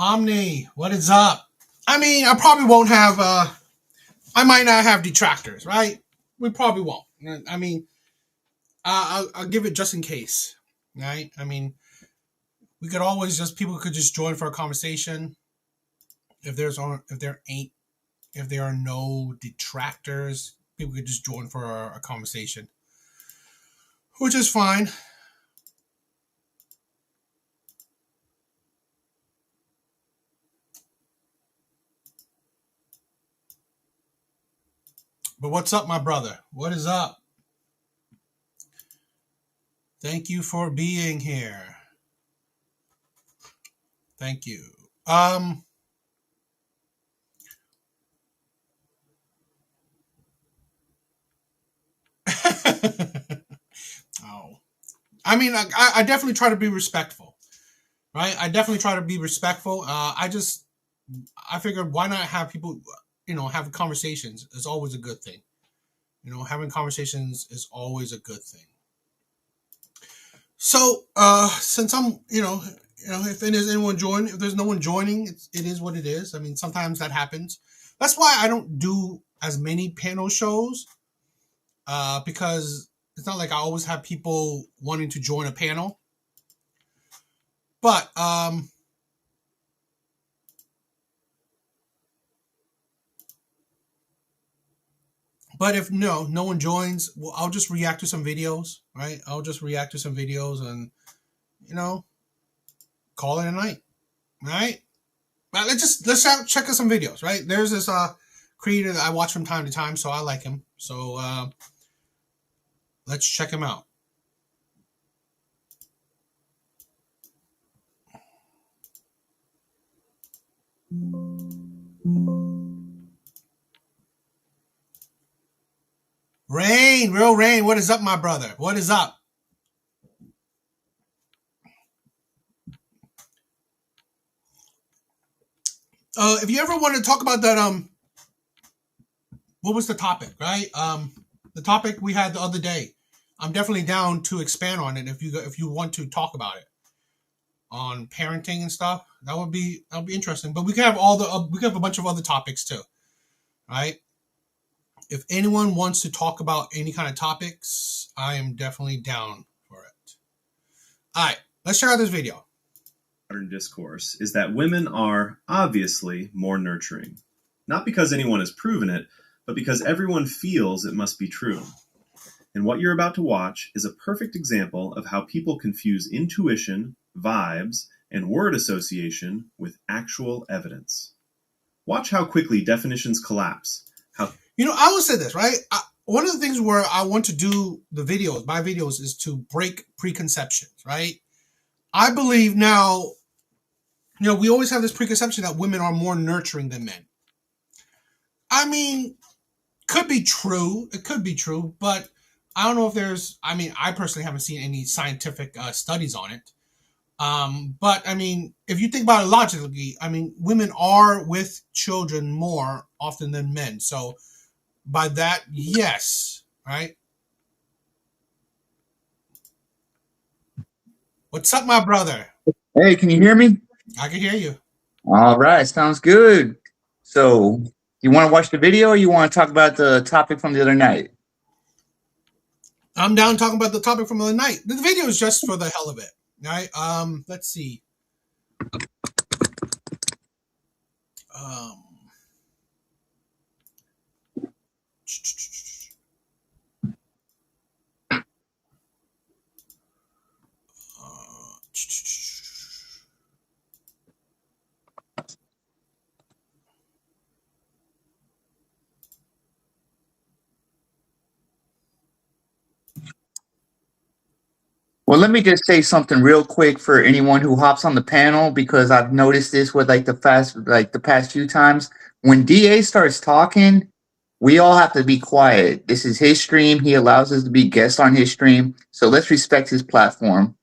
Omni, what is up? I mean, I probably won't have, I might not have detractors, right? We probably won't. I mean, I'll give it just in case, right? I mean, we could always people could just join for a conversation. If there are no detractors, people could just join for a conversation, which is fine. But what's up, my brother? What is up? Thank you for being here. Thank you. Oh, I mean, I definitely try to be respectful, right? I definitely try to be respectful. I figured why not have people, have conversations is always a good thing. Having conversations is always a good thing. So, since I'm, if there's if there's no one joining, it is what it is. I mean, sometimes that happens. That's why I don't do as many panel shows, because it's not like I always have people wanting to join a panel. But, if no one joins, well, I'll just react to some videos, right? I'll just react to some videos and, call it a night, right? But let's check out some videos, right? There's this creator that I watch from time to time, so I like him. So let's check him out. Real Rain, what is up, my brother? What is up? If you ever want to talk about that, what was the topic, right? The topic we had the other day. I'm definitely down to expand on it if you want to talk about it on parenting and stuff. That'll be interesting. But we can have we can have a bunch of other topics too, right? If anyone wants to talk about any kind of topics, I am definitely down for it. All right, let's check out this video. Modern discourse is that women are obviously more nurturing. Not because anyone has proven it, but because everyone feels it must be true. And what you're about to watch is a perfect example of how people confuse intuition, vibes, and word association with actual evidence. Watch how quickly definitions collapse. I will say this, right? One of the things where I want to do my videos is to break preconceptions, right? I believe now we always have this preconception that women are more nurturing than men. I mean, could be true. It could be true, but I don't know if there's. I mean, I personally haven't seen any scientific studies on it. But I mean, if you think about it logically, I mean, women are with children more often than men. So by that, yes, right? What's up, my brother? Hey, can you hear me? I can hear you. All right, sounds good. So, you want to watch the video or you want to talk about the topic from the other night? I'm down talking about the topic from the other night. The video is just for the hell of it, right? Let's see. Um, Well, let me just say something real quick for anyone who hops on the panel because I've noticed this with the past few times. When DA starts talking, we all have to be quiet. This is his stream. He allows us to be guests on his stream. So let's respect his platform.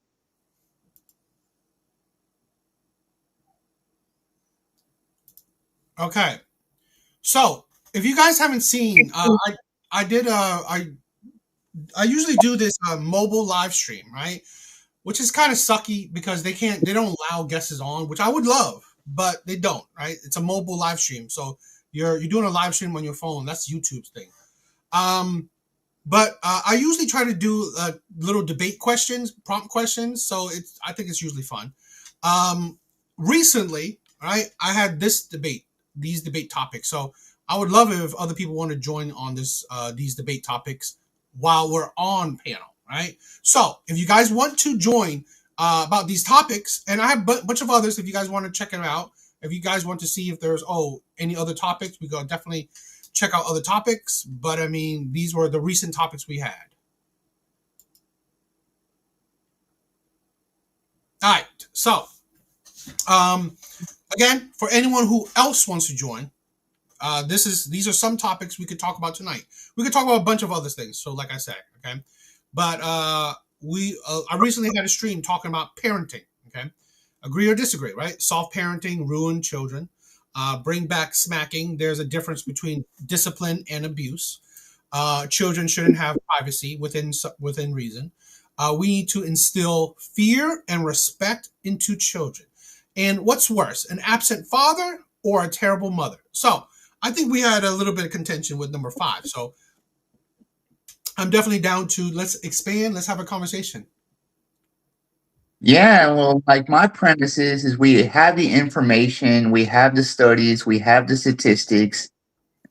okay. So if you guys haven't seen, I did I usually do this mobile live stream, right? Which is kind of sucky because they don't allow guests on, which I would love, but they don't, right? It's a mobile live stream, so you're doing a live stream on your phone. That's YouTube's thing. Um, but I usually try to do little debate questions, prompt questions, so I think it's usually fun. Um, Recently, right, I had these debate topics. So I would love it if other people want to join on these debate topics while we're on panel, right? So if you guys want to join about these topics, and I have a bunch of others, if you guys want to check it out, if you guys want to see if there's any other topics, we go definitely check out other topics. But I mean, these were the recent topics we had. All right, so again, for anyone who else wants to join, these are some topics we could talk about tonight. We could talk about a bunch of other things. So, like I said, okay, but I recently had a stream talking about parenting. Okay, agree or disagree, right? Soft parenting ruin children. Bring back smacking. There's a difference between discipline and abuse. Children shouldn't have privacy within reason. We need to instill fear and respect into children. And what's worse, an absent father or a terrible mother? So I think we had a little bit of contention with number 5. So I'm definitely down to let's expand. Let's have a conversation. Yeah, well, like my premise is we have the information, we have the studies, we have the statistics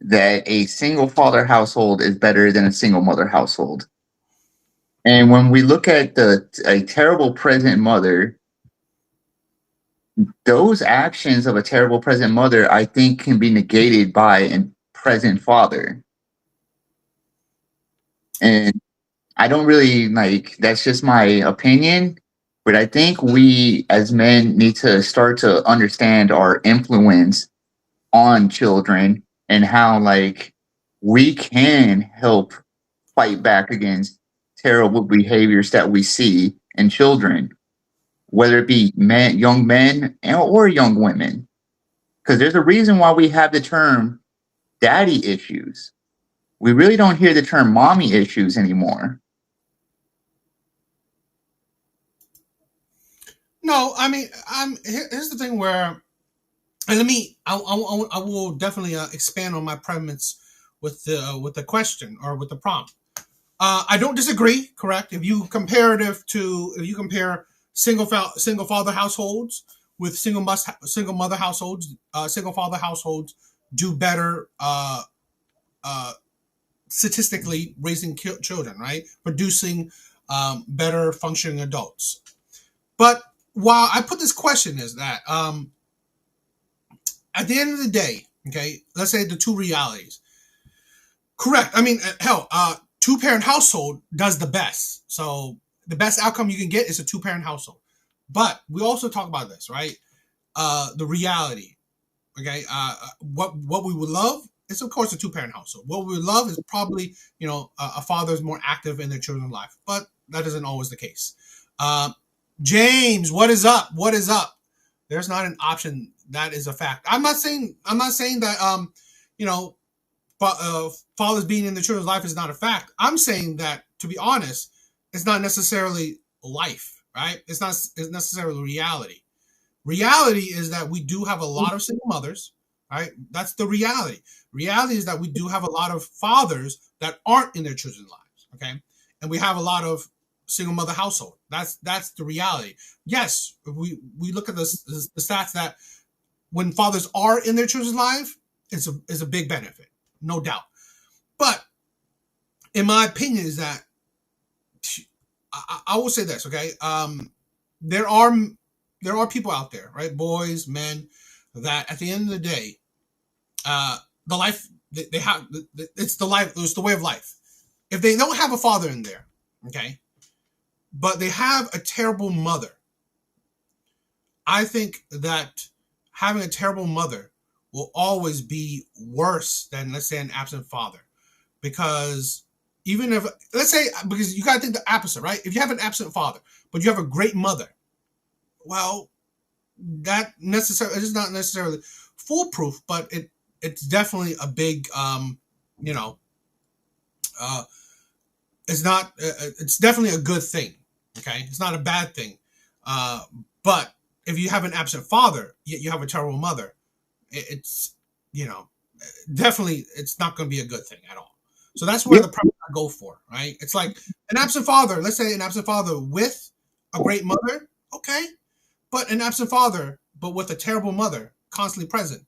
that a single father household is better than a single mother household. And when we look at a terrible present mother, those actions of a terrible present mother, I think, can be negated by a present father. And I don't really that's just my opinion. But I think we as men need to start to understand our influence on children and how we can help fight back against terrible behaviors that we see in children, whether it be young men or young women. Because there's a reason why we have the term daddy issues. We really don't hear the term mommy issues anymore. No, I mean, here's the thing where, and I will definitely expand on my premise with the question or with the prompt. I don't disagree. Correct. If you compare single father households with single mother households, single father households do better statistically raising children, right? Producing better functioning adults. But while I put this question is that at the end of the day, okay, let's say the two realities. Correct. I mean, hell, two-parent household does the best. So the best outcome you can get is a two-parent household. But we also talk about this, right? the reality. Okay, what we would love is, of course, a two-parent household. What we would love is probably, a father is more active in their children's life, but that isn't always the case. James, what is up? What is up? There's not an option. That is a fact. I'm not saying that you know fathers being in the children's life is not a fact. I'm saying that, to be honest, it's not necessarily life, right? It's not necessarily reality. Reality is that we do have a lot of single mothers, right? That's the reality. Reality is that we do have a lot of fathers that aren't in their children's lives, okay? And we have a lot of single mother household. That's the reality. Yes, we look at the stats that when fathers are in their children's life, it's a big benefit, no doubt. But in my opinion, is that I will say this, okay? There are people out there, right? Boys, men, that at the end of the day, the life they have, it's the way of life. If they don't have a father in there, okay, but they have a terrible mother, I think that having a terrible mother will always be worse than, let's say, an absent father. Because even if, let's say, because you got to think the opposite, right? If you have an absent father, but you have a great mother, well, that necessarily, it's not necessarily foolproof, but it's definitely a big, it's not, it's definitely a good thing. Okay. It's not a bad thing. But if you have an absent father, yet you have a terrible mother, it's, definitely, it's not going to be a good thing at all. So that's where the premise I go for, right? It's like an absent father, let's say an absent father with a great mother. Okay. But an absent father, but with a terrible mother, constantly present.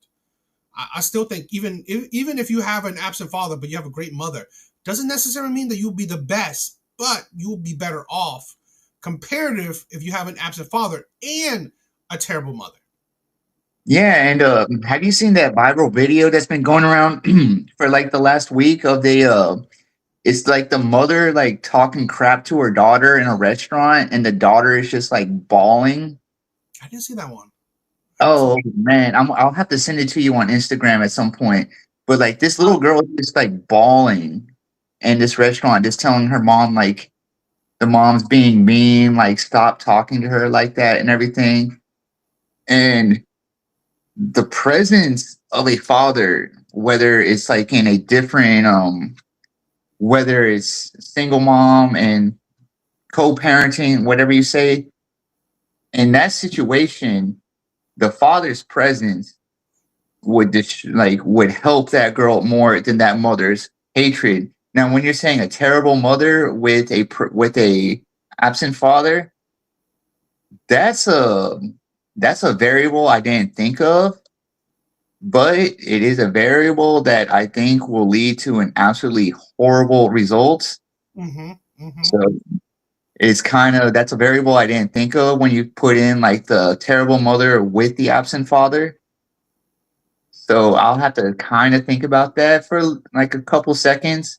I still think even if you have an absent father, but you have a great mother, doesn't necessarily mean that you'll be the best, but you'll be better off comparative if you have an absent father and a terrible mother. Yeah, and have you seen that viral video that's been going around for like the last week of it's like the mother like talking crap to her daughter in a restaurant, and the daughter is just like bawling. I didn't see that one. Oh man, I'll have to send it to you on Instagram at some point. But like this little girl is just like bawling in this restaurant, just telling her mom like the mom's being mean, like stop talking to her like that and everything. And the presence of a father, whether it's like in a different whether it's single mom and co-parenting, whatever you say, in that situation, the father's presence would would help that girl more than that mother's hatred. Now, when you're saying a terrible mother with a absent father, that's a variable I didn't think of, but it is a variable that I think will lead to an absolutely horrible result. Mm-hmm, mm-hmm. So it's that's a variable I didn't think of when you put in like the terrible mother with the absent father. So I'll have to kind of think about that for like a couple seconds.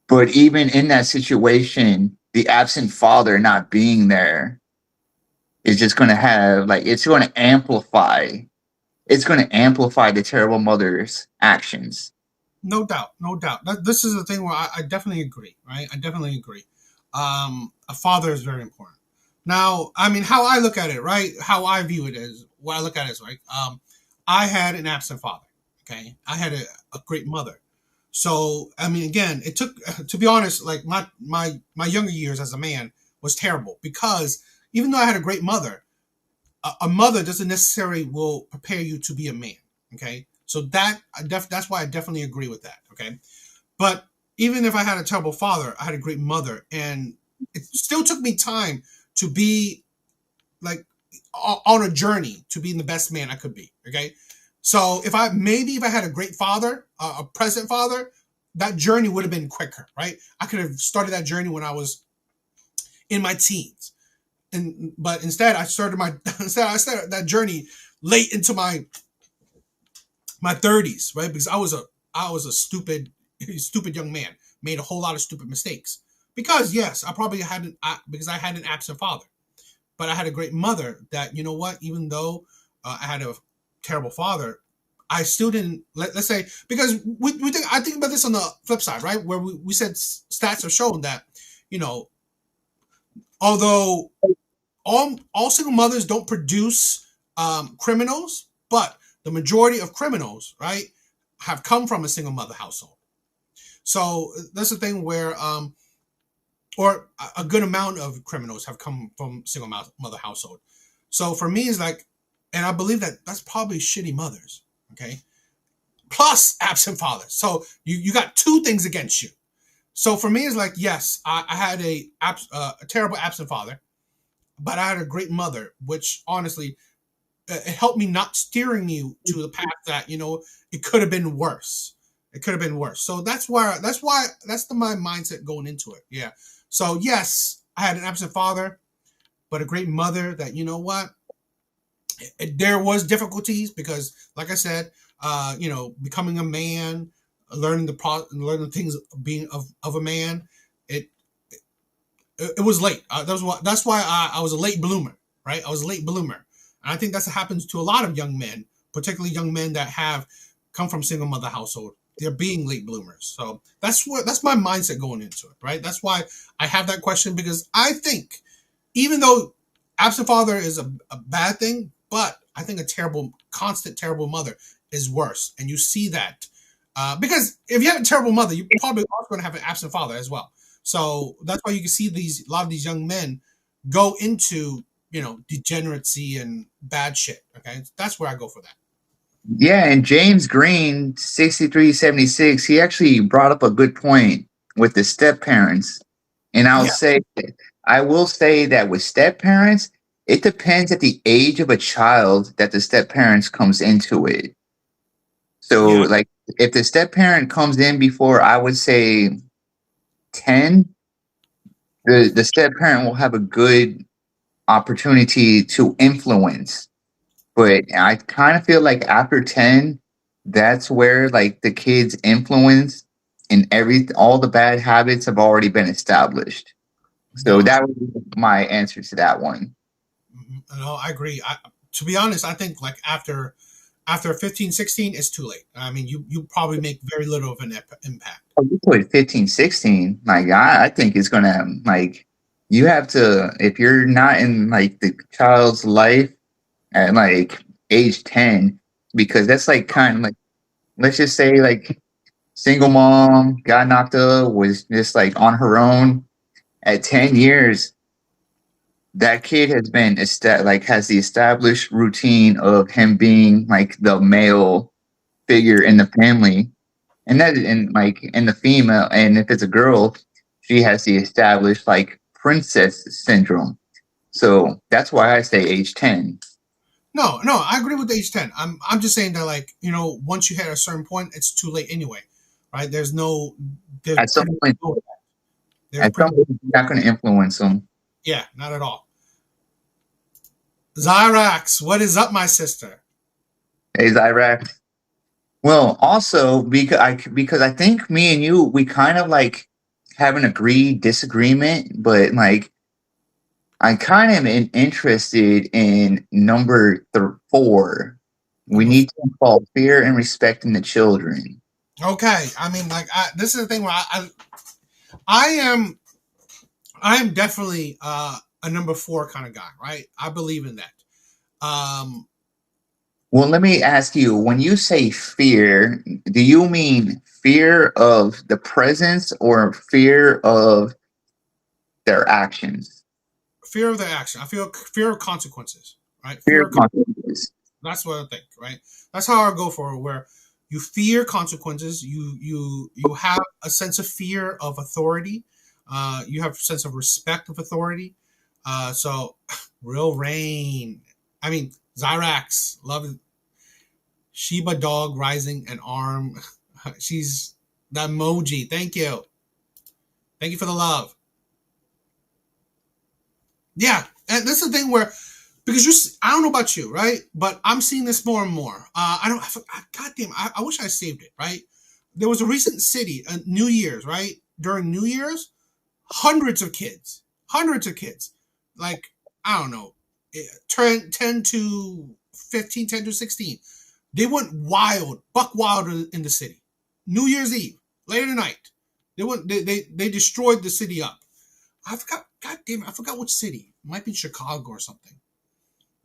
But even in that situation, the absent father not being there is just going to have it's going to amplify. It's going to amplify the terrible mother's actions. No doubt, no doubt. This is the thing where I definitely agree, right? I definitely agree. A father is very important. Now, I mean, how I look at it, right? How I view it is, what I look at it is, right? I had an absent father, okay? I had a great mother. So, I mean, again, it took, to be honest, like my younger years as a man was terrible because even though I had a great mother, a mother doesn't necessarily will prepare you to be a man, okay? So that's why I definitely agree with that, okay? But even if I had a terrible father, I had a great mother, and it still took me time to be like on a journey to being the best man I could be, okay? So if I had a great father, a present father, that journey would have been quicker, right? I could have started that journey when I was in my teens. But instead I started that journey late into my 30s, right? Because I was a stupid young man, made a whole lot of stupid mistakes. Because yes, I probably because I had an absent father. but I had a great mother that, you know what, even though I had a terrible father, I still didn't, let's say, because I think about this on the flip side, right? Where we said stats have shown that, you know, although all single mothers don't produce criminals, but the majority of criminals, right, have come from a single mother household. So that's the thing where, or a good amount of criminals have come from single mother household. So for me, it's like, and I believe that that's probably shitty mothers, okay, plus absent fathers. So you got two things against you. So for me, it's like, yes, I had a terrible absent father, but I had a great mother, which honestly, it helped me not steering you to the path that, you know, it could have been worse. It could have been worse. So that's my mindset going into it. Yeah. So yes, I had an absent father, but a great mother that, you know what, there was difficulties because, like I said, you know, becoming a man, learning learning things of being of a man, it it was late. That's why I was a late bloomer, right? I was a late bloomer, and I think that's what happens to a lot of young men, particularly young men that have come from single mother household. They're being late bloomers. So that's my mindset going into it, right? That's why I have that question, because I think even though absent father is a bad thing, but I think a constant terrible mother is worse, and you see that because if you have a terrible mother, you're probably also going to have an absent father as well. So that's why you can see a lot of these young men go into, you know, degeneracy and bad shit. Okay, that's where I go for that. Yeah, and James Green, 6376, he actually brought up a good point with the step parents. And Yeah, I will say that with step parents, it depends at the age of a child that the step parents comes into it. So, yeah, like, if the step parent comes in before, I would say 10, the step parent will have a good opportunity to influence. But I kind of feel like after 10, that's where like the kids' influence and all the bad habits have already been established. So no, that would be my answer to that one. no, I agree. To be honest, I think like after 15, 16, it's too late. I mean, you probably make very little of an impact. Oh, you put 15, 16. Like I think it's gonna like you have to if you're not in like the child's life at like age 10, because that's like kind of like let's just say like single mom got knocked up, was just like on her own at 10 years. That kid has been has the established routine of him being like the male figure in the family, and that in like in the female, and if it's a girl, she has the established like princess syndrome. So that's why I say age 10. No, no, I agree with age 10. I'm just saying that, like, you know, once you hit a certain point, it's too late anyway, right? There's At some pretty point, no, there's at some pretty point, you're not going to influence them. yeah, not at all. Zyrax, what is up, my sister? Is Iraq? Well, also because I think me and you we kind of like have an agreed disagreement, but like I kind of am interested in number 4. We Number need to involve fear and respect in the children. Okay, I mean, like, this is the thing where I am definitely a number 4 kind of guy, right? I believe in that. Um, Well, let me ask you, when you say fear, do you mean fear of the presence or fear of their actions? fear of the action. I feel fear of consequences, right? Fear Fear of of consequences. That's what I think, right? That's how I go for it, where you fear consequences. You have a sense of fear of authority. You have a sense of respect of authority. So, real rain. I mean, Zyrax, love it. Shiba dog rising an arm. She's the emoji. Thank you. Thank you for the love. Yeah, and this is the thing where because I don't know about you, right? But I'm seeing this more and more. I don't. Goddamn, I wish I saved it. Right? There was a recent city, New Year's, right? During New Year's, hundreds of kids, like I don't know, 10 to 15, 10 to 16. They went wild, buck wild in the city. New Year's Eve, late at night. They destroyed the city up. I forgot, God damn it, I forgot which city. It might be Chicago or something.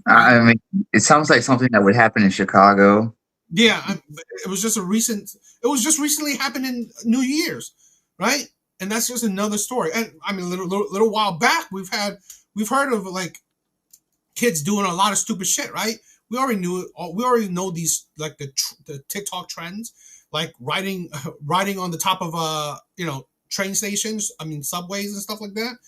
Right? I mean, it sounds like something that would happen in Chicago. Yeah, it was just a recent. It was just recently happened in New Year's, right? And that's just another story. And I mean, a little while back, we've heard of like kids doing a lot of stupid shit, right? We already knew it. We already know these like the TikTok trends, like riding on the top of train stations. I mean subways and stuff like that,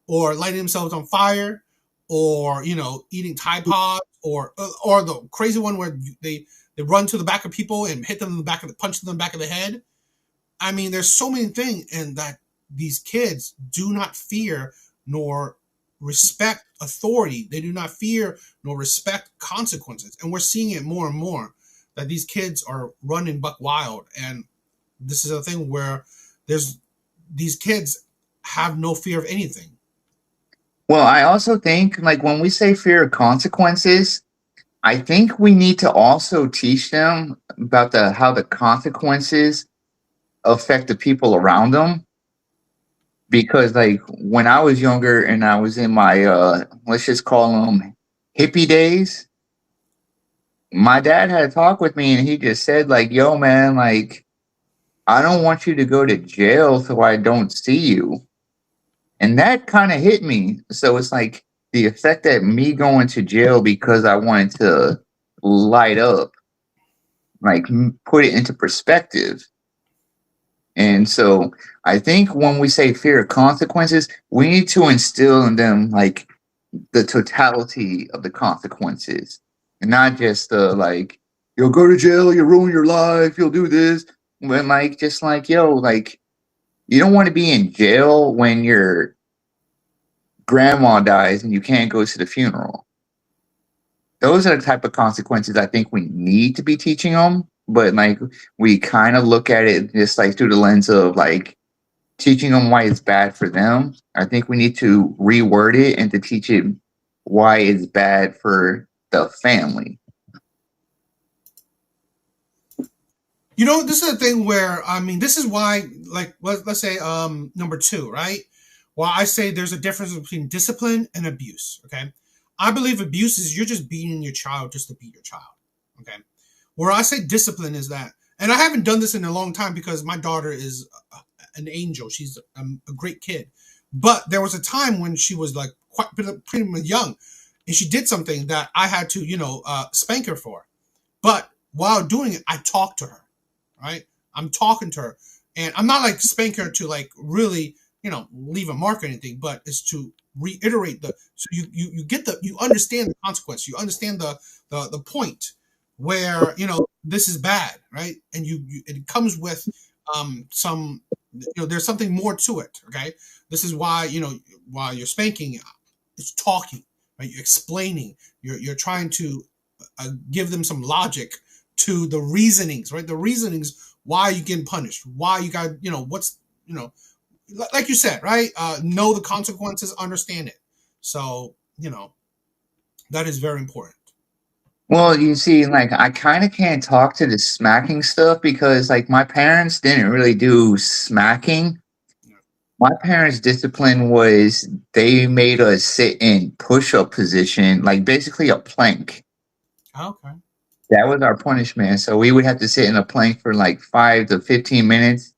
or lighting themselves on fire, or eating Tide Pods, or the crazy one where they run to the back of people and hit them in the back of punch them in the back of the head. I mean, there's so many things, and that these kids do not fear nor respect authority. They do not fear nor respect consequences. And we're seeing it more and more that these kids are running buck wild. And this is a thing where these kids have no fear of anything. Well, I also think like when we say fear of consequences, I think we need to also teach them about how the consequences affect the people around them. Because like when I was younger and I was in my let's just call them hippie days, my dad had a talk with me and he just said like, "Yo, man, like I don't want you to go to jail so I don't see you." And that kind of hit me. So it's like the effect that me going to jail because I wanted to light up, like put it into perspective. And so I think when we say fear of consequences, we need to instill in them like the totality of the consequences, and not just like you'll go to jail, you'll ruin your life, you'll do this. When like just like yo, like you don't want to be in jail when your grandma dies and you can't go to the funeral. Those are the type of consequences I think we need to be teaching them. But like we kind of look at it just like through the lens of like teaching them why it's bad for them. I think we need to reword it and to teach it why it's bad for the family. This is a thing where I mean, this is why, like, let's say number 2, right? Well, I say there's a difference between discipline and abuse. Okay, I believe abuse is you're just beating your child just to beat your child. Okay, where I say discipline is that, and I haven't done this in a long time because my daughter is an angel. She's a great kid. But there was a time when she was like quite pretty young, and she did something that I had to, spank her for. But while doing it, I talked to her. Right? I'm talking to her, and I'm not like spank her to like really, leave a mark or anything, but it's to reiterate so you get you understand the consequence. You understand the point where this is bad, right? And it comes with some there's something more to it. Okay, this is why while you're spanking, it's talking, right? You're explaining. You're trying to give them some logic to the reasonings, right? The reasonings why you getting punished, why you got what's like you said, right? Know the consequences, understand it. So that is very important. Well, you see, like I kind of can't talk to the smacking stuff because like my parents didn't really do smacking. My parents' discipline was they made us sit in push-up position, like basically a plank. Okay. That was our punishment. So we would have to sit in a plank for like 5 to 15 minutes.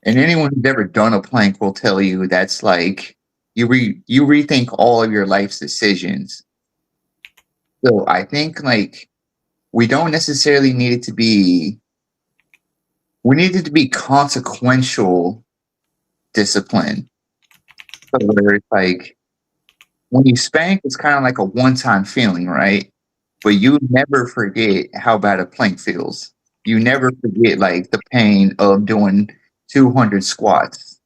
And anyone who's ever done a plank will tell you that's like you rethink all of your life's decisions. So I think like we don't necessarily need it to be. We need it to be consequential discipline. So where it's like when you spank, it's kind of like a one-time feeling, right? But you never forget how bad a plank feels. You never forget like the pain of doing 200 squats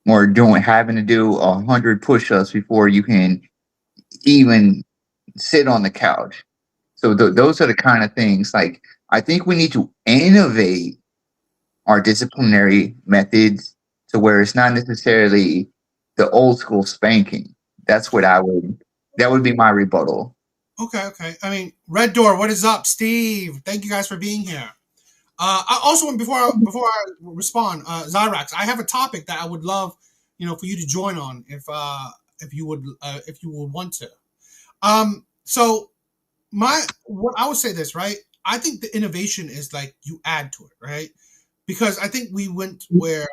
or having to do 100 push-ups before you can even sit on the couch. So those are the kind of things like I think we need to innovate our disciplinary methods to where it's not necessarily the old school spanking. That's what I would That would be my rebuttal. Okay. I mean, Red Door, what is up, Steve? Thank you guys for being here. I also, before I respond, Zyrax, I have a topic that I would love, for you to join on if you would want to. So what I would say this, right? I think the innovation is like you add to it, right? Because I think we went where,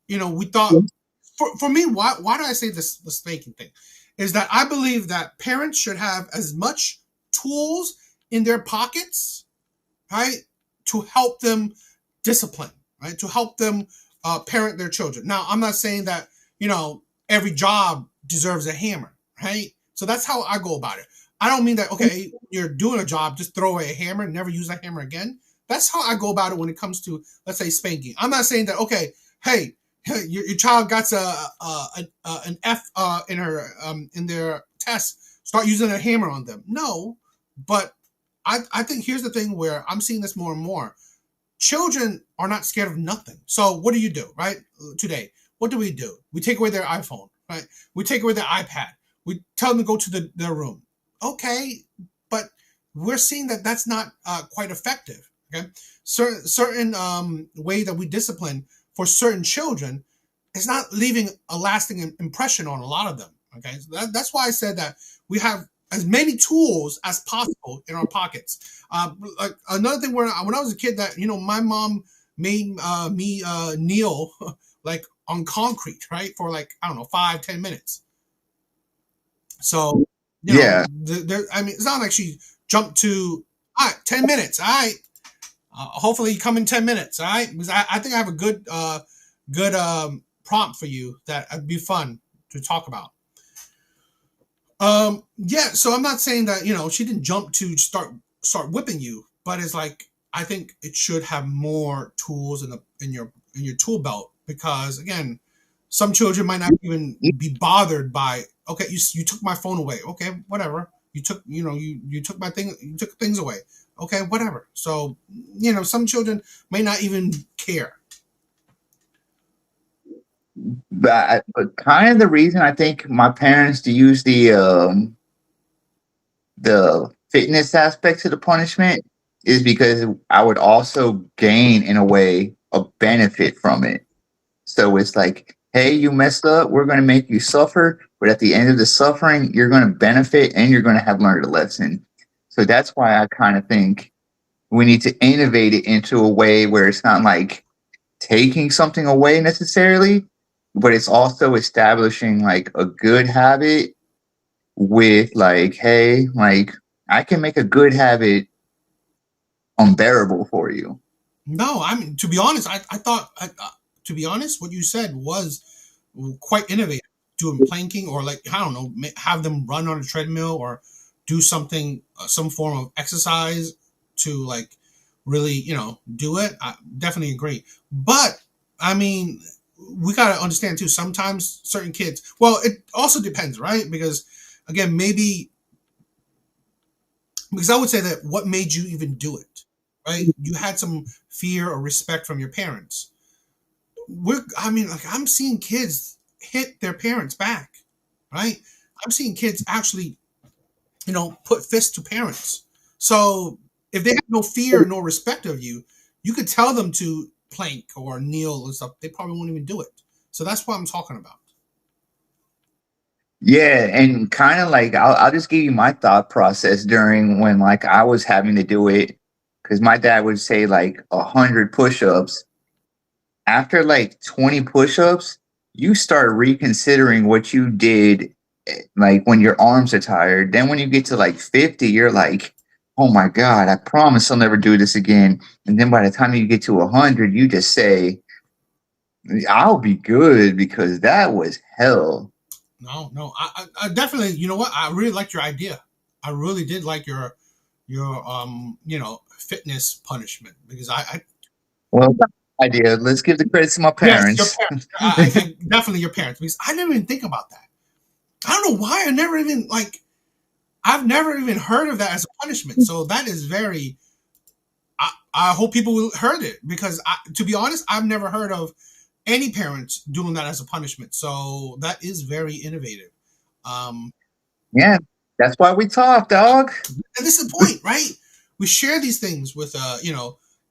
we thought, for me, why do I say this, the spanking thing? Is that I believe that parents should have as much tools in their pockets, right, to help them discipline, right, to help them parent their children. Now, I'm not saying that, every job deserves a hammer, right? So that's how I go about it. I don't mean that, okay, you're doing a job, just throw away a hammer and never use that hammer again. That's how I go about it when it comes to, let's say, spanking. I'm not saying that, okay, hey, your child got an F in their test, start using a hammer on them. No, but I think here's the thing where I'm seeing this more and more. Children are not scared of nothing. So what do you do, right? Today, what do? We take away their iPhone, right? We take away their iPad. We tell them to go to their room. Okay, but we're seeing that that's not quite effective. Okay, certain way that we discipline for certain children is not leaving a lasting impression on a lot of them. Okay, so that's why I said that we have as many tools as possible in our pockets. Like another thing, when I was a kid, that my mom made me kneel like on concrete, right, for like, I don't know, 5-10 minutes. So Yeah. I mean, it's not like she jumped to, all right, 10 minutes. All right, hopefully you come in 10 minutes. All right, because I think I have a good prompt for you that would be fun to talk about. Yeah, so I'm not saying that she didn't jump to start whipping you, but it's like I think it should have more tools in your tool belt, because again, some children might not even be bothered by, okay, you took my phone away, okay, whatever, you took you took my thing, you took things away, okay, whatever. So some children may not even care. But kind of the reason I think my parents to use the fitness aspect to the punishment is because I would also gain, in a way, a benefit from it. So it's like, hey, you messed up, we're going to make you suffer, but at the end of the suffering, you're going to benefit and you're going to have learned a lesson. So that's why I kind of think we need to innovate it into a way where it's not like taking something away necessarily, but it's also establishing like a good habit with like, hey, like I can make a good habit unbearable for you. No, I mean, to be honest, I thought, to be honest, what you said was quite innovative. Doing planking, or like, I don't know, have them run on a treadmill or do something, some form of exercise to like really, do it. I definitely agree. But I mean, we got to understand too, sometimes certain kids, well, it also depends, right? Because again, because I would say that what made you even do it, right? You had some fear or respect from your parents. I mean, like, I'm seeing kids hit their parents back, right? I'm seeing kids actually, put fists to parents. So if they have no fear, no respect of you, you could tell them to plank or kneel and stuff. They probably won't even do it. So that's what I'm talking about. Yeah, and kind of like I'll just give you my thought process during when like I was having to do it, because my dad would say like 100 push-ups. After like 20 push-ups, you start reconsidering what you did, like when your arms are tired. Then when you get to like 50, you're like, oh my God, I promise I'll never do this again. And then by the time you get to 100, you just say, I'll be good because that was hell. No, I definitely, you know what? I really liked your idea. I really did like your fitness punishment, because Well, idea. Let's give the credit to my yes, your parents. parents. Definitely your parents, because I didn't even think about that. I don't know why I've never even heard of that as a punishment. So that is very. I hope people will heard it, because to be honest, I've never heard of any parents doing that as a punishment. So that is very innovative. Yeah, That's why we talk, dog. And this is the point, right? We share these things with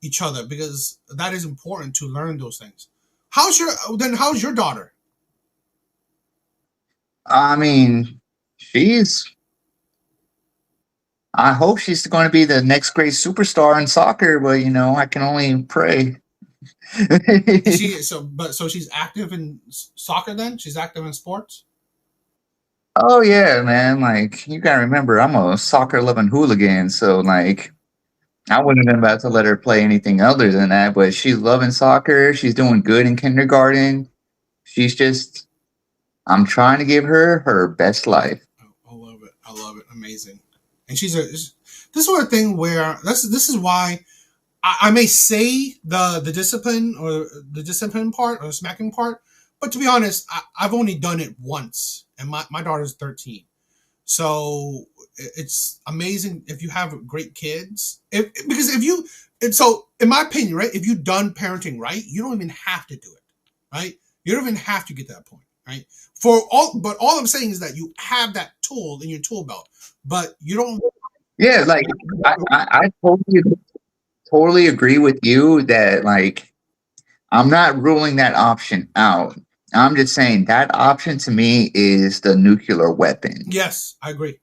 each other because that is important to learn those things. How's your daughter? I mean, she's. I hope she's going to be the next great superstar in soccer, but I can only pray. So she's active in soccer then? She's active in sports? Oh yeah, man. Like you gotta remember, I'm a soccer loving hooligan, so like I wouldn't have been about to let her play anything other than that. But she's loving soccer. She's doing good in kindergarten. She's just. I'm trying to give her her best life. I love it. I love it. Amazing. And this sort of thing where this is why I may say the discipline or the discipline part or the smacking part, but to be honest, I've only done it once, and my daughter's 13. So it's amazing if you have great kids. So in my opinion, right, if you've done parenting right, you don't even have to do it, right? You don't even have to get to that point, right? But all I'm saying is that you have that tool in your tool belt, but you don't. Yeah, like I totally agree with you that like I'm not ruling that option out. I'm just saying that option to me is the nuclear weapon. Yes, I agree.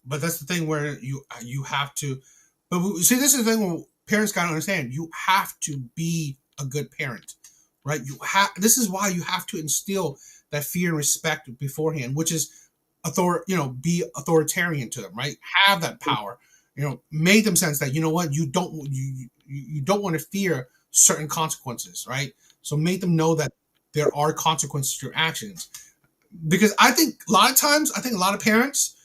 But that's the thing where you have to. But see, this is the thing where parents gotta understand. You have to be a good parent, right? This is why you have to instill that fear and respect beforehand, which is be authoritarian to them, right? Have that power, make them sense that what you don't want to fear certain consequences, right? So make them know that there are consequences to your actions. Because I think a lot of parents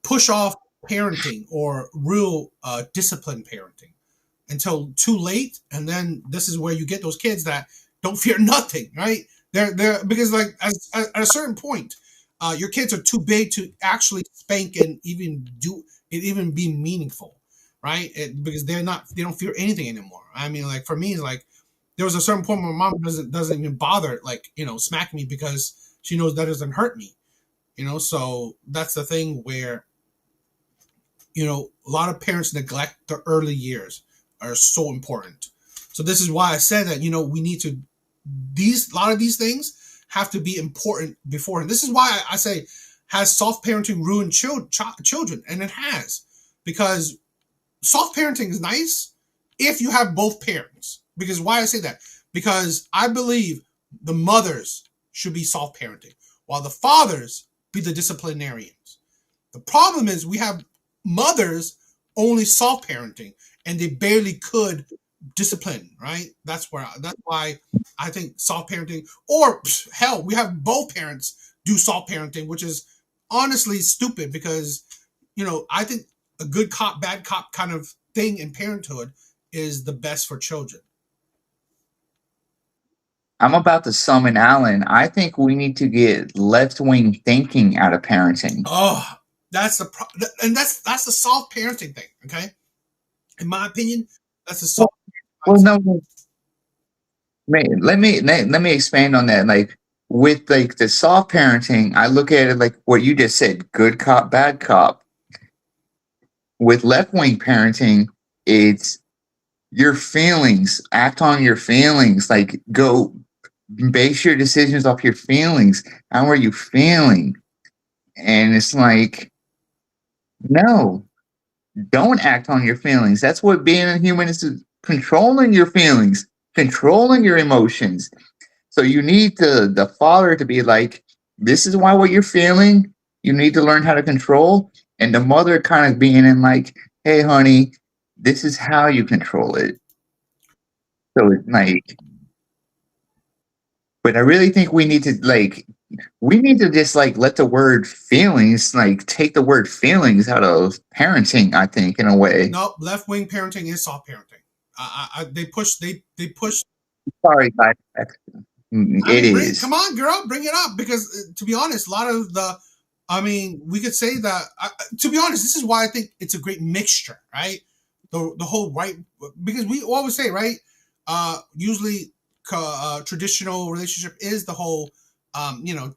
push off parenting or real disciplined parenting until too late, and then this is where you get those kids that don't fear nothing, right? They're because like at a certain point, your kids are too big to actually spank and even be meaningful, right? Because they don't fear anything anymore. I mean, like for me, like there was a certain point where my mom doesn't even bother like smacking me because she knows that doesn't hurt me, So that's the thing where a lot of parents neglect the early years are so important. So this is why I said that we need to a lot of these things have to be important before. And this is why I say, has soft parenting ruined children? And it has, because soft parenting is nice if you have both parents. Because why I say that? Because I believe the mothers should be soft parenting, while the fathers be the disciplinarians. The problem is we have mothers only soft parenting, and they barely could discipline, right? That's why I think soft parenting, or hell, we have both parents do soft parenting, which is honestly stupid because, I think a good cop, bad cop kind of thing in parenthood is the best for children. I'm about to summon Alan. I think we need to get left wing thinking out of parenting. Oh, that's the soft parenting thing. Okay, in my opinion, that's the soft. Well, no, let me expand on that. Like with like the soft parenting, I look at it like what you just said: good cop, bad cop. With left wing parenting, it's your feelings. Act on your feelings. Like go base your decisions off your feelings. How are you feeling? And it's like, no, don't act on your feelings. That's what being a human is: controlling your feelings, controlling your emotions. So you need the father to be like, this is why what you're feeling, you need to learn how to control. And the mother kind of being in like, hey, honey, this is how you control it. So it's like, but I really think we need to just like let the word feelings, like take the word feelings out of parenting, I think, in a way. No, left wing parenting is soft parenting. They push. Sorry, guys. It is. Come on, girl, bring it up because to be honest, a lot of we could say that. To be honest, this is why I think it's a great mixture, right? The whole right, because we always say, right? Usually, traditional relationship is the whole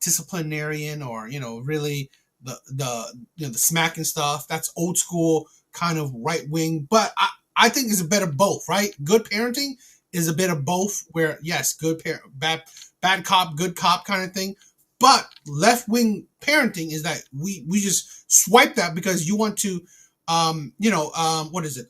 disciplinarian, or really the smacking stuff. That's old school kind of right wing. But I think it's a bit of both, right? Good parenting is a bit of both, where yes, bad cop, good cop kind of thing. But left wing parenting is that we just swipe that because you want to, what is it?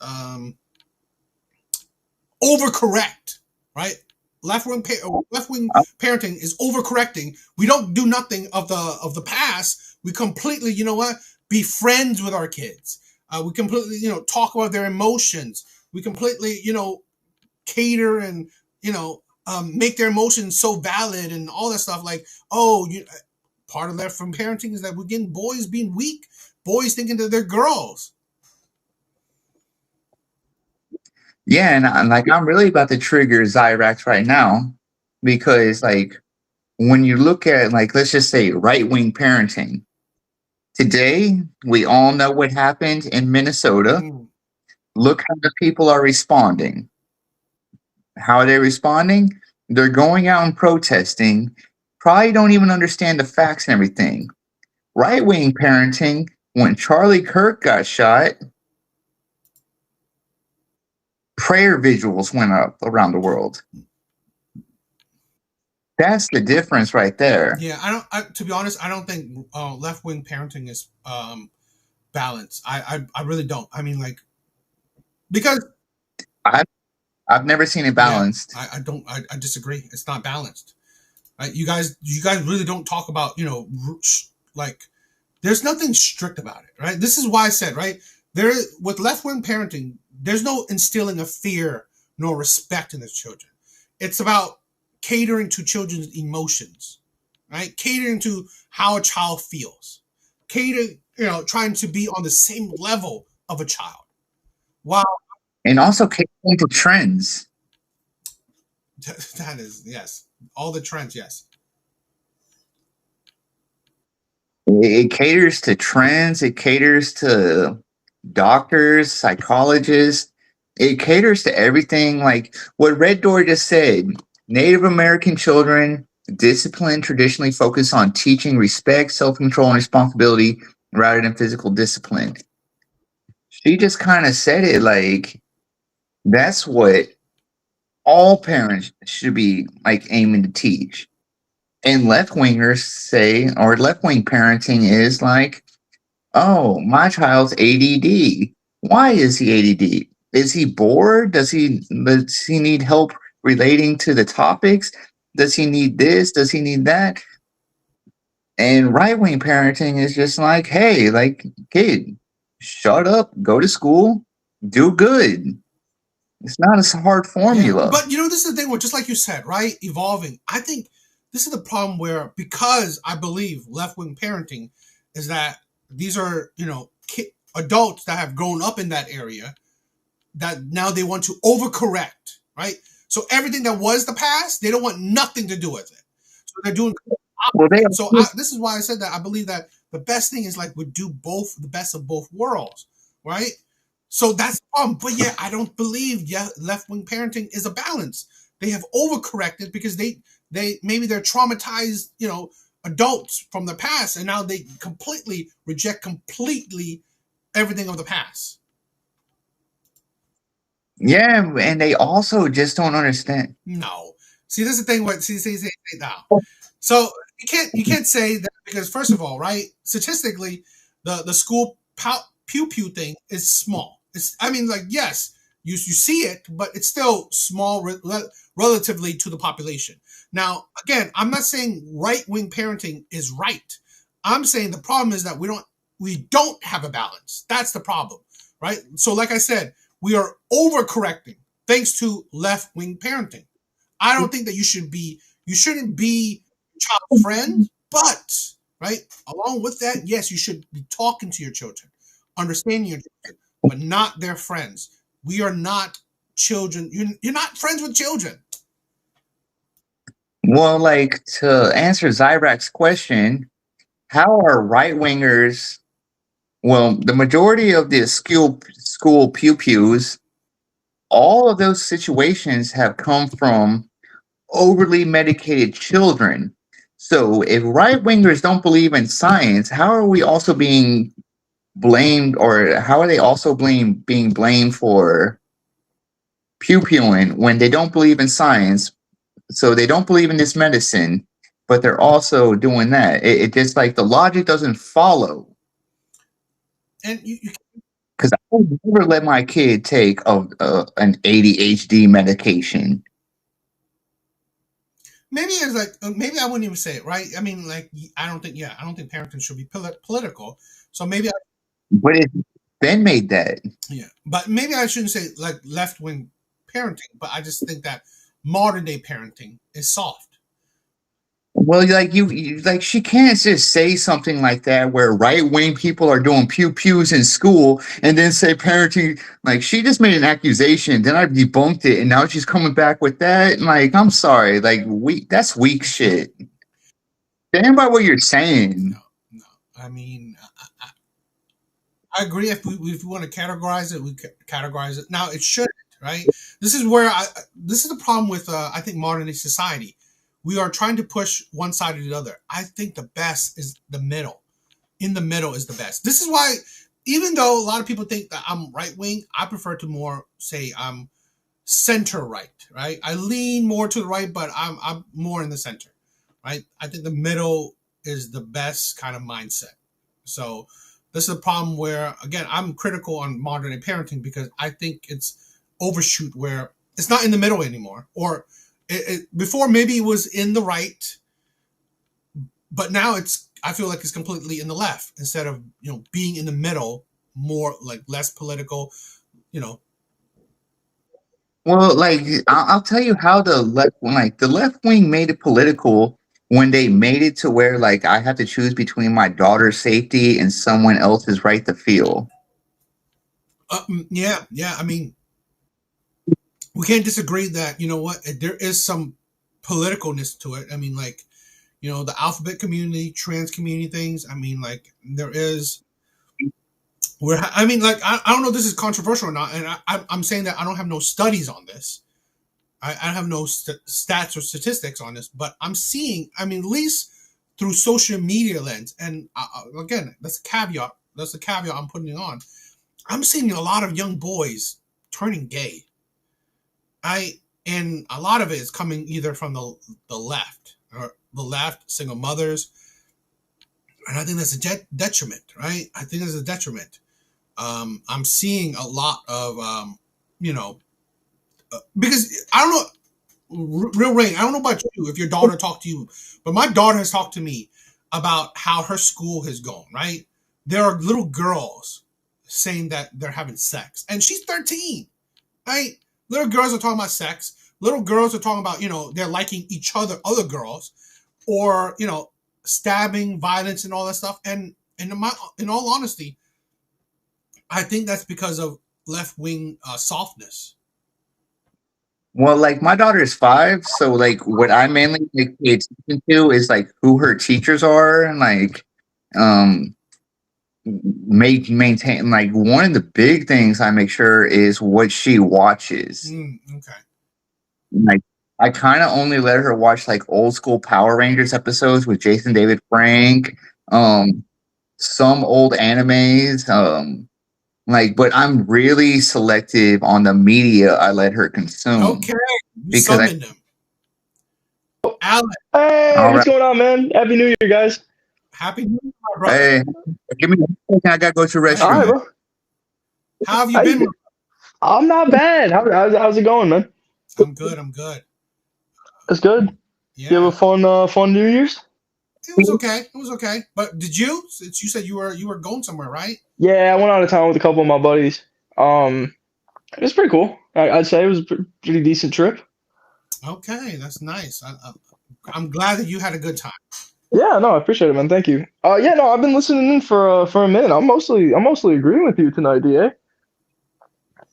Overcorrect, right? Left wing parenting is overcorrecting. We don't do nothing of the past. We completely, be friends with our kids. We completely, talk about their emotions. We completely, cater and make their emotions so valid and all that stuff. Like, part of that from parenting is that we're getting boys being weak, boys thinking that they're girls. Yeah, and like I'm really about to trigger Zyrax right now because like when you look at like let's just say right wing parenting today, we all know what happened in Minnesota. Mm. Look how the people are responding. How are they responding? They're going out and protesting. Probably don't even understand the facts and everything. Right wing parenting, when Charlie Kirk got shot, prayer visuals went up around the world. That's the difference right there. Yeah, to be honest, I don't think left wing parenting is balanced. I really don't. I mean, like, because I've never seen it balanced. Yeah, I don't. I disagree. It's not balanced. Right? You guys really don't talk about like there's nothing strict about it. Right? This is why I said right there with left wing parenting. There's no instilling of fear nor respect in the children. It's about catering to children's emotions, right? Catering to how a child feels, trying to be on the same level of a child. Wow. And also catering to trends. That is, yes. All the trends, yes. It caters to trends. It caters to doctors, psychologists. It caters to everything. Like what Red Door just said, Native American children, discipline traditionally focus on teaching respect, self-control, and responsibility rather than physical discipline. She just kind of said it like that's what all parents should be like aiming to teach. And left wingers say, or left wing parenting is like, oh, my child's ADD. Why is he ADD? Is he bored? Does he need help relating to the topics? Does he need this? Does he need that? And right wing parenting is just like, hey, like, kid, shut up, go to school, do good. It's not a hard formula. Yeah, but this is the thing where, just like you said, right? Evolving. I think this is the problem where, because I believe left wing parenting is that these are, adults that have grown up in that area that now they want to overcorrect, right? So everything that was the past, they don't want nothing to do with it. So they're doing. This is why I said that I believe that the best thing is like we do the best of both worlds, right? So that's the problem. But yeah, I don't believe left wing parenting is a balance. They have overcorrected because they maybe they're traumatized, adults from the past, and now they reject everything of the past. Yeah, and they also just don't understand. No. See, this is the thing. See now. So you can't say that because, first of all, right? Statistically, the school pew pew thing is small. Yes, you see it, but it's still small relatively to the population. Now, again, I'm not saying right wing parenting is right. I'm saying the problem is that we don't have a balance. That's the problem, right? So, like I said, we are overcorrecting thanks to left wing parenting. I don't think that you shouldn't be child friend, but right along with that, yes, you should be talking to your children, understanding your children, but not their friends. We are not children. You're not friends with children. Well, like to answer Zyrax's question, how are right wingers? Well, the majority of the school pew pews, all of those situations have come from overly medicated children. So if right wingers don't believe in science, how are we also being blamed, or how are they also being blamed for pew pewing when they don't believe in science? So they don't believe in this medicine, but they're also doing that. It just like the logic doesn't follow. And you Because I would never let my kid take an ADHD medication. maybe it's like maybe I wouldn't even say it, right? I mean, like I don't think parenting should be political. So maybe But it's been made that. yeah, but maybe I shouldn't say like left wing parenting, but I just think that modern day parenting is soft. Well, like you like she can't just say something like that where right wing people are doing pew pews in school and then say parenting. Like she just made an accusation, then I debunked it, and now she's coming back with that. Like I'm sorry, like that's weak shit. Stand by what you're saying. No, no. I mean, I agree. If we want to categorize it, we categorize it. Now it shouldn't, right? This is where this is the problem with I think modern day society. We are trying to push one side or the other. I think the best is the middle. In the middle is the best. This is why, even though a lot of people think that I'm right wing, I prefer to more say I'm center right. Right? I lean more to the right, but I'm more in the center. Right? I think the middle is the best kind of mindset. So this is a problem where again I'm critical on modern day parenting because I think it's overshoot where it's not in the middle anymore, or before maybe it was in the right, but now it's I feel like it's completely in the left instead of being in the middle, more like less political, you know. Well, like I'll tell you how the left wing made it political when they made it to where like I have to choose between my daughter's safety and someone else's right to feel. Yeah. I mean, we can't disagree that what there is some politicalness to it. I mean, like the alphabet community, trans community things. I mean, like there is. Where I mean, like I don't know if this is controversial or not, and I'm saying that I don't have no studies on this. I have no stats or statistics on this, but I'm seeing. I mean, at least through social media lens, and again, that's a caveat. That's the caveat I'm putting it on. I'm seeing a lot of young boys turning gay. And a lot of it is coming either from the left or the left, single mothers, and I think that's a detriment, right? I think it's a detriment. I'm seeing a lot of, because I don't know, real rain. I don't know about you if your daughter talked to you, but my daughter has talked to me about how her school has gone. Right, there are little girls saying that they're having sex, and she's 13. Right, little girls are talking about sex. Little girls are talking about they're liking each other girls, or stabbing, violence, and all that stuff. And in all honesty, I think that's because of left wing softness. Well, like my daughter is 5, so like what I mainly pay attention to is like who her teachers are, and like um maintain like one of the big things I make sure is what she watches. Okay. Like I kind of only let her watch like old school Power Rangers episodes with Jason David Frank, some old animes, like, but I'm really selective on the media I let her consume. Okay, you summoned him. Alan. Hey, what's going on, man? Happy New Year, guys. Happy New Year, my brother. Hey, give me a second. I gotta go to the restroom. All right, bro. How have you been? I'm not bad. How's it going, man? I'm good. That's good. Yeah. You have a fun New Year's? It was okay. But did you? Since you said you were going somewhere, right? Yeah, I went out of town with a couple of my buddies. It was pretty cool. I'd say it was a pretty decent trip. Okay, that's nice. I'm glad that you had a good time. Yeah, no, I appreciate it, man. Thank you. Yeah, no, I've been listening in for a minute. I'm mostly agreeing with you tonight, DA.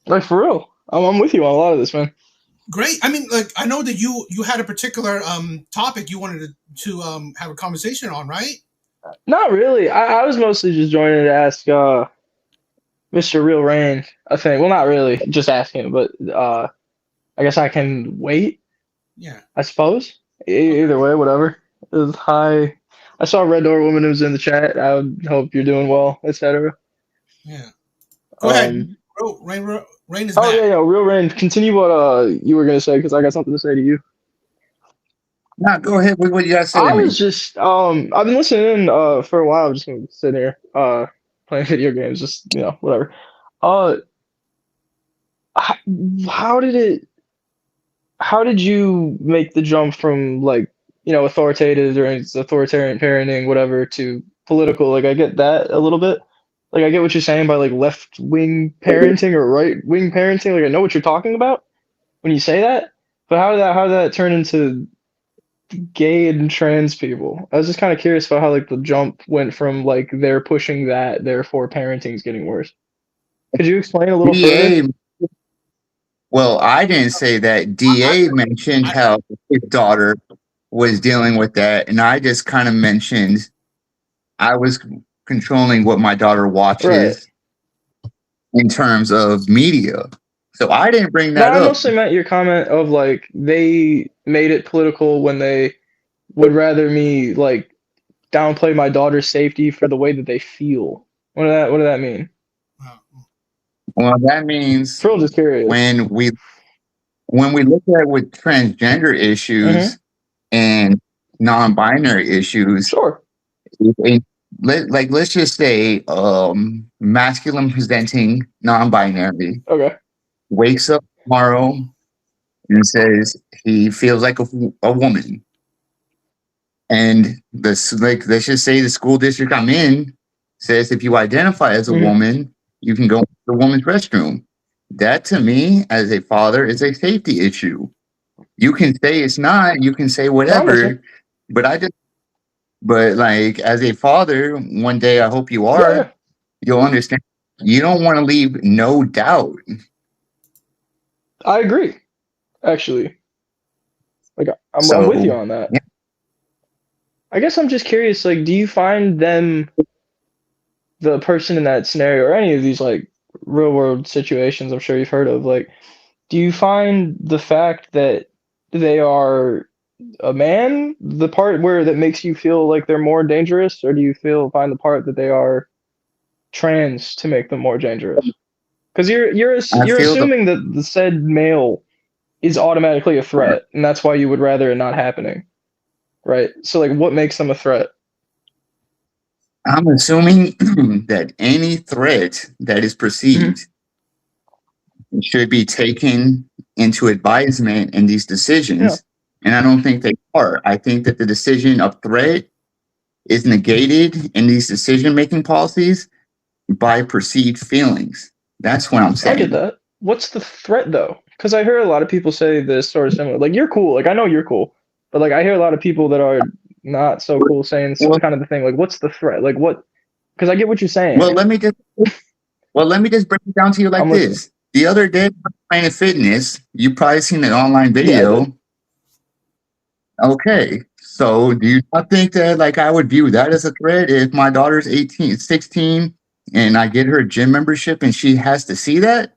Like for real, I'm with you on a lot of this, man. Great. I mean, like I know that you had a particular topic you wanted to have a conversation on, right? Not really. I was mostly just joining to ask Mr. Real Rain a thing. Well, not really, just asking, but I guess I can wait. Yeah. I suppose. Either way, whatever. Is hi. I saw Red Door Woman who's in the chat. I would hope you're doing well, etc. Yeah. Go ahead. Um. Rain is Oh back. yeah, Real Rain. Continue what you were gonna say because I got something to say to you. Nah, go ahead with what you gotta say to I me. was just I've been listening in for a while. I'm just gonna sit here playing video games, just whatever. Uh, how, how did it? How did you make the jump from like authoritative or authoritarian parenting, whatever, to political? Like I get that a little bit. Like I get what you're saying by like left wing parenting or right wing parenting. Like I know what you're talking about when you say that. But how did that turn into gay and trans people? I was just kind of curious about how like the jump went from like they're pushing that, therefore parenting's getting worse. Could you explain a little further? DA, well, I didn't say that. DA mentioned I, how his daughter was dealing with that, and I just kind of mentioned I was controlling what my daughter Right. watches in terms of media. So I didn't bring No, that I up. mostly meant your comment of like they made it political when they would rather me like downplay my daughter's safety for the way that they feel. What did that mean? uh, Well, that means Frill just curious. when we when we look at with transgender Mm-hmm. issues and non-binary issues, Sure. like let's just say masculine presenting non-binary Okay. wakes up tomorrow and says he feels like a woman, and this, like, let's just say the school district I'm in says if you identify as a Mm-hmm. woman you can go to the woman's restroom. That to me as a father is a safety issue. You can say it's not, you can say No, I'm listening. whatever, but but like as a father, one day I hope you Yeah, are, yeah. you'll understand. You don't want to leave no doubt. I agree. Actually, like I'm with you So on that. yeah, I guess I'm just curious. Like, do you find them the person in that scenario or any of these like real world situations I'm sure you've heard of? Like, do you find the fact that they are a man the part where that makes you feel like they're more dangerous, or do you find the part that they are trans to make them more dangerous? Because I you're feel the assuming that the said male is automatically a part. threat, and that's why you would rather it not happening, right? So like, what makes them a threat? I'm assuming that any threat that is Hmm. perceived should be taken into advisement in these Yeah, decisions. And I don't think they are. I think that the decision of threat is negated in these decision making policies by perceived feelings. That's what I'm I get saying. that. What's the threat though? Because I hear a lot of people say this sort of similar. Like you're cool. Like I know you're cool, but like I hear a lot of people that are not so cool saying Well, kind of the thing. Like what's the threat? Like what? Because I get what you're well, saying. let me just break it down to you like I'm listening. this. The other day, Planet Fitness, you probably seen an online Yeah, I did. video. Okay. So do you not think that like I would view that as a threat if my daughter's 18, 16, and I get her a gym membership and she has to see that?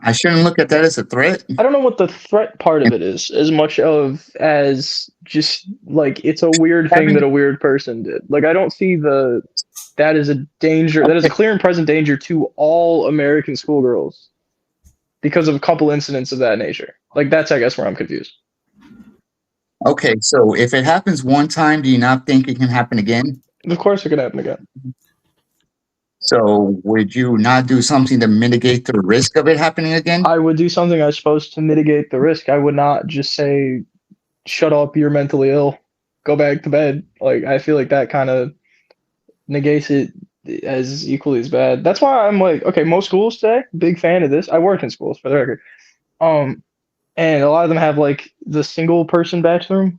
I shouldn't look at that as a threat. I don't know what the threat part of it is, as much of as just like it's a weird thing that a weird person did. Like I don't see that is a danger. That is a clear and present danger to all American schoolgirls because of a couple incidents of that nature. Like that's I guess where I'm confused. Okay, so if it happens one time, do you not think it can happen again? Of course it could happen again. So would you not do something to mitigate the risk of it happening again? I would do something I suppose to mitigate the risk. I would not just say, shut up, you're mentally ill, go back to bed. Like, I feel like that kind of negates it as equally as bad. That's why I'm like, okay, most schools today, big fan of this. I work in schools for the record. Um, and a lot of them have like the single person bathroom.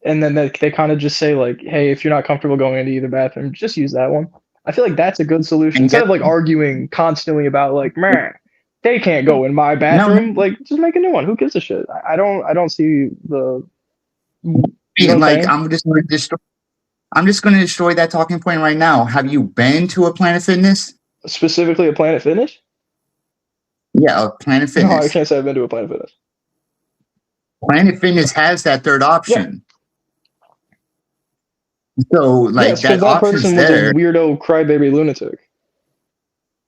And then they kind of just say, like, hey, if you're not comfortable going into either bathroom, just use that one. I feel like that's a good solution. And Instead get of like arguing constantly about like, man, they can't go in my no, no, bathroom. Like, just make a new one. Who gives a shit? I don't see the, you know what I'm like saying? I'm just going to destroy that talking point right now. Have you been to a Planet Fitness? Specifically a Planet Fitness? Yeah, a Planet No, I Fitness. can't say I've been to a Planet Fitness. Planet Fitness has that third Yeah, option. So like Yes, because that that option's person was a there. weirdo crybaby lunatic.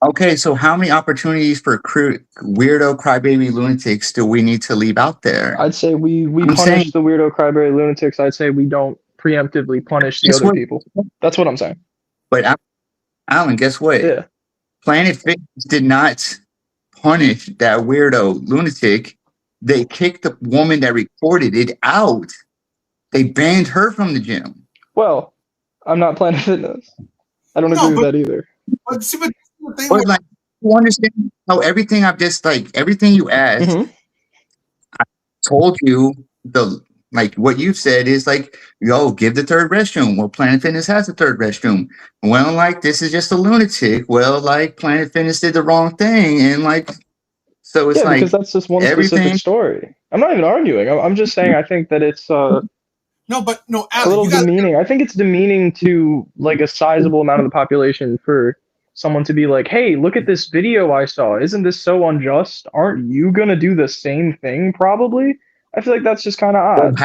Okay, so how many opportunities for weirdo crybaby lunatics do we need to leave out there? I'd say we I'm punish saying the weirdo crybaby lunatics. I'd say we don't preemptively punish the guess other what? people. That's what I'm saying. But Alan, guess what? Yeah. Planet Fitness did not punish that weirdo lunatic. They kicked the woman that recorded it out. They banned her from the gym. Well, I'm not Planet Fitness. I don't No, agree with that either. but see, but the thing But like, you understand how everything I've just like everything you asked, Mhm. told you like what you've said is like, yo, give the third restroom. Well, Planet Fitness has a third restroom. Well, like this is just a lunatic. Well, like Planet Fitness did the wrong thing, and like so it's Yeah, because like that's just one specific everything. story. I'm not even arguing. I'm just saying I think that it's no, a Alan, little you got demeaning. I think it's demeaning to like a sizable amount of the population for someone to be like, "Hey, look at this video I saw. Isn't this so unjust? Aren't you gonna do the same thing probably?" I feel like that's just kind of odd.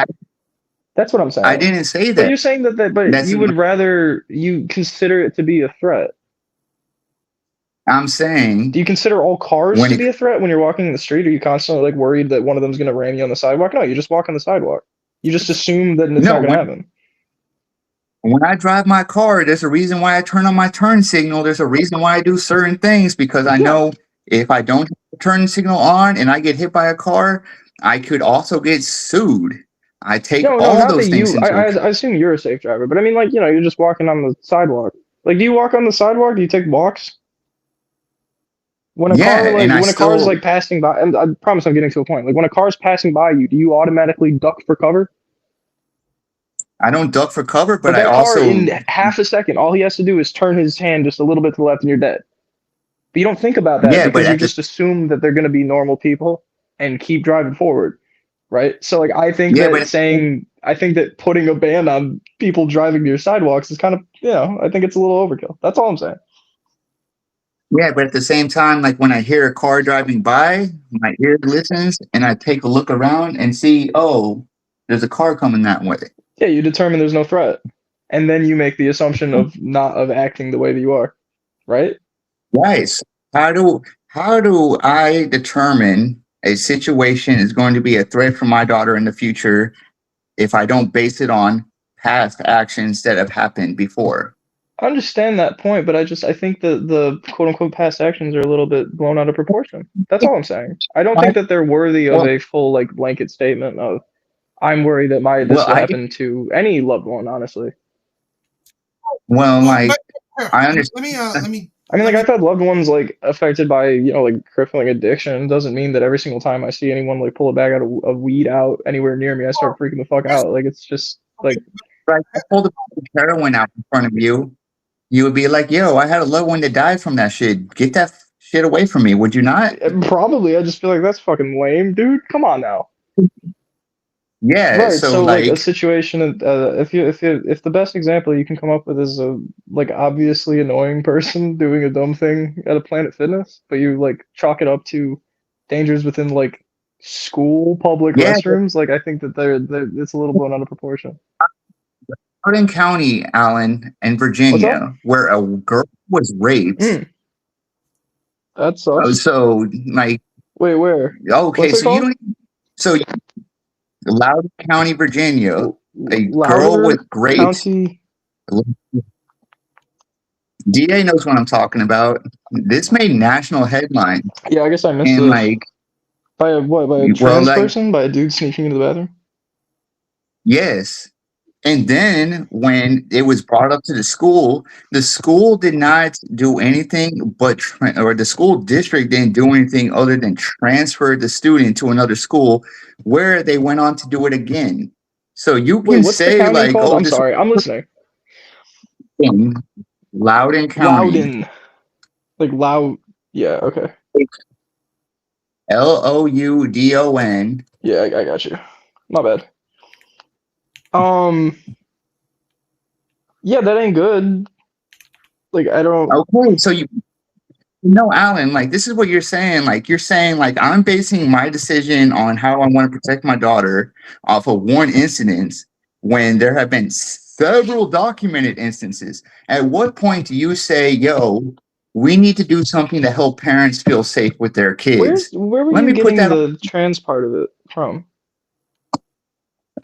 That's what I'm I saying. didn't say But that. you're saying but That's you would rather you consider it to be a threat. I'm Do saying you consider all cars when to it be a threat when you're walking in the street? Are you constantly like worried that one of them's gonna ram you on the sidewalk? No, you just walk on the sidewalk. You just assume that it's no not gonna happen. when I drive my car, there's a reason why I turn on my turn signal. There's a reason why I do certain things because I Yeah. know if I don't have the turn signal on and I get hit by a car, I could also get sued. I take No, all not that those things you. into account. I assume you're a safe driver, but I mean, like, you're just walking on the sidewalk. Like, do you walk on the sidewalk? Do you take walks? Yeah, and I When a car is still like passing by, and I promise I'm getting to a point. Like when a car's passing by you, do you automatically duck for cover? I don't duck for cover, but But I that car also in half a second, all he has to do is turn his hand just a little bit to the left, and you're dead. But you don't think about that yeah, but because you at the just assume that they're going to be normal people and keep driving forward, right? So like yeah, but I think that putting a ban on people driving near sidewalks is kind of, I think it's a little overkill. That's all I'm saying. yeah, but at the same time, like when I hear a car driving by, my ear listens and I take a look around and see, oh, there's a car coming that way. Yeah, you determine there's no threat, and then you make the assumption of not of acting the way that you are, right? Right. So how do I determine a situation is going to be a threat for my daughter in the future if I don't base it on past actions that have happened before? I understand that point, but I think that the quote unquote past actions are a little bit blown out of proportion. That's all I'm saying. I don't think that they're worthy of Well, a full like blanket statement of I'm worried that well, this will I happen to any loved one, honestly. well, well, like but here, I let me I mean, let like me I've had loved ones like affected by like crippling addiction. Doesn't mean that every single time I see anyone like pull a bag of weed out anywhere near me, I start freaking the fuck here's out. Like it's just okay, like like I pulled a bag of heroin out in front of you, you would be like, "Yo, I had a loved one that died from that shit. Get that shit away from me." Would you not? probably I just feel like that's fucking lame, dude. Come on now. Yeah. Right, So so like a like, situation if the best example you can come up with is a like obviously annoying person doing a dumb thing at a Planet Fitness, but you like chalk it up to dangers within like school public yeah, restrooms, like I think that they're it's a little blown out of proportion. Hardin County, Allen, in What's up? Virginia, where a girl was raped. Mm, that sucks. So like, Wait, where? okay, What's it so you called? don't. So Loudoun County, Virginia, a girl Louder with grapes. County. DA knows what I'm talking about. This made national headlines, Yeah, I guess I missed and this. like, By a what? By a well, trans like, person? By a dude sneaking into the bathroom? yes. And then when it was brought up to the school did not do anything but, or the school district didn't do anything other than transfer the student to another school where they went on to do it again. So you Wait, can what's the say county like, called? oh, I'm this sorry, I'm listening. in Loudoun County, Loudon. Like loud. Yeah, okay. Loudon. Yeah, I got you. My bad. Um, yeah, that ain't good. Like I don't. Okay, so no, Alan, like this is what you're saying. Like you're saying, like I'm basing my decision on how I want to protect my daughter off of one incident when there have been several documented instances. At what point do you say, yo, we need to do something to help parents feel safe with their kids? Where were Let you me put getting that on. the trans part of it from?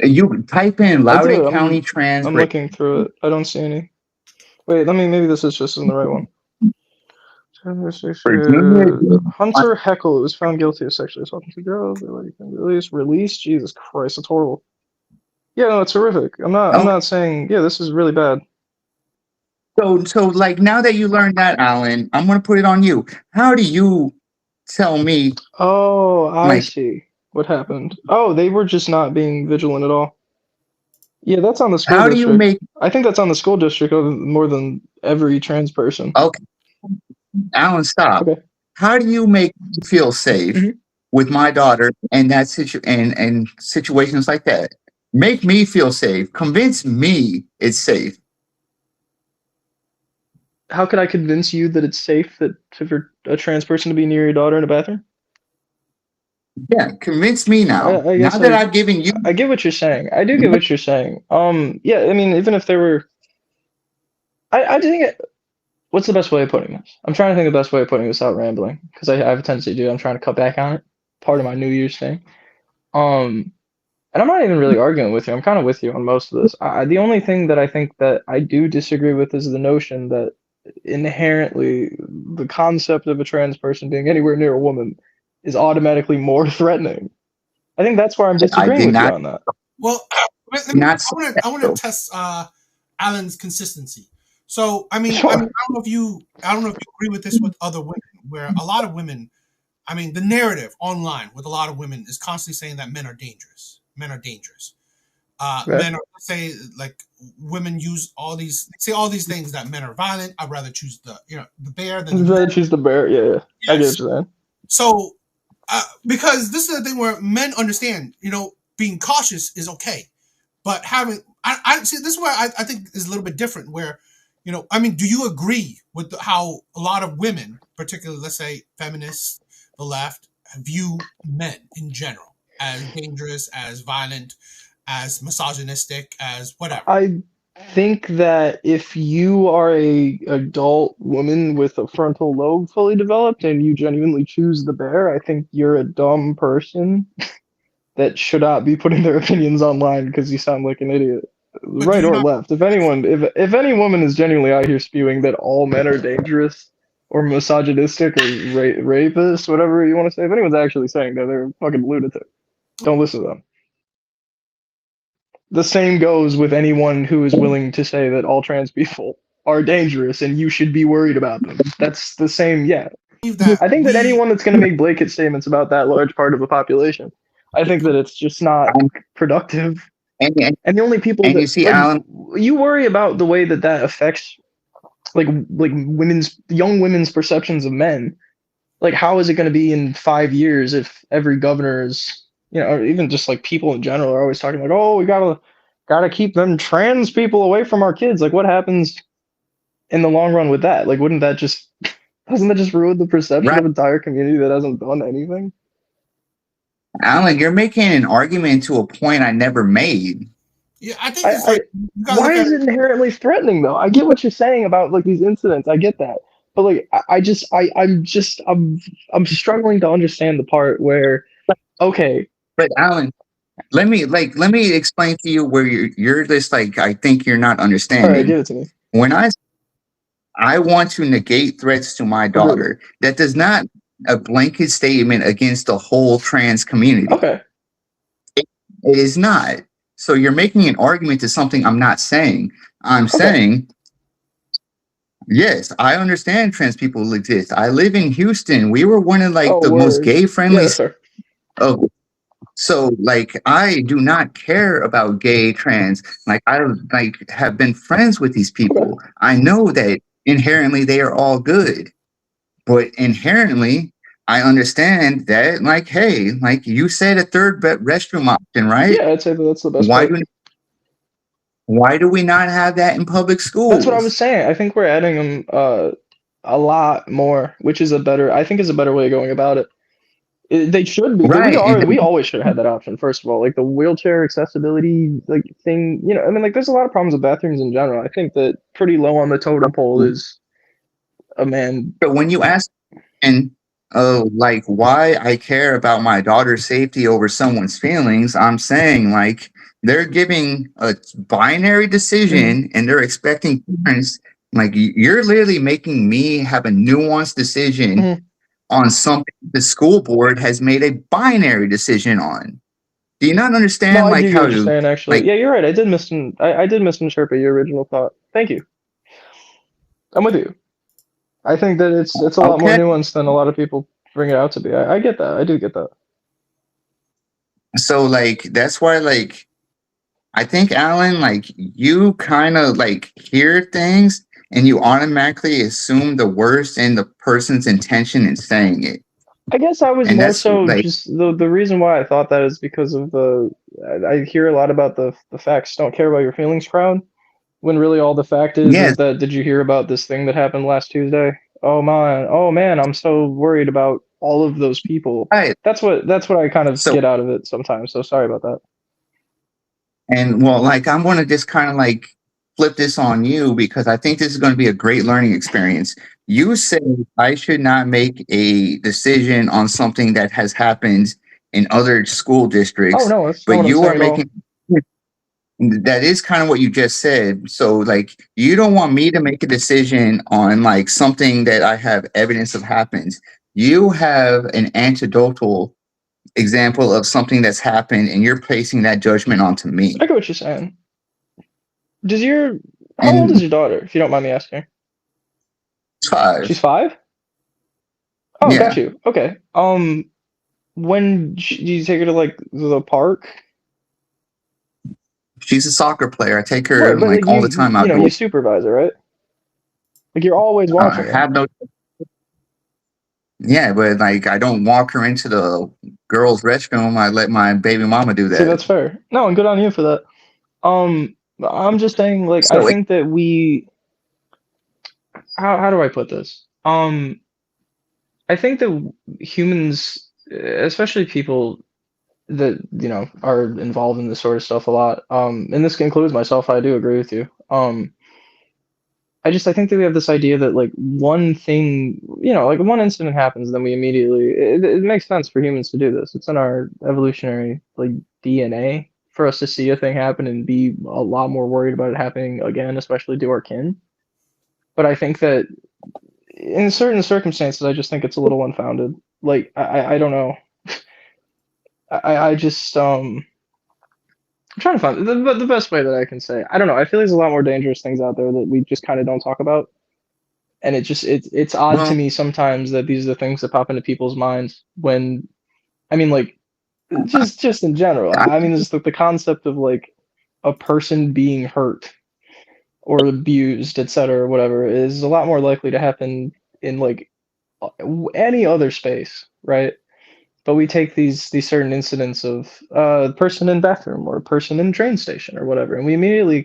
You type in I Loudoun did. County trans I'm rape. looking through it. I don't see any. Wait, maybe this is just in the right one. For junior, Hunter Heckle was found guilty of sexually assaulting two girls. Released. Jesus Christ, it's horrible. Yeah, no, it's horrific. I'm not saying. Yeah, this is really bad. So like now that you learned that, Alan, I'm gonna put it on you. How do you tell me? Oh, I Like, see what happened. Oh, they were just not being vigilant at all. Yeah, that's on the school how do you district. make? I think that's on the school district more than every trans person. Okay, Alan, stop. Okay. How do you make me feel safe Mhm. with my daughter and and situations like that? Make me feel safe. Convince me it's safe. How could I convince you that it's safe for a trans person to be near your daughter in a bathroom? Yeah, convince me now. I Now guess that I've given you, I get what you're saying. I do get what you're saying. Yeah, I mean, even if there were, I think what's the best way of putting this? I'm trying to think of the best way of putting this without rambling because I have a tendency to do. I'm trying to cut back on it. Part of my New Year's thing. And I'm not even really arguing with you. I'm kind of with you on most of this. The only thing that I think that I do disagree with is the notion that inherently the concept of a trans person being anywhere near a woman is automatically more threatening. I think that's where I'm I disagreeing did with you not on that. Well, not say I that want to though. test Alan's consistency. So I Sure. don't know if you agree with this with other women, where a lot of women, the narrative online with a lot of women is constantly saying that men are dangerous. Men are dangerous. Okay. Men are say like women use say all these things that men are violent. I'd rather choose the bear than the I'd rather man. choose the bear. Yeah. I get Yes. what you're saying. So because this is the thing where men understand, being cautious is okay, but having I see this is where I think is a little bit different. Where do you agree with how a lot of women, particularly let's say feminists, the left, view men in general as dangerous, as violent, as misogynistic, as whatever? I think that if you are a adult woman with a frontal lobe fully developed and you genuinely choose the bear, I think you're a dumb person that should not be putting their opinions online because you sound like an idiot, But do right you or not? left. If any woman is genuinely out here spewing that all men are dangerous or misogynistic or rapist, whatever you want to say, if anyone's actually saying that, they're a fucking lunatic. Don't listen to them. The same goes with anyone who is willing to say that all trans people are dangerous and you should be worried about them. That's the same, yeah. Believe that I think that we anyone that's going to make blanket statements about that large part of the population, I think that it's just not productive. And, and And the only people and that you see, like Alan, you worry about the way that affects like young women's perceptions of men. Like how is it going to be in 5 years if every governor is, or even just like people in general are always talking like, oh, we gotta keep them trans people away from our kids. Like what happens in the long run with that? Like wouldn't that just doesn't that just ruin the perception right, of an entire community that hasn't done anything? Alan, you're making an argument to a point I never made. yeah, I think it's I like you gotta why look at is it. it inherently threatening though? I get what you're saying about like these incidents. I get that. But like I'm struggling to understand the part where okay, But Alan, let me explain to you where you're just like I think you're not all right, understanding. give it to me. When I want to negate threats to my Agreed. daughter, that does not a blanket statement against the whole trans community. Okay. It is not. So you're making an argument to something I'm not saying. I'm Okay. saying, yes, I understand trans people exist. I live in Houston. We were one of like the most Word. gay friendly. Yeah, sure. Oh, so like I do not care about gay trans. Like I like have been friends with these people. I know that inherently they are all good. But inherently, I understand that, like, hey, like you said, a third restroom option, right? Yeah, I'd say that that's the best Why part. why do we not have that in public That's what I schools? was saying. I think we're adding them a lot more, which is I think is a better way of going about it. They should be. Right. We always should have had that option. First of all, like the wheelchair accessibility like thing. I mean, like there's a lot of problems with bathrooms in general. I think that pretty low on the totem pole is a man. But when you ask and like why I care about my daughter's safety over someone's feelings, I'm saying like they're giving a binary decision and they're expecting parents like you're literally making me have a nuanced decision on something the school board has made a binary decision on. Do you not No, understand I like do get how what you're to saying. Actually, like yeah, you're right. I did misinterpret your original thought. Thank you. I'm with you. I think that it's a lot more okay? nuanced than a lot of people bring it out to be. I get that. I do get that. So like that's why like I think Alan, like you kind of like hear things and you automatically assume the worst in the person's intention in saying it. I guess I was And more that's so like just the reason why I thought that is because of I hear a lot about the facts don't care about your feelings crowd, when really all the fact yes, is that did you hear about this thing that happened last Tuesday? Oh man, I'm so worried about all of those people. right. That's what I kind of So get out of it sometimes. So sorry about that. and well, like I'm gonna just kind of like flip this on you because I think this is going to be a great learning experience. You say I should not make a decision on something that has happened in other school Oh districts, no, that's not but what I'm you are saying at all. making that is kind of what you just said. So like you don't want me to make a decision on like something that I have evidence of happens. You have an anecdotal example of something that's happened and you're placing that judgment onto me. I get what you're saying. Does your How old is And your daughter, if you don't mind me asking? She's 5. 5? Oh, got Yeah. you. Okay. When do you take her to like the park? She's a soccer player. I take Right, her but like like all the time you outdoors. supervise her, right? Like you're always I watching her. have no Yeah, but like I don't walk her into the girls' restroom. I let my baby mama do See, that. that's fair. No, and good on you for that. I'm just saying, like, I So think that how do I put this? I think that humans, especially people that, are involved in this sort of stuff a lot, and this includes myself, I do agree with you. I think that we have this idea that like one thing, like one incident happens, then we immediately it makes sense for humans to do this. It's in our evolutionary like DNA for us to see a thing happen and be a lot more worried about it happening again, especially to our kin. But I think that in certain circumstances, I just think it's a little unfounded. Like I don't know. I just I'm trying to find the best way that I can say. I don't know. I feel there's a lot more dangerous things out there that we just kind of don't talk about, and it's odd to well, me sometimes that these are the things that pop into people's minds when I mean like just in general. I, I mean just the concept of like a person being hurt or abused, etc., or whatever, is a lot more likely to happen in like any other space, right? But we take these certain incidents of a person in bathroom or a person in train station or whatever, and we immediately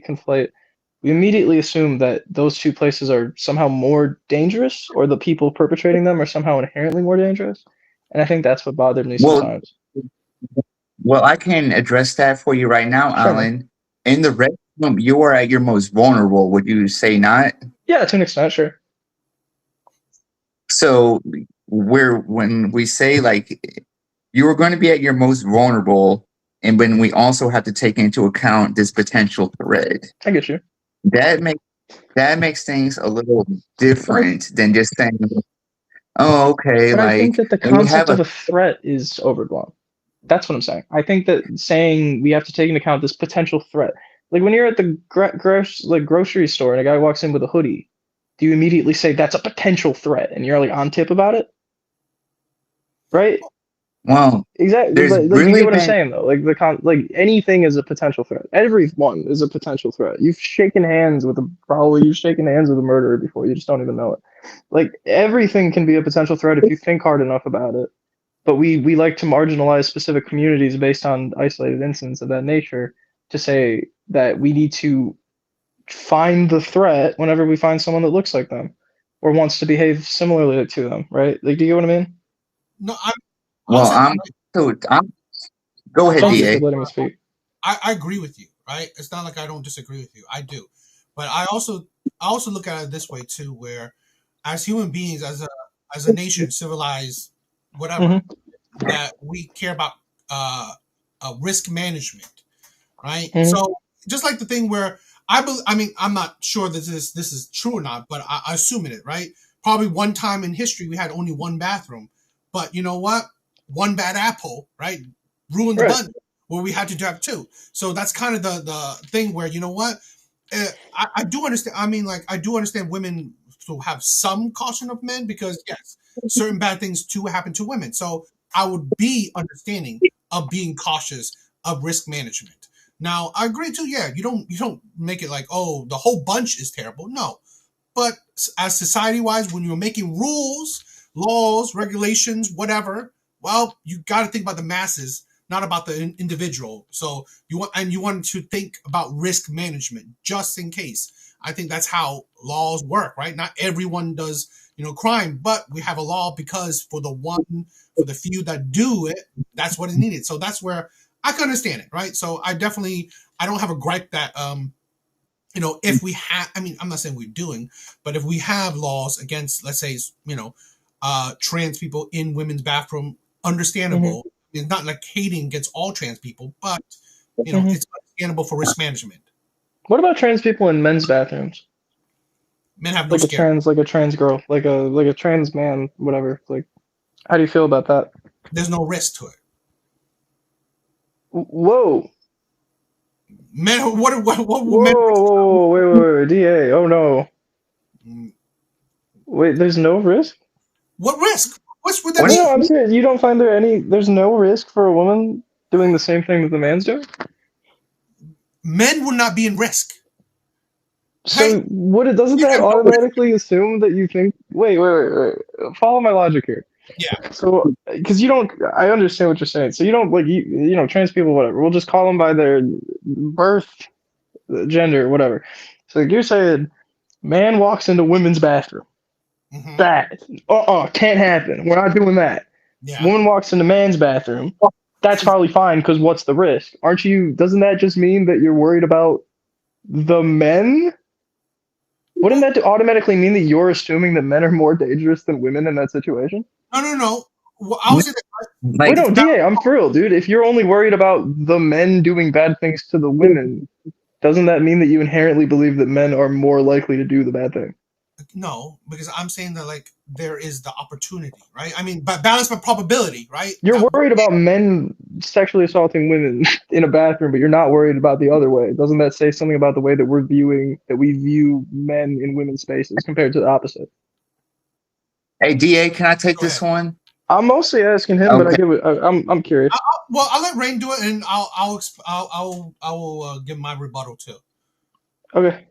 assume that those two places are somehow more dangerous, or the people perpetrating them are somehow inherently more dangerous. And I think that's what bothered me well, sometimes. well, I can address that for you right now, Sure, man. Alan. In the restroom, you are at your most vulnerable. Would you say not? Yeah, to an extent, sure. So when we say like you are going to be at your most vulnerable, and when we also have to take into account this potential threat, I get you. that makes that makes things a little But I different than just saying, "Oh, okay." but I think Like that the when we have concept of a a threat is overblown. That's what I'm saying. I think that saying we have to take into account this potential threat, like when you're at the grocery store and a guy walks in with a hoodie, do you immediately say that's a potential threat and you're like on tip about it, right? well, Exactly. there's Like you get really what I'm been saying though. Like anything is a potential threat. Everyone is a potential threat. You've shaken hands with a murderer before. You just don't even know it. Like everything can be a potential threat if you think hard enough about it. But we like to marginalize specific communities based on isolated incidents of that nature to say that we need to find the threat whenever we find someone that looks like them or wants to behave similarly to them, right? Like, do you get what I mean? No, I'll Well, say, I'm go ahead, Thank you for Da. letting me speak. I agree with you, right? It's not like I don't disagree with you. I do, but I also look at it this way too, where as human beings, as a nation, civilized, whatever, Hmm. that we care about uh, risk management, right? Hmm. So just like the thing where I mean, I'm not sure that this is true or not, but I assume it, right? Probably one time in history we had only one bathroom, but you know what? One bad apple, right, ruined the Right. bunch where we had to have two. So that's kind of the thing where you know what? I do understand. I mean, like I do understand women to have some caution of men because yes, certain bad things too happen to women. So I would be understanding of being cautious of risk management. Now I agree too. Yeah, you don't make it like oh the whole bunch is terrible. No, but as society wise, when you're making rules, laws, regulations, whatever, well, you got to think about the masses, not about the individual. So you want to think about risk management just in case. I think that's how laws work, right? Not everyone does, crime, but we have a law because for the few that do it, that's what is needed. So that's where I can understand it, right? So I don't have a gripe that if we have, I mean, I'm not saying we're doing, but if we have laws against, let's say, trans people in women's bathroom, Hmm. understandable. It's not like hating against all trans people, but Hmm. it's understandable for risk management. What about trans people in men's bathrooms? Men have no Like a scare. trans, like a trans girl, like a trans man, whatever. Like, how do you feel about that? There's no risk to it. Whoa, Men, what will men? whoa, wait, DA. Oh no, Mm, wait. There's no risk. What risk? What would that What? No, mean? I'm serious. You don't find there's no risk for a woman doing the same thing that the man's doing? Men will not be in risk. Hey, So doesn't you that have no risk. automatically assume that you think, wait. Follow my logic here. Yeah. So, because you don't, I understand what you're saying. So you don't like, trans people, whatever. We'll just call them by their birth, gender, whatever. So like you're saying, man walks into women's bathroom. Hmm. That, can't happen. We're not doing that. Yeah. Woman walks into man's bathroom. That's probably fine because what's the risk? Aren't you? Doesn't that just mean that you're worried about the men? Wouldn't that automatically mean that you're assuming that men are more dangerous than women in that situation? No, no, no. Well, I would say that Wait, Like, it's no, DA, I'm for real, dude. If you're only worried about the men doing bad things to the women, doesn't that mean that you inherently believe that men are more likely to do the bad thing? no, because I'm saying that like there is the opportunity, right? I mean, but balance by probability, right? You're That worried about men sexually assaulting women in a bathroom, but you're not worried about the other way. Doesn't that say something about the way that we view men in women's spaces compared to the opposite? hey, Da, can I take go this ahead. one? I'm mostly asking him, but Okay. I'm curious. Well, I'll let Rain do it, and I will give my rebuttal too. Okay.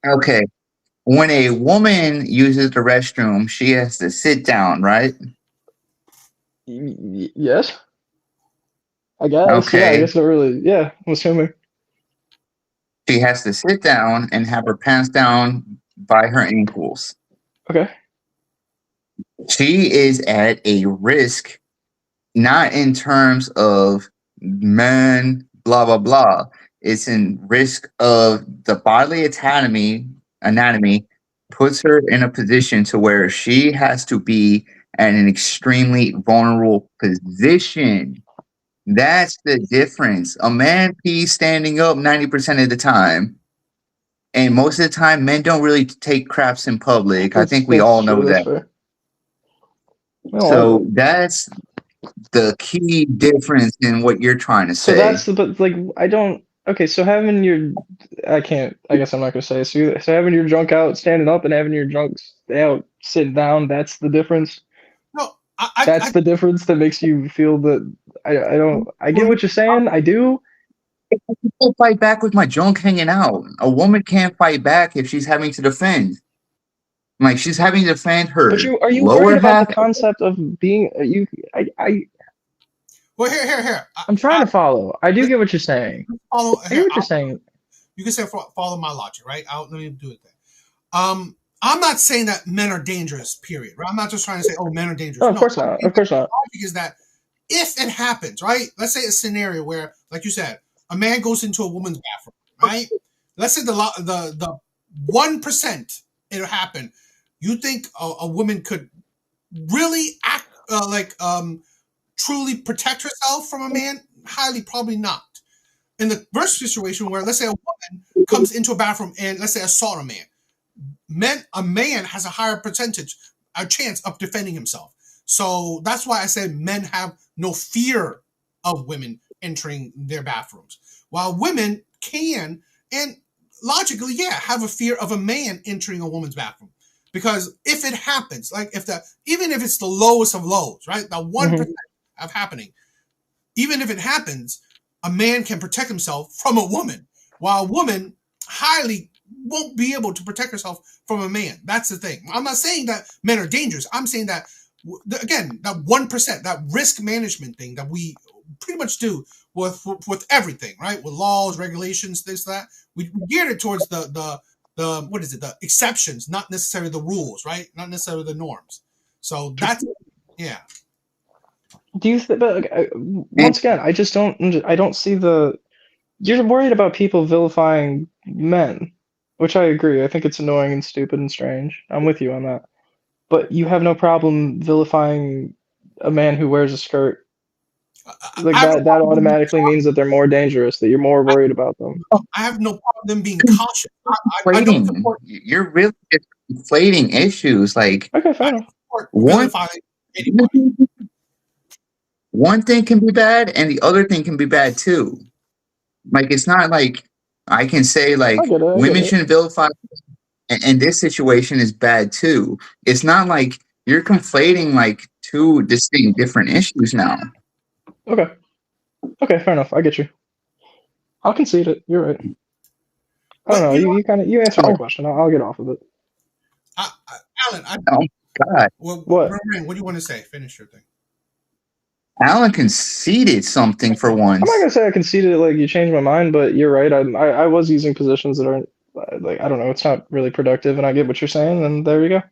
Okay. When a woman uses the restroom, she has to sit down, right? Yes, I guess. Yeah, I Okay. guess not really. Yeah, I'm assuming. She has to sit down and have her pants down by her ankles. Okay. She is at a risk, not in terms of men, blah, blah, blah. It's in risk of the bodily anatomy puts her in a position to where she has to be at an extremely vulnerable position. That's the difference. A man pees standing up 90% of the time. And most of the time, men don't really take craps in public. I think we That's all know true. That's that. fair. I don't like So it. that's the key difference in what you're trying to So say. but like I don't. Okay, so having your, I can't. I guess I'm not gonna say. So having your junk out standing up and having your junk out sitting down. That's the difference. No, That's the difference that makes you feel that. I don't. I for get me, what you're saying. I do. People fight back with my junk hanging out. A woman can't fight back if she's having to defend. Like she's having to defend But her are you worried lower about the half. concept of being you? well, here. I'm trying to follow. I do get what you're saying. Follow I get here. what you're saying. You can say follow my logic, right? Let me do it then. I'm not saying that men are dangerous. Period. Right? I'm not just trying to say, oh, men are dangerous. No, of No, course not. Of course not. logic is that if it happens, right? Let's say a scenario where, like you said, a man goes into a woman's bathroom, right? Let's say the 1% it'll happen. You think a woman could really act truly protect herself from a man? Highly probably not. In the first situation where, let's say, a woman comes into a bathroom and, let's say, assault a man, a man has a higher a chance of defending himself. So that's why I said men have no fear of women entering their bathrooms, while women can, and logically, have a fear of a man entering a woman's bathroom. Because if it happens, like even if it's the lowest of lows, right, the 1% of happening, even if it happens, a man can protect himself from a woman, while a woman highly won't be able to protect herself from a man. That's the thing. I'm not saying that men are dangerous. I'm saying that, again, that 1%, that risk management thing that we pretty much do with everything, right? With laws, regulations, this, that. We geared it towards the exceptions, not necessarily the rules, right? Not necessarily the norms. So that's, yeah. Do you think? But once again, I just don't. I don't see the. You're worried about people vilifying men, which I agree. I think it's annoying and stupid and strange. I'm with you on that. But you have no problem vilifying a man who wears a skirt. Like that automatically means that they're more dangerous, that you're more worried about them. I have no problem them being cautious. I don't support. You're really just inflating issues. Like, okay, fair enough. One thing can be bad, and the other thing can be bad too. Like, it's not like I can say like women shouldn't vilify, and this situation is bad too. It's not like you're conflating like two distinct different issues now. Okay, fair enough. I get you. I'll concede it. You're right. I don't know. You answered my question. I'll get off of it. Alan, oh God. What do you want to say? Finish your thing. Alan conceded something for once. I'm not gonna say I conceded, like you changed my mind, but you're right. I was using positions that aren't like, I don't know. It's not really productive, and I get what you're saying, and there you go.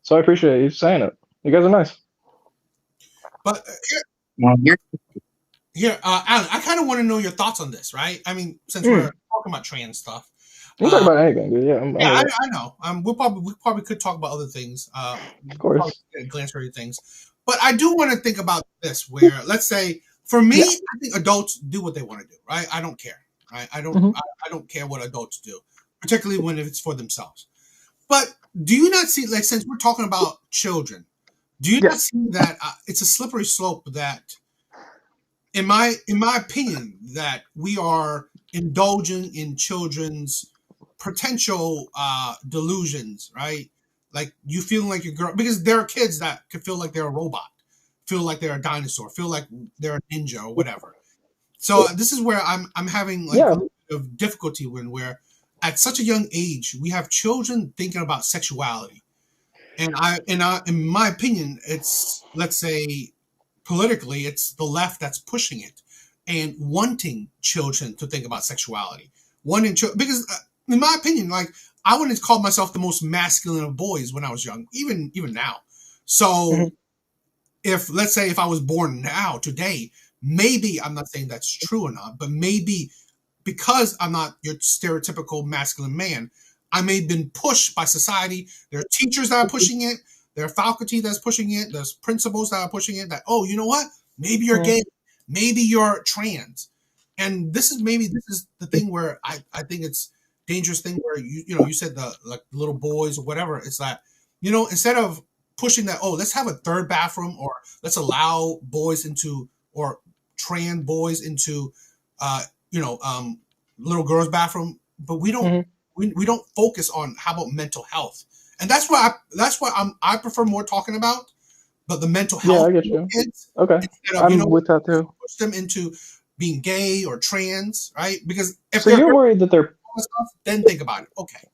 So I appreciate you saying it. You guys are nice. But Alan, I kind of want to know your thoughts on this, right? I mean, since we're talking about trans stuff, we can talk about anything, dude. Yeah, I know. We probably could talk about other things. Of course, glance through things. But I do want to think about this, where, let's say, for me, I think adults do what they want to do, right? I don't care, right? I don't care what adults do, particularly when it's for themselves. But do you not see, like, since we're talking about children, do you not see that it's a slippery slope that, in my opinion, that we are indulging in children's potential delusions, right? Like, you feeling like you're girl, because there are kids that could feel like they're a robot, feel like they're a dinosaur, feel like they're a ninja or whatever. So this is where I'm having a little bit of difficulty where at such a young age we have children thinking about sexuality, and in my opinion, it's, let's say, politically, it's the left that's pushing it and wanting children to think about sexuality, because in my opinion, like, I wouldn't call myself the most masculine of boys when I was young, even now. So if, let's say, if I was born now, today, maybe, I'm not saying that's true or not, but maybe because I'm not your stereotypical masculine man, I may have been pushed by society. There are teachers that are pushing it. There are faculty that's pushing it. There's principals that are pushing it, that, oh, you know what? Maybe you're gay. Maybe you're trans. And this is the thing where I think it's dangerous thing where you said the, like, little boys or whatever. It's that, instead of pushing that, oh, let's have a third bathroom, or let's allow boys into, or trans boys into little girls' bathroom, but we don't we don't focus on how about mental health. And that's why I prefer more talking about, but the mental health I get you. of kids. Okay. I'm with that too. Push them into being gay or trans, right? Because if you're worried that they're stuff, then think about it. Okay.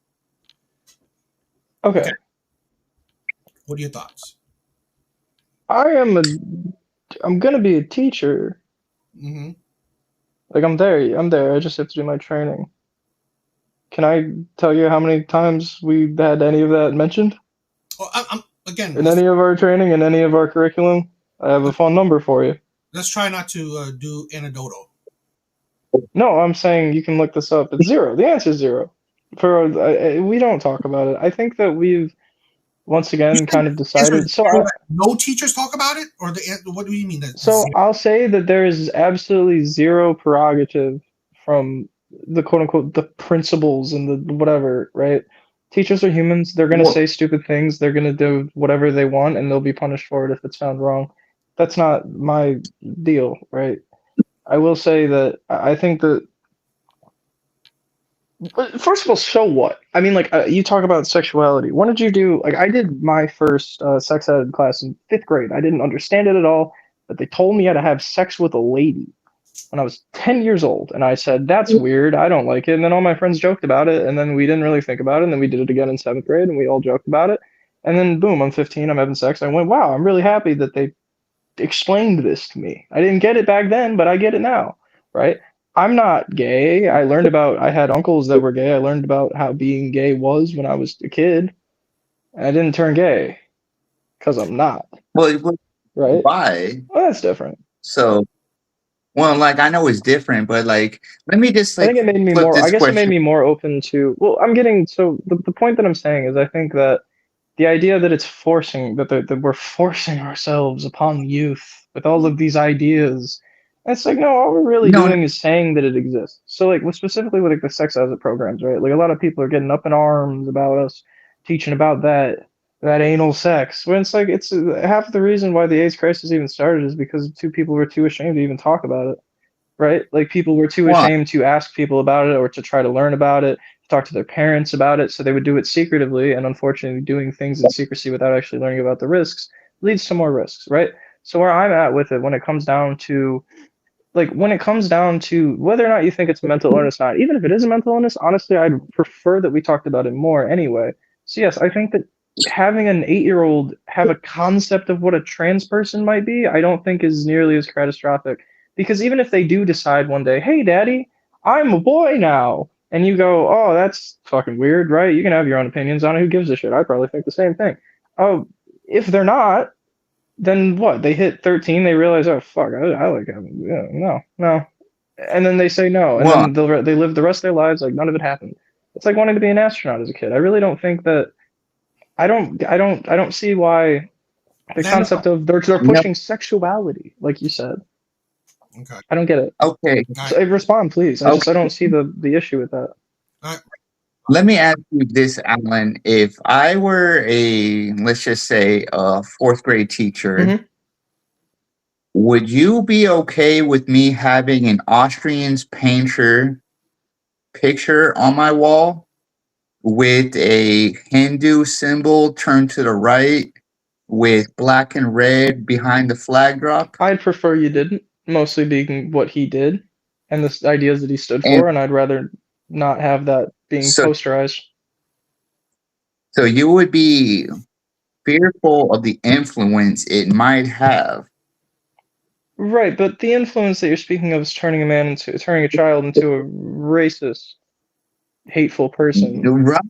What are your thoughts? I'm gonna be a teacher. Mm-hmm. Like, I'm there. I just have to do my training. Can I tell you how many times we had any of that mentioned? Well, I'm again, in any of our training, in any of our curriculum, I have a phone number for you. Let's try not to do anecdotal. No, I'm saying you can look this up. It's zero. The answer is zero. We don't talk about it. I think that we've once again kind of Answer decided. is zero that no teachers talk about it, or what do you mean that So zero? I'll say that there is absolutely zero prerogative from the quote unquote the principals and the whatever, right? Teachers are humans. They're gonna Well, say stupid things. They're gonna do whatever they want, and they'll be punished for it if it's found wrong. That's not my deal, right? I will say that I think that first of all, so what? I mean, like you talk about sexuality. When did you do? Like I did my first sex ed class in fifth grade. I didn't understand it at all, but they told me how to have sex with a lady when I was 10 years old. And I said, that's weird. I don't like it. And then all my friends joked about it. And then we didn't really think about it. And then we did it again in seventh grade and we all joked about it. And then boom, I'm 15, I'm having sex. I went, wow, I'm really happy that they explained this to me. I didn't get it back then, but I get it now, right? I'm not gay. I had uncles that were gay. I learned about how being gay was when I was a kid. And I didn't turn gay because I'm not, well, right? why? Well, that's different. So, well, like I know it's different, but like, let me just I like think it made me flip more, I this guess it made question. me more open to, well, so the point that I'm saying is I think that the idea that it's forcing, that we're forcing ourselves upon youth with all of these ideas, it's like, no, all we're really No, no, doing is saying that it exists. So, like, specifically with like the sex ed programs, right? Like, a lot of people are getting up in arms about us teaching about that anal sex. When it's like, it's half the reason why the AIDS crisis even started is because two people were too ashamed to even talk about it, right? Like people were too why? ashamed to ask people about it or to try to learn about it, to talk to their parents about it, so they would do it secretively. And unfortunately, doing things in secrecy without actually learning about the risks leads to more risks, right? So where I'm at with it, when it comes down to whether or not you think it's a mental illness or not, even if it is a mental illness, honestly, I'd prefer that we talked about it more anyway. So yes, I think that having an 8-year-old have a concept of what a trans person might be, I don't think is nearly as catastrophic. Because even if they do decide one day, hey, daddy, I'm a boy now, and you go, oh, that's fucking weird, right? You can have your own opinions on it. Who gives a shit? I probably think the same thing. Oh, if they're not, then what? They hit 13, they realize, oh fuck, I like having, yeah, no, no, and then they say no, and Well, then they live the rest of their lives like none of it happened. It's like wanting to be an astronaut as a kid. I really don't think that. I don't see why the Then concept of they're no, pushing sexuality, like you said. okay, I don't get it. okay, all right, So, respond, please. I okay. don't see the issue with that. all right. Let me ask you this, Alan. If I were let's just say, a fourth grade teacher, Hmm. would you be okay with me having an Austrian's painter picture on my wall with a Hindu symbol turned to the right with black and red behind the flag drop? I'd prefer you didn't, mostly being what he did and the ideas that he stood And for, and I'd rather not have that being so, posterized. so you would be fearful of the influence it might have. Right, but the influence that you're speaking of is turning a child into a racist, hateful person. Right.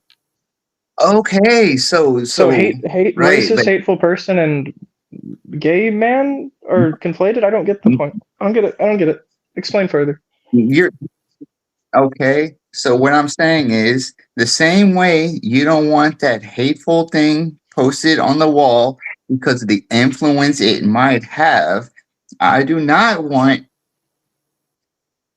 Okay, So right, racist, like hateful person and gay man are conflated? I don't get the point. I don't get it. I don't get it. Explain further. you're okay. So what I'm saying is the same way you don't want that hateful thing posted on the wall because of the influence it might have, I do not want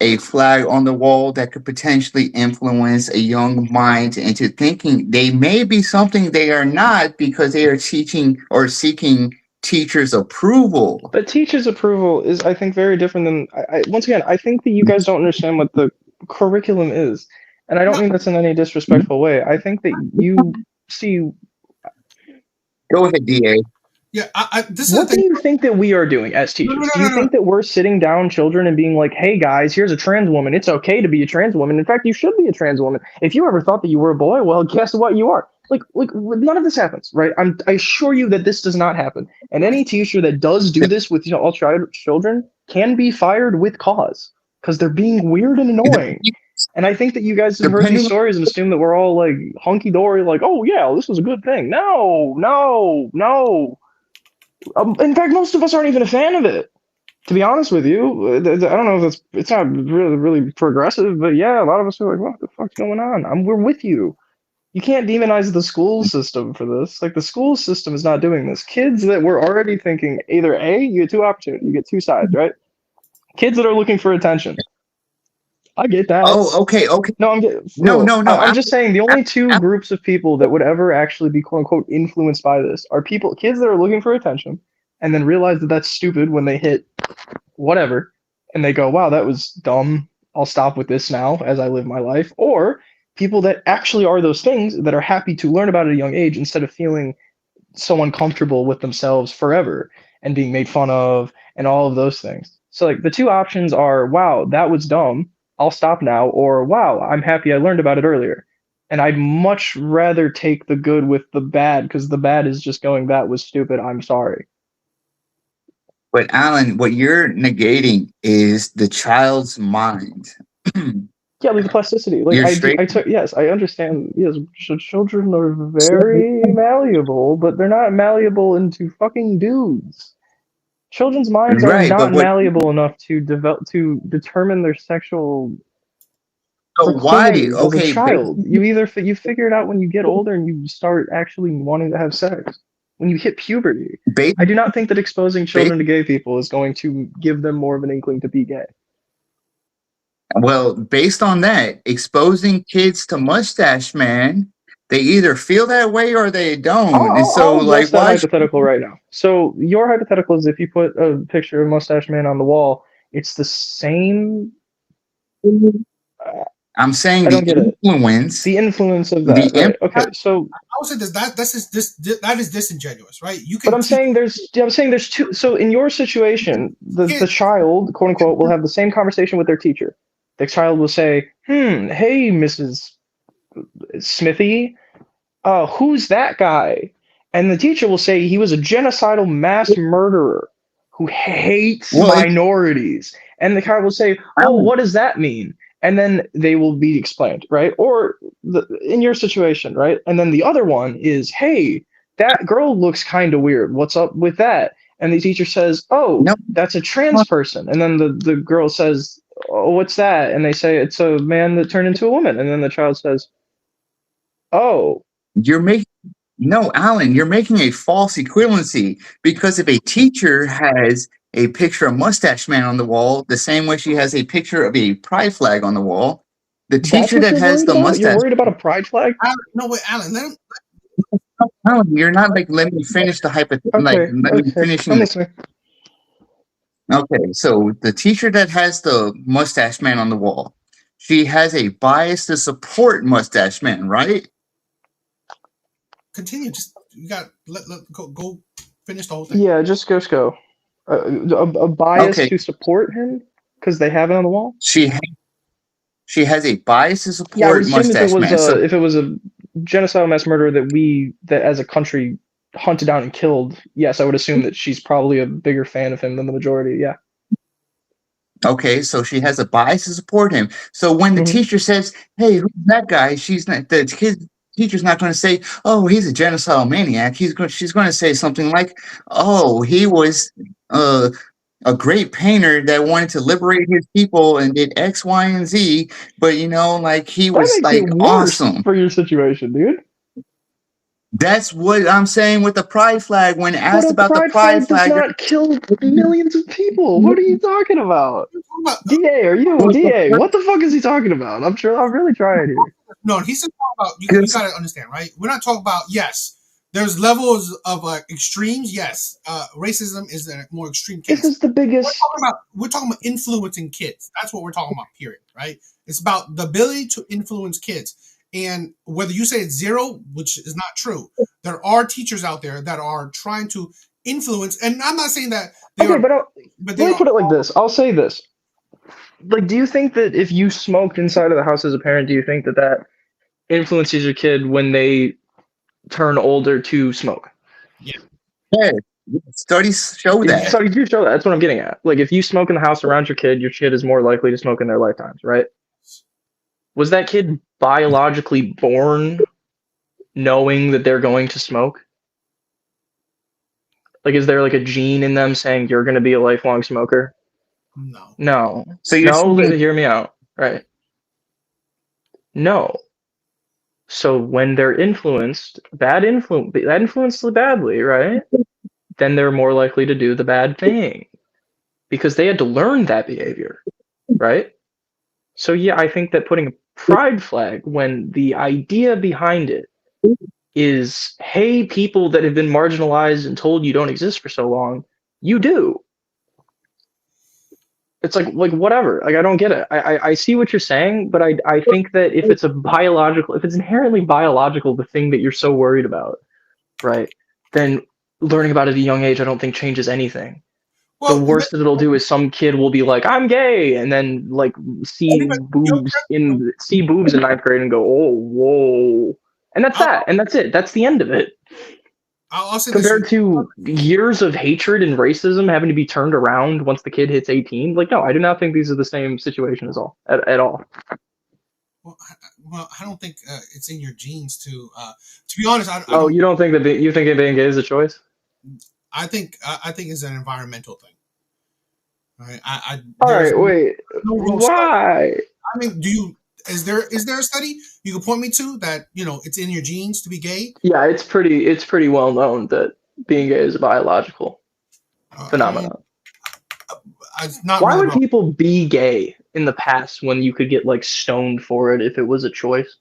a flag on the wall that could potentially influence a young mind into thinking they may be something they are not because they are teaching or seeking teachers' approval. But teachers' approval is, I think, very different than. Once again, I think that you guys don't understand what the curriculum is, and I don't No, mean this in any disrespectful way. I think that you see. Go ahead, DA. yeah. This is the What do thing. you think that we are doing as No, no, teachers? Do no, you no, no. think that we're sitting down children and being like, hey guys, here's a trans woman. It's okay to be a trans woman. In fact, you should be a trans woman. If you ever thought that you were a boy, well, guess what? You are. Like none of this happens, right? I assure you that this does not happen. And any teacher that does do this with all children can be fired with cause because they're being weird and annoying. And I think that you guys have heard these Depending stories and assume that we're all like hunky dory, like, oh yeah, this was a good thing. No, no, no. In fact, most of us aren't even a fan of it. To be honest with you, I don't know if it's not really progressive, but yeah, a lot of us are like, what the fuck's going on? We're with you. You can't demonize the school system for this. Like the school system is not doing this. Kids that were already thinking either A, you get two opportunities, you get two sides, right? Kids that are looking for attention. I get that. Oh, okay, okay. No, I'm getting No, no. no, no. I'm just saying the only two I'm groups of people that would ever actually be quote unquote influenced by this are kids that are looking for attention, and then realize that that's stupid when they hit whatever, and they go, "Wow, that was dumb. I'll stop with this now as I live my life." Or people that actually are those things that are happy to learn about it at a young age instead of feeling so uncomfortable with themselves forever and being made fun of and all of those things. So like the two options are, wow, that was dumb. I'll stop now, or wow, I'm happy I learned about it earlier. And I'd much rather take the good with the bad because the bad is just going, that was stupid. I'm sorry. But Alan, what you're negating is the child's mind. Yeah, like the plasticity. Like You're straight. I took. Yes, I understand. Yes, children are very malleable, but they're not malleable into fucking dudes. Children's minds are Right, but not what? malleable enough to determine their sexual So why? proclivities as a Okay, child. basically, You figure it out when you get older and you start actually wanting to have sex. When you hit puberty. I do not think that exposing children to gay people is going to give them more of an inkling to be gay. well, based on that, exposing kids to Mustache Man, they either feel that way or they don't. And so, I'll like, address that why? hypothetical right now. So your hypothetical is if you put a picture of Mustache Man on the wall, it's the same. I'm saying I don't get it. influence, The influence of the that, right? Okay, so I would say that is disingenuous, right? You but can teach I'm saying there's two. So in your situation, the kids. child, quote unquote, will have the same conversation with their teacher. The child will say, hey, Mrs. Smithy, who's that guy? And the teacher will say he was a genocidal mass murderer who hates well, minorities. And the child will say, oh, what does that mean? And then they will be explained, right? Or in your situation, right? And then the other one is, hey, that girl looks kind of weird. What's up with that? And the teacher says, oh, no, that's a trans person. And then the girl says, oh, what's that? And they say, it's a man that turned into a woman. And then the child says, oh, you're making. No, Alan, you're making a false equivalency because if a teacher has a picture of Mustache Man on the wall, the same way she has a picture of a pride flag on the wall, the that's teacher what that you're has worried the about? You're mustache. worried about a pride flag? Alan, no wait, Alan. Alan, you're not like letting me finish the hypothetical. Like, Okay, let me okay. finishing. I'm listening. Okay, so the teacher that has the Mustache Man on the wall, she has a bias to support Mustache Man, right? Continue. Just you got let go finish the whole thing. Yeah, just go. A bias Okay, to support him because they have it on the wall. she has a bias to Yeah, I would support assume Mustache Man. So if it was a genocidal mass murder that as a country hunted down and killed. Yes, I would assume that she's probably a bigger fan of him than the majority. Yeah. okay, so she has a bias to support him. So when the hmm teacher says, "Hey, who's that guy?" She's not the kid. Teacher's not going to say, "Oh, he's a genocidal maniac." She's going to say something like, "Oh, he was uh, a great painter that wanted to liberate his people and did X, Y, and Z. But like he That was makes it like worse awesome." for your situation, dude. That's what I'm saying with the pride flag. When But asked a about the pride pride flag does flag, not kill millions of people. What are you talking about? But, DA, are you DA? What the fuck is he talking about? I'm really trying here. no, he's just talking about you got to understand, right? We're not talking about yes. There's levels of extremes. Yes, racism is a more extreme case. This is the biggest. We're talking about influencing kids. That's what we're talking about. Period. Right? It's about the ability to influence kids. And whether you say it's zero, which is not true, there are teachers out there that are trying to influence. And I'm not saying that they Okay, are, but let me put it like this. I'll say this. Like, do you think that if you smoked inside of the house as a parent, do you think that that influences your kid when they turn older to smoke? Yeah. yeah, studies show that. Studies do show that. That's what I'm getting at. Like, if you smoke in the house around your kid is more likely to smoke in their lifetimes, right? Was that kid biologically born knowing that they're going to smoke? Like, is there like a gene in them saying you're going to be a lifelong smoker? No. No. So you're No, saying hear me out. Right. No. So when they're influenced, that influenced badly, right? Then they're more likely to do the bad thing because they had to learn that behavior, right? So yeah, I think that putting a pride flag when the idea behind it is, hey, people that have been marginalized and told you don't exist for so long, you do. It's like whatever. Like I don't get it. I see what you're saying, but I think that if it's inherently biological, the thing that you're so worried about, right? Then learning about it at a young age, I don't think changes anything. The Well, worst that it'll do is some kid will be like, "I'm gay," and then like anybody, you're see boobs in ninth grade and go, "Oh, whoa," and that's I'll, that, and that's it. That's the end of it. I'll say this. Compared to years of hatred and racism having to be turned around once the kid hits 18, like no, I do not think these are the same situation at all. Well, I don't think it's in your genes to. To be honest, I Oh, don't. you don't think that you think being gay is a choice? I think it's an environmental thing. Right? All There's right, wait. no real study. Why? I mean, is there a study you can point me to that it's in your genes to be gay? Yeah, it's pretty well known that being gay is a biological phenomenon. It's not Why really would people be gay in the past when you could get like stoned for it if it was a choice?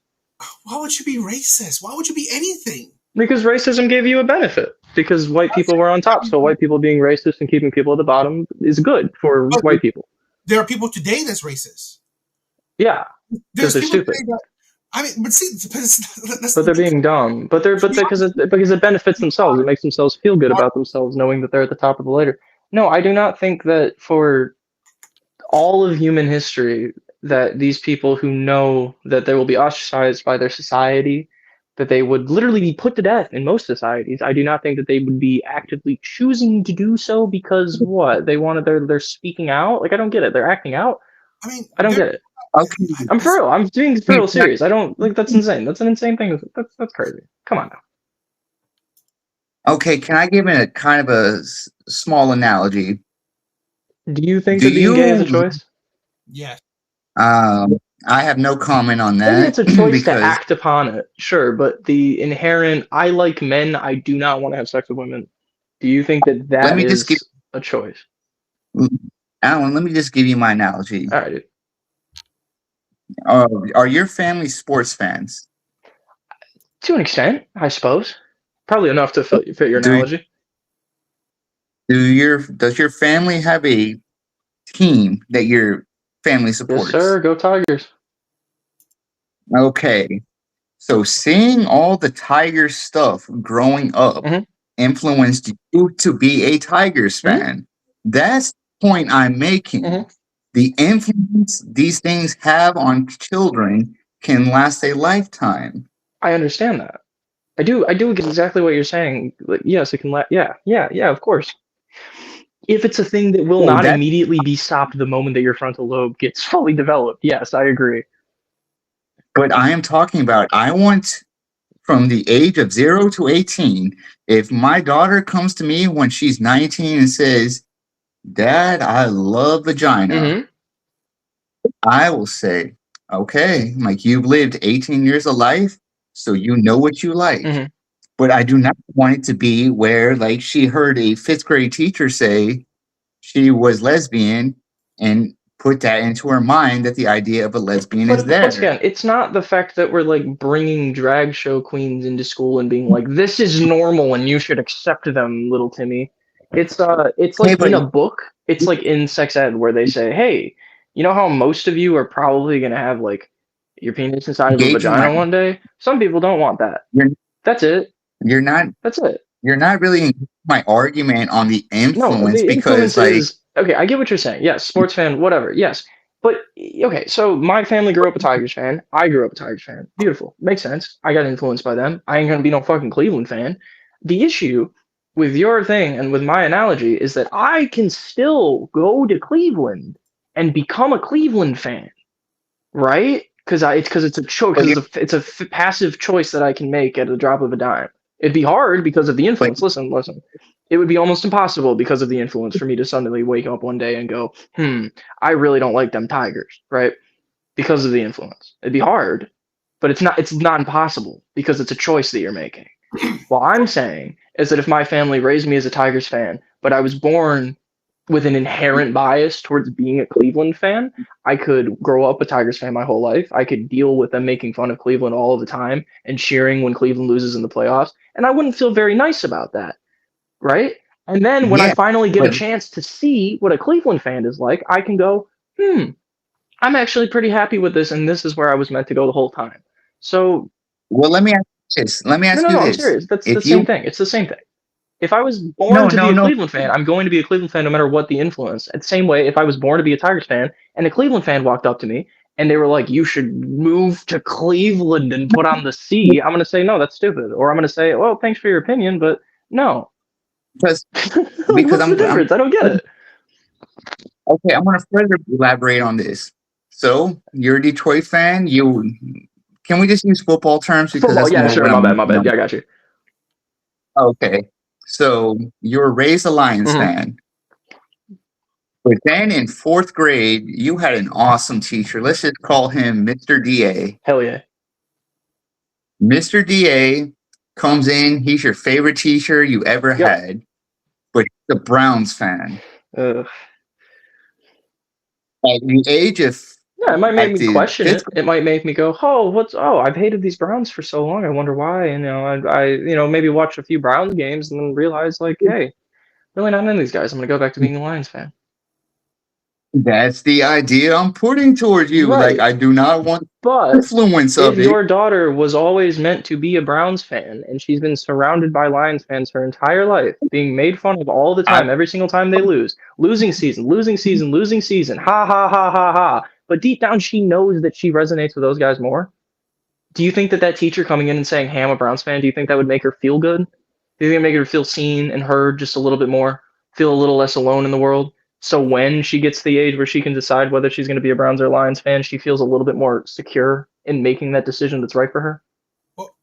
Why would you be racist? Why would you be anything? Because racism gave you a benefit. Because white people were on top, so white people being racist and keeping people at the bottom is good for white people. There are people today that's racist. Yeah, because they're stupid. I mean, but see, but they're being dumb. But because it benefits themselves. It makes themselves feel good about themselves, knowing that they're at the top of the ladder. No, I do not think that for all of human history that these people who know that they will be ostracized by their society, that they would literally be put to death in most societies. I do not think that they would be actively choosing to do so because what? They're speaking out? Like I don't get it. They're acting out? I mean, I don't get it. okay. I'm for real. I'm being for real serious. I don't like that's insane. That's an insane thing. That's crazy. Come on now. Okay, can I give it a kind of a small analogy? Do you think that being gay is a choice? Yes. I have no comment on that. Maybe it's a choice to act upon it, sure, but the inherent I like men, I do not want to have sex with women. Do you think that is a choice? Alan, let me just give you my analogy. All right. Are your family sports fans? To an extent, I suppose. Probably enough to fit your analogy. Does your family have a team that your family supports? Yes, sir. Go Tigers. Okay. So seeing all the Tigers stuff growing up influenced you to be a Tigers fan. That's the point I'm making. The influence these things have on children can last a lifetime. I understand that. I do get exactly what you're saying. Like, yes, it can last. Yeah, of course. If it's a thing that will not immediately be stopped the moment that your frontal lobe gets fully developed, yes, I agree. But I am talking about, I want from the age of 0 to 18, if my daughter comes to me when she's 19 and says, "Dad, I love vagina," I will say, okay, like you've lived 18 years of life, so you know what you like. But I do not want it to be where like she heard a 5th grade teacher say she was lesbian and put that into her mind that the idea of a lesbian is there. Once again, it's not the fact that we're like bringing drag show queens into school and being like, this is normal and you should accept them, little Timmy. It's like in a book, it's like in sex ed where they say, hey, you know how most of you are probably going to have like your penis inside of a vagina one day? Some people don't want that. That's it. That's it. You're not really my argument on the influence. No, the because influence is okay. I get what you're saying. Yes, sports fan, whatever. Yes, but okay. So my family grew up a Tigers fan. I grew up a Tigers fan. Beautiful, makes sense. I got influenced by them. I ain't gonna be no fucking Cleveland fan. The issue with your thing and with my analogy is that I can still go to Cleveland and become a Cleveland fan, right? Because it's a choice. It's a passive choice that I can make at a drop of a dime. It'd be hard because of the But influence. Listen. It would be almost impossible because of the influence for me to suddenly wake up one day and go, I really don't like them Tigers, right? Because of the influence. It'd be hard, but it's not impossible because it's a choice that you're making. What I'm saying is that if my family raised me as a Tigers fan, but I was born with an inherent bias towards being a Cleveland fan, I could grow up a Tigers fan my whole life. I could deal with them making fun of Cleveland all of the time and cheering when Cleveland loses in the playoffs, and I wouldn't feel very nice about that, right? And then when I yeah, finally get a but chance to see what a Cleveland fan is like, I can go, I'm actually pretty happy with this, and this is where I was meant to go the whole time. So, well, let me ask you this. Let me ask you no, I'm this. serious. That's the If same you thing. It's the same thing. If I was born no, to be no, a no, Cleveland fan, I'm going to be a Cleveland fan no matter what the influence. The same way, if I was born to be a Tigers fan and a Cleveland fan walked up to me and they were like, "You should move to Cleveland and put on the C," I'm going to say, "No, that's stupid," or I'm going to say, "Well, thanks for your opinion, but no." because Like, because what's the I'm difference? I don't get it. okay. I'm gonna further elaborate on this. So you're a Detroit fan. You can we just use football terms because Football, that's yeah, more sure. what My bad, I'm. my bad. Yeah, I got you. Okay. So you were raised a Lions Hmm. fan, but then in fourth grade you had an awesome teacher. Let's just call him Mr. Da. Hell yeah. Mr. Da comes in. He's your favorite teacher you ever Yep. had, but he's a Browns fan. Uh, At the age of Yeah, it might make at me the question fifth it. It might make me go, oh, I've hated these Browns for so long. I wonder why. And, maybe watch a few Browns games and then realize, like, hey, really not into these guys. I'm gonna go back to being a Lions fan. That's the idea I'm putting towards you. Like, Right. I do not want But influence if of it. your daughter was always meant to be a Browns fan and she's been surrounded by Lions fans her entire life, being made fun of all the I, time, every single time they lose, losing season, ha ha ha ha ha. But deep down, she knows that she resonates with those guys more. Do you think that that teacher coming in and saying, "Hey, I'm a Browns fan," do you think that would make her feel good? Do you think it would make her feel seen and heard just a little bit more, feel a little less alone in the world? So when she gets to the age where she can decide whether she's going to be a Browns or Lions fan, she feels a little bit more secure in making that decision that's right for her? Well,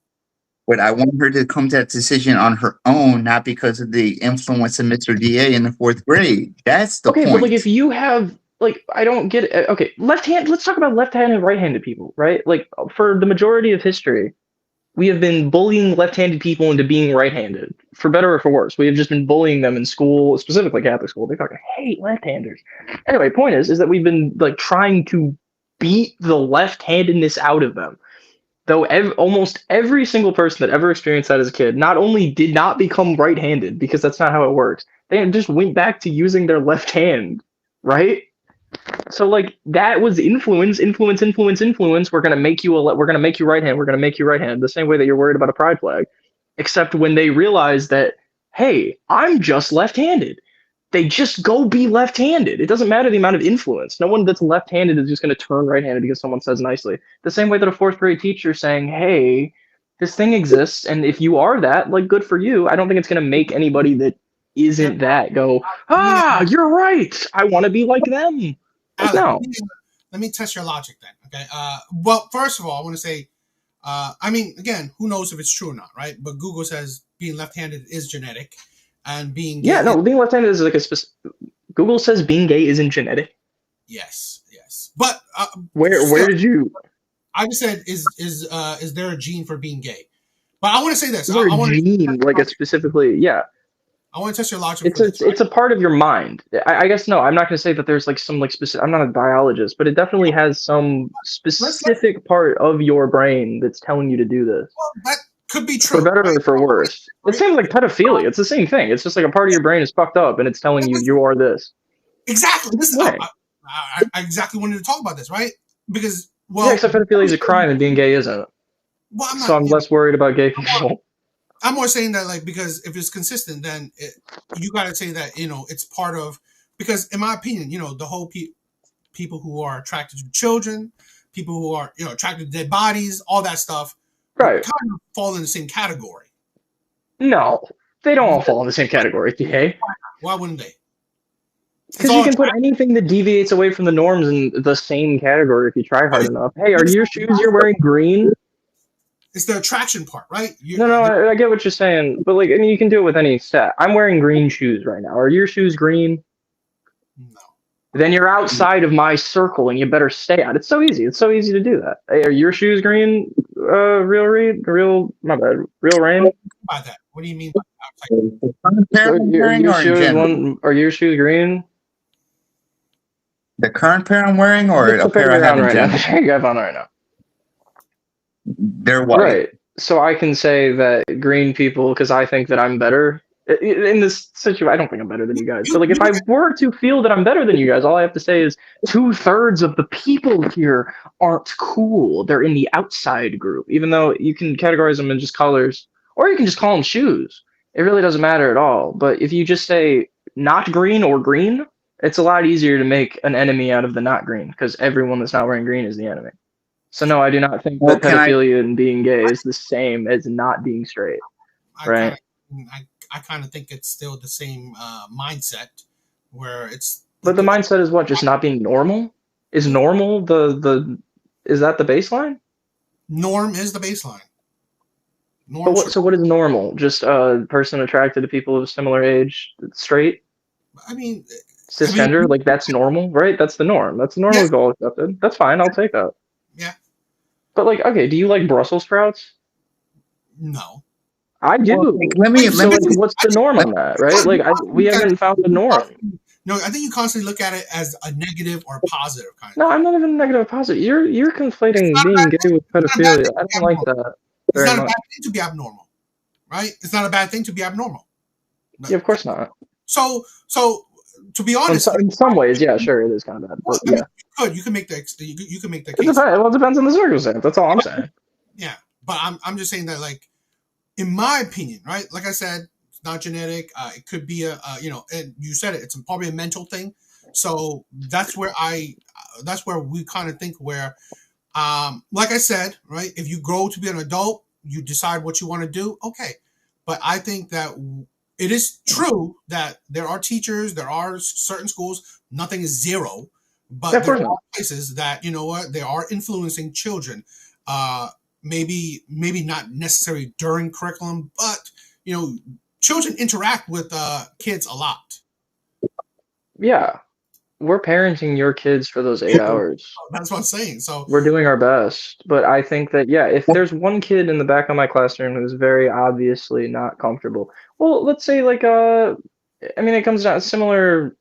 but I want her to come to that decision on her own, not because of the influence of Mr. Da in the fourth grade. That's the Okay, but like if point. you have like I don't get it. Okay, left hand. Let's talk about left-handed and right-handed people, right? Like for the majority of history, we have been bullying left-handed people into being right-handed, for better or for worse. We have just been bullying them in school, specifically Catholic school. They fucking hate left-handers. Anyway, point is that we've been like trying to beat the left-handedness out of them. Though almost every single person that ever experienced that as a kid not only did not become right-handed because that's not how it works, they just went back to using their left hand, right? So like that was influence. We're gonna make you we're gonna make you right hand. We're gonna make you right hand. The same way that you're worried about a pride flag, except when they realize that, hey, I'm just left-handed. They just go be left-handed. It doesn't matter the amount of influence. No one that's left-handed is just gonna turn right-handed because someone says nicely. The same way that a fourth grade teacher saying, hey, this thing exists, and if you are that, like good for you. I don't think it's gonna make anybody that yeah, isn't that go, let me, you're right. I want to be like them. Like Alex, no. let me test your logic then. Okay. Well, first of all, I want to say, I mean, again, who knows if it's true or not, right? But Google says being left-handed is genetic, and being gay Yeah, is no, being left-handed is like a specific. Google says being gay isn't genetic. yes, yes. But Where still, did you? I just said is there a gene for being gay? But I want to say this. Is there a I want to gene like a specifically? Yeah, I want to test your logic it's for this, right? it's a part of your mind. I guess no, I'm not going to say that there's like some like specific. I'm not a biologist, but it definitely has some Let's specific part of your brain that's telling you to do this, well, that could be for true, better right? or for worse. It's Right? same like pedophilia. It's the same thing. It's just like a part of your brain is fucked up and it's telling you you are this. Exactly. This is Way. I exactly wanted to talk about this, right? Because Yeah, well, except pedophilia is a crime and being gay isn't. well, I'm So not. I'm less worried about gay people. I'm more saying that like because if it's consistent, then you got to say that it's part of because in my opinion, the whole people who are attracted to children, people who are attracted to dead bodies, all that stuff, Right. kind of fall in the same category. No, they don't all fall in the same category, okay? Why wouldn't they? It's Because you all can put attracted. anything that deviates away from the norms in the same category if you try hard enough. Hey, are your shoes you're wearing green? It's the attraction part, right? No, I get what you're saying, but like, I mean, you can do it with any stat. I'm wearing green shoes right now. Are your shoes green? No. Then you're outside of my circle, and you better stay out. It's so easy. It's so easy to do that. Hey, are your shoes green? My bad. Real rain. By that, what do you mean by that? Current pair I'm wearing or in general? Are your shoes green? The current pair I'm wearing or What's a the pair I you're have on in right now? general? The pair you have on right now. They're white. Right. So I can say that green people, because I think that I'm better in this situation. I don't think I'm better than you guys. So like, if I were to feel that I'm better than you guys, all I have to say is 2/3 of the people here aren't cool. They're in the outside group, even though you can categorize them in just colors, or you can just call them shoes. It really doesn't matter at all. But if you just say not green or green, it's a lot easier to make an enemy out of the not green, because everyone that's not wearing green is the enemy. So no, I do not think that pedophilia and being gay is the same as not being straight, right? I kind of think it's still the same mindset where it's. But the mindset is what? Just not being normal? Is normal is that the baseline? Norm is the baseline. Norm. So what is normal? Just a person attracted to people of a similar age, straight? I mean, cisgender, like that's normal, right? That's the norm. That's the norm we've all accepted. That's fine. I'll take that. Yeah. But like, okay, do you like Brussels sprouts? No. I do. Well, let me. What's the norm on that, right? Like, we haven't found the norm. No, I think you constantly look at it as a negative or a positive kind of. No, I'm not even negative or positive. You're conflating being gay with pedophilia. I don't like that. It's not a bad thing to be abnormal, right? It's not a bad thing to be abnormal. No. Yeah, of course not. So to be honest, in some ways, yeah, sure, it is kind of bad. But yeah, you can make the case. It depends on the circumstance. That's all I'm saying. Yeah, but I'm just saying that, like, in my opinion, right? Like I said, it's not genetic. It could be and you said it. It's probably a mental thing. So that's where we kind of think where, like I said, right? If you grow to be an adult, you decide what you want to do. Okay, but I think that it is true that there are teachers, there are certain schools. Nothing is zero, but there are places that they are influencing children. Maybe not necessarily during curriculum, but children interact with kids a lot. Yeah, we're parenting your kids for those 8 hours. That's what I'm saying. So we're doing our best, but I think that if there's one kid in the back of my classroom who's very obviously not comfortable, well, let's say like it comes down similar.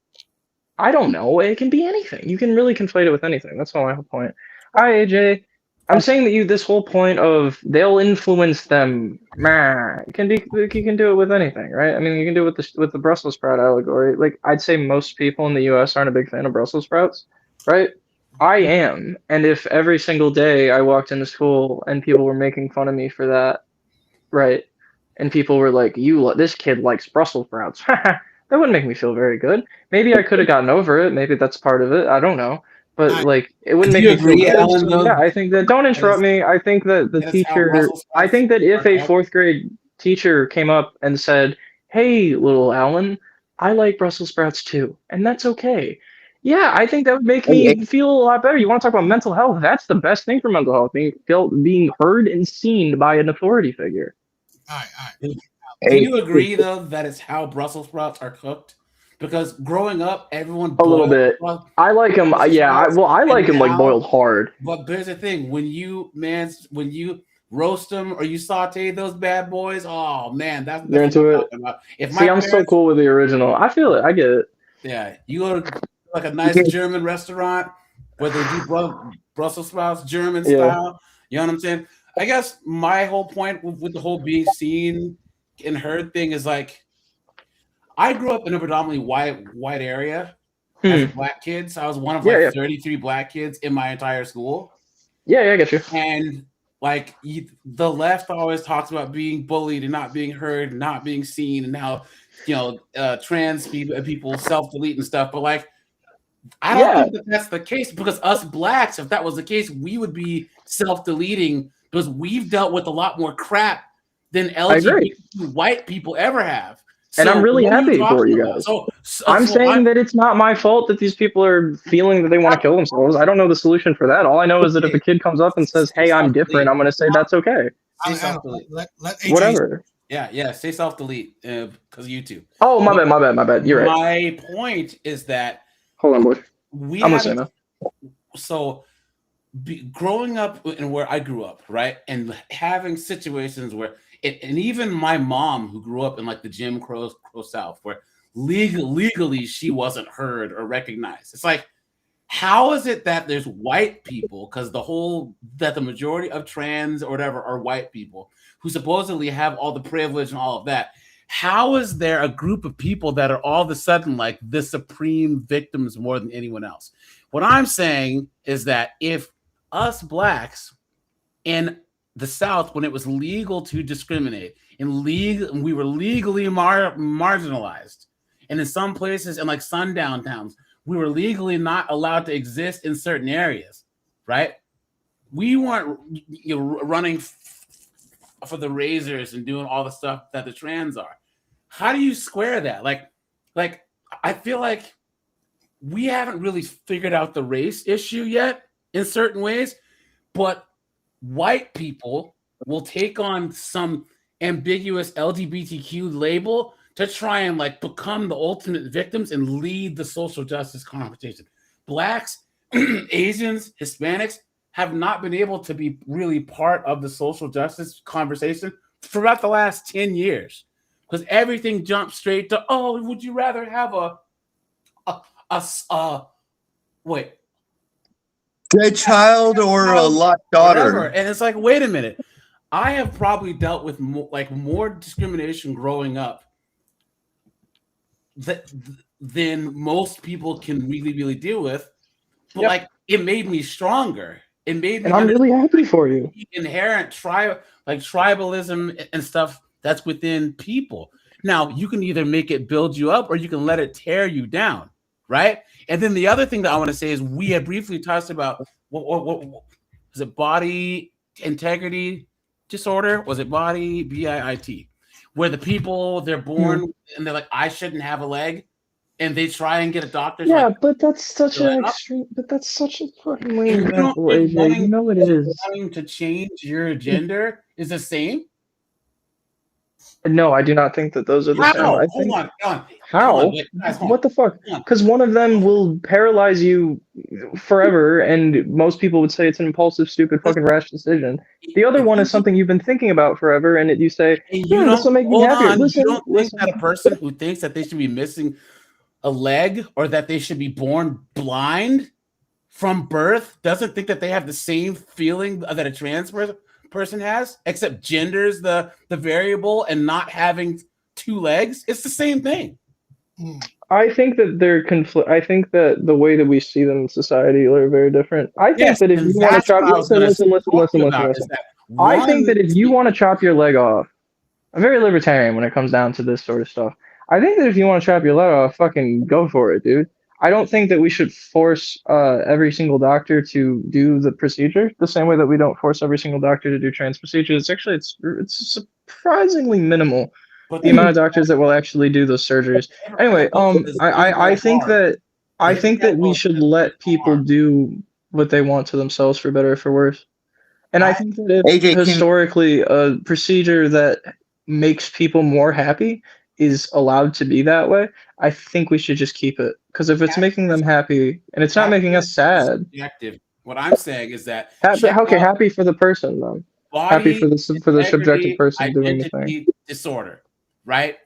I don't know. It can be anything. You can really conflate it with anything. That's all my whole point. Hi, AJ. I'm saying that this whole point of they'll influence them, you can do it with anything, right? I mean, you can do it with the Brussels sprout allegory. Like, I'd say most people in the U.S. aren't a big fan of Brussels sprouts, right? I am, and if every single day I walked into school and people were making fun of me for that, right? And people were like, this kid likes Brussels sprouts. That wouldn't make me feel very good. Maybe I could have gotten over it. Maybe that's part of it. I don't know. But like, it wouldn't make me feel good. Alan, so, I think that. Don't interrupt me. I think that the teacher. I think that if a 4th grade teacher came up and said, "Hey, little Alan, I like Brussels sprouts too," and that's okay. Yeah, I think that would make me feel a lot better. You want to talk about mental health? That's the best thing for mental health. Being heard and seen by an authority figure. All right. Do you agree though that it's how Brussels sprouts are cooked? Because growing up, everyone a little bit. I like them. Yeah, I like them like boiled hard. But there's the thing: when you roast them or you saute those bad boys, oh man, that's you're into it. I'm so cool with the original. I feel it. I get it. Yeah, you go to like a nice German restaurant where they do Brussels sprouts German style. You know what I'm saying? I guess my whole point with the whole being seen and heard thing is like, I grew up in a predominantly white area as a black kid. So I was one of 33 black kids in my entire school. Yeah, I get you. And like the left always talks about being bullied and not being heard, and not being seen, and how trans people self-delete and stuff. But like, I don't think that's the case, because us blacks, if that was the case, we would be self-deleting because we've dealt with a lot more crap than LGBT white people ever have. And I'm really happy for you guys. I'm saying that it's not my fault that these people are feeling that they want to kill themselves. I don't know the solution for that. All I know is that if a kid comes up and says, "Hey, I'm different," I'm going to say that's okay. Say I self don't delete. let AJ. Whatever. Yeah. Say self delete because of YouTube. Oh, my bad. You're right. My point is that Hold on, boy. we I'm haven't. listening. So, growing up and where I grew up, right, and having situations where, and even my mom, who grew up in like the Jim Crow South, where legally she wasn't heard or recognized. It's like, how is it that there's white people, because the majority of trans or whatever are white people who supposedly have all the privilege and all of that? How is there a group of people that are all of a sudden like the supreme victims more than anyone else? What I'm saying is that if us blacks in the South, when it was legal to discriminate and we were legally marginalized, and in some places in like sundown towns, we were legally not allowed to exist in certain areas, right? We weren't running for the razors and doing all the stuff that the trans are. How do you square that? Like I feel like we haven't really figured out the race issue yet in certain ways, but white people will take on some ambiguous LGBTQ label to try and like become the ultimate victims and lead the social justice conversation. Blacks, Asians, Hispanics have not been able to be really part of the social justice conversation for about the last 10 years, because everything jumps straight to, oh, would you rather have wait, Dead child or a lost daughter? whatever. And it's like, wait a minute. I have probably dealt with more discrimination growing up than most people can really deal with. But like, it made me stronger. It made me. And I'm really happy for you. Inherent tribalism and stuff that's within people. Now, you can either make it build you up or you can let it tear you down, right? And then the other thing that I want to say is we had briefly touched about what was it, body integrity disorder? Was it body BIIT? Where the people, they're born and they're like, I shouldn't have a leg, and they try and get a doctor. Yeah, like, but that's such an extreme. But that's such a fucking lame you don't example, think AJ. You know it is. wanting to change your gender is the same? No, I do not think that those are the same. How? I Hold think on. how? Wait, guys, hold What the fuck? on. Because one of them will paralyze you forever, and most people would say it's an impulsive, stupid, fucking rash decision. The other one is something you've been thinking about forever, and you say, this will make me happier. Listen, you don't think that a person who thinks that they should be missing a leg or that they should be born blind from birth doesn't think that they have the same feeling that a trans person has, except gender's the variable and not having two legs? It's the same thing. I think that they're I think that the way that we see them in society are very different. I think that if you want to chop, listen. I think that if you want to chop your leg off, I'm very libertarian when it comes down to this sort of stuff. I think that if you want to chop your leg off, fucking go for it, dude. I don't think that we should force every single doctor to do the procedure the same way that we don't force every single doctor to do trans procedures. Actually, it's surprisingly minimal, the amount of doctors that will actually do those surgeries. Anyway, I think that we should let people do what they want to themselves, for better or for worse. And I think that if historically a procedure that makes people more happy is allowed to be that way, I think we should just keep it. Because if it's making them happy and it's not making us sad. Subjective. What I'm saying is that happy for the person, though. Happy for the subjective person doing the thing. Disorder, right?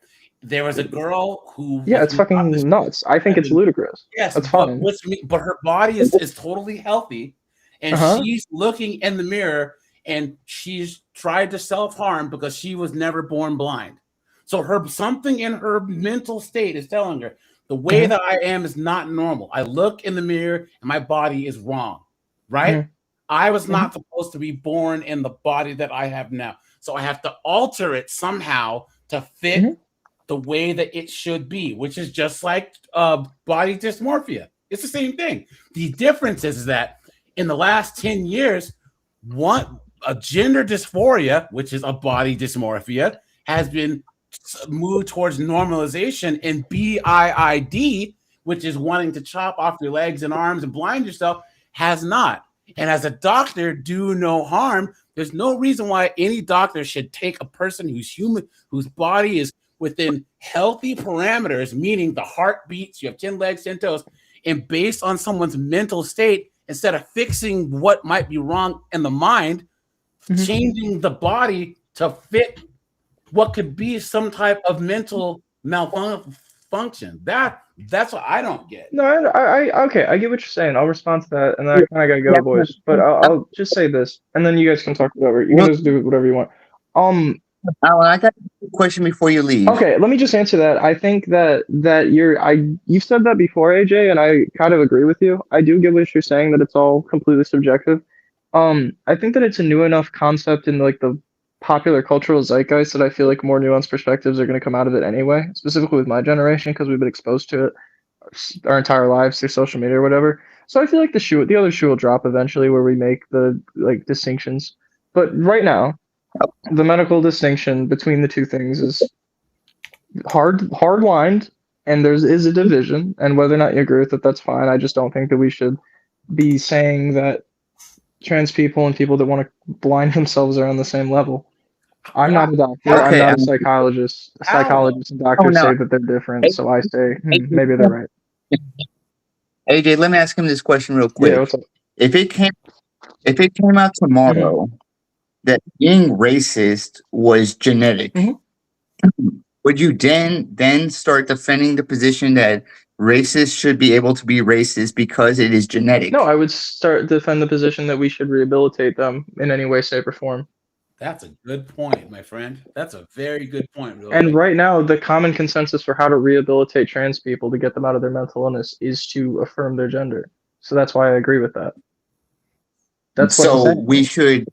There was a girl who it's fucking nuts. I think it's ludicrous. Yes, that's fine. But her body is totally healthy, and she's looking in the mirror and she's tried to self-harm because she was never born blind. So something in her mental state is telling her the way that I am is not normal. I look in the mirror and my body is wrong, right? I was not supposed to be born in the body that I have now. So I have to alter it somehow to fit the way that it should be, which is just like body dysmorphia. It's the same thing. The difference is that in the last 10 years, a gender dysphoria, which is a body dysmorphia, has been moved towards normalization, and BIID, which is wanting to chop off your legs and arms and blind yourself, has not. And as a doctor, do no harm, There's no reason why any doctor should take a person who's human, whose body is within healthy parameters, meaning the heart beats, you have 10 legs, 10 toes, and based on someone's mental state, instead of fixing what might be wrong in the mind, changing the body to fit what could be some type of mental malfunction. That's what I don't get. No, okay, I get what you're saying. I'll respond to that, and then I kind of gotta go, boys. But I'll just say this, and then you guys can talk whatever. You can just do whatever you want. Alan, I got a question before you leave. Okay, let me just answer that. I think that you've said that before, AJ, and I kind of agree with you. I do get what you're saying, that it's all completely subjective. I think that it's a new enough concept in like the popular cultural zeitgeist that I feel like more nuanced perspectives are going to come out of it anyway, specifically with my generation, because we've been exposed to it our entire lives through social media or whatever. So I feel like the other shoe will drop eventually, where we make the like distinctions. But right now, the medical distinction between the two things is hard lined, and is a division. And whether or not you agree with it, that's fine. I just don't think that we should be saying that trans people and people that want to blind themselves are on the same level. I'm not a doctor. Okay, I'm not a psychologist. Psychologists and doctors no. say that they're different, so I say maybe they're right. AJ, let me ask him this question real quick. Yeah, what's up? If it came out tomorrow that being racist was genetic, would you then start defending the position that racists should be able to be racist because it is genetic? No, I would start defend the position that we should rehabilitate them in any way, shape, or form. That's a good point, my friend. That's a very good point. And right now, the common consensus for how to rehabilitate trans people to get them out of their mental illness is to affirm their gender. So that's why I agree with that. That's what I'm saying. We should.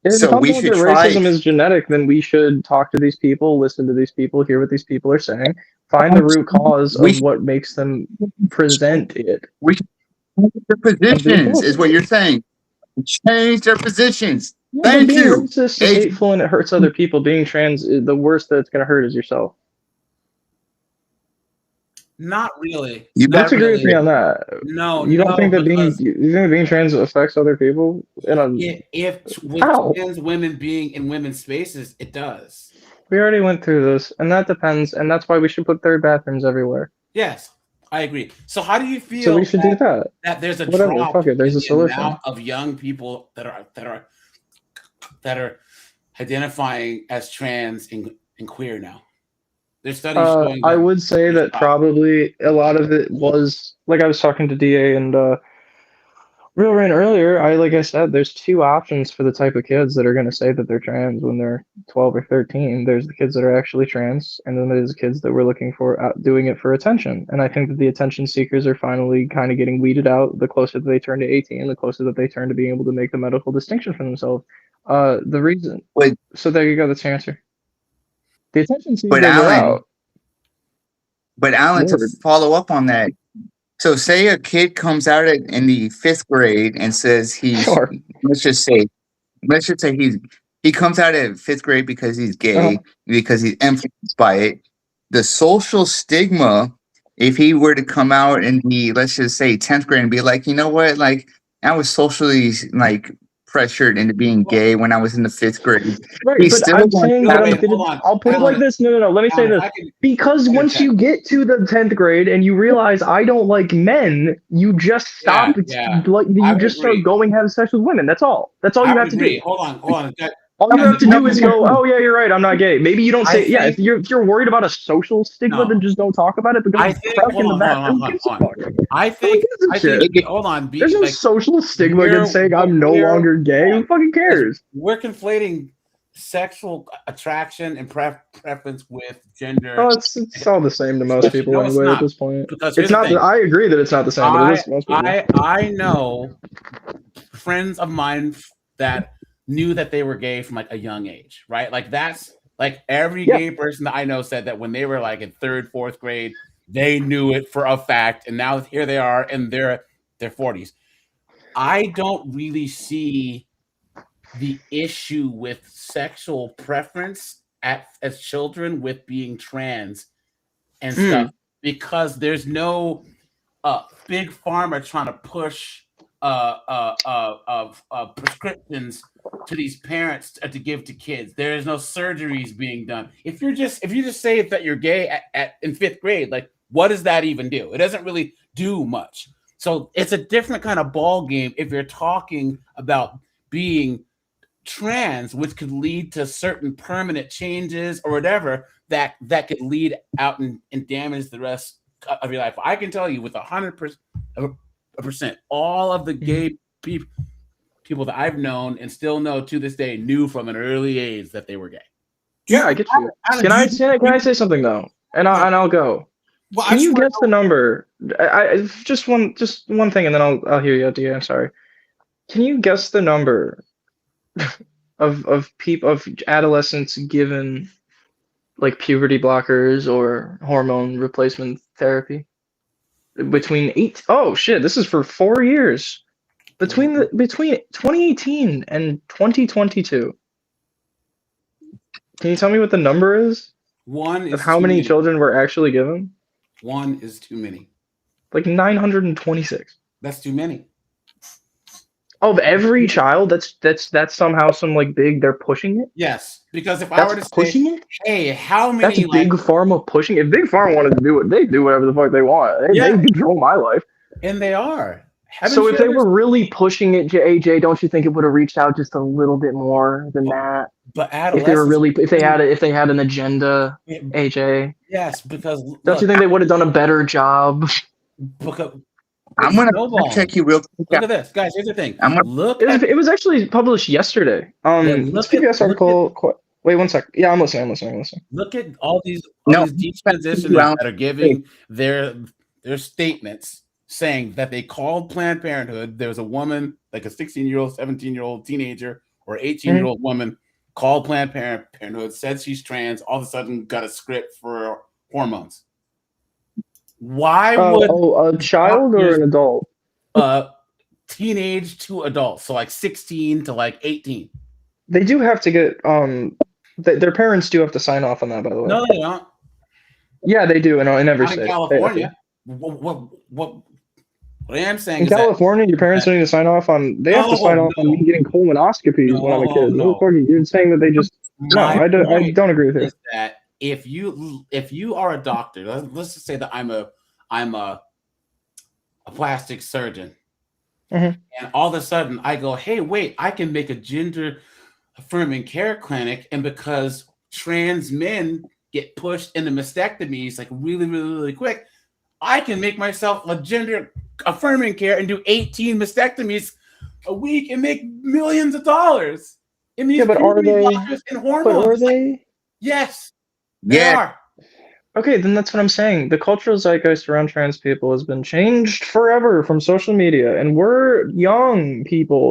If racism is genetic, then we should talk to these people, listen to these people, hear what these people are saying, find the root cause of what makes them present it. We should change their positions, is what you're saying. Change their positions. Thank you. Racist is hateful and it hurts other people. Being trans, the worst that it's going to hurt is yourself. Not really. You disagree with me on that. No, you don't think that being trans affects other people? If trans women being in women's spaces, it does. We already went through this, and that depends, and that's why we should put third bathrooms everywhere. Yes, I agree. So how do you feel? So we should do that. That there's a drop there's a solution. Amount of young people that are identifying as trans and queer now. There's studies showing I would say that probably a lot of it was, like I was talking to DA and Real Rain earlier, like I said, there's two options for the type of kids that are going to say that they're trans when they're 12 or 13. There's the kids that are actually trans, and then there's the kids that we're looking for doing it for attention. And I think that the attention seekers are finally kind of getting weeded out the closer that they turn to 18, the closer that they turn to being able to make the medical distinction for themselves. The reason. So there you go. That's your answer. The attention seekers are out. But Alan, to follow up on that, so say a kid comes out in the 5th grade and says he's let's just say he comes out at 5th grade because he's gay, because he's influenced by it. The social stigma, if he were to come out in the, let's just say, 10th grade and be like, you know what, like I was socially pressured into being gay when I was in the 5th grade. Right, but I'm saying that I'll put it like this. No. Let me say this. Because once you get to the 10th grade and you realize I don't like men, you just stop. You just start going having sex with women. That's all. That's all you have to do. Hold on. All you have to do is go, oh yeah, you're right, I'm not gay. Maybe you don't say, if you're worried about a social stigma, then just don't talk about it. Because hold on. There's no social stigma against saying I'm no longer gay. Who fucking cares? We're conflating sexual attraction and preference with gender. Oh, it's all the same to most people anyway at this point. It's not. I agree that it's not the same, but it is to most people. I know friends of mine that knew that they were gay from like a young age, right? Like that's like every gay person that I know said that when they were like in 3rd, 4th grade, they knew it for a fact, and now here they are in their 40s. I don't really see the issue with sexual preference as children with being trans and stuff, because there's no big pharma trying to push prescriptions to these parents to give to kids. There is no surgeries being done. If you just say that you're gay in 5th grade, like what does that even do? It doesn't really do much. So it's a different kind of ball game if you're talking about being trans, which could lead to certain permanent changes or whatever that could lead out and damage the rest of your life. I can tell you with 100%, all of the gay people that I've known and still know to this day knew from an early age that they were gay. Yeah, I get you. Can I say something though? And I'll go. Well, Can you guess the number? I just one thing, and then I'll hear you out, dear. I'm sorry. Can you guess the number of adolescents given like puberty blockers or hormone replacement therapy between 8? Oh shit! This is for 4 years between 2018 and 2022. Can you tell me what the number is? One is of how many children were actually given? One is too many. Like 926. That's too many. Of every child, that's somehow some like big. They're pushing it. Yes, because if that's I were to pushing say, it, hey, how many? That's big pharma pushing. If big pharma wanted to do it, they do whatever the fuck they want. They control my life, and they are. So if they were really pushing it, AJ, don't you think it would have reached out just a little bit more than that? But if they were really, if they had an agenda, AJ. Yes, because don't you think they would have done a better job? Because I'm gonna check you real quick. Look at this, guys. Here's the thing. It was actually published yesterday. Let's PBS article. Wait 1 sec. Yeah, I'm listening. Look at all these deep transitions that are giving their statements saying that they called Planned Parenthood. There was a woman, like a 16-year-old, 17-year-old teenager, or 18-year-old woman, called Planned Parenthood, said she's trans, all of a sudden got a script for hormones. Why would a child or an adult? Teenage to adult, so like 16 to like 18. They do have to get their parents do have to sign off on that, by the way. No, they don't. Yeah, they do in every state. In California. What I am saying in is California, your parents don't need to sign off on. They have to sign off on me getting colonoscopies when I'm a kid. No. You're saying that they just I don't agree with you. Is that if you are a doctor, let's just say that I'm a plastic surgeon, and all of a sudden I go, hey, wait, I can make a gender affirming care clinic, and because trans men get pushed into mastectomies like really, really, really quick, I can make myself a gender affirming care and do 18 mastectomies a week and make millions of dollars. But are they? Hormones. But are they? Yes, they are. Okay, then that's what I'm saying. The cultural zeitgeist around trans people has been changed forever from social media, and we're young people.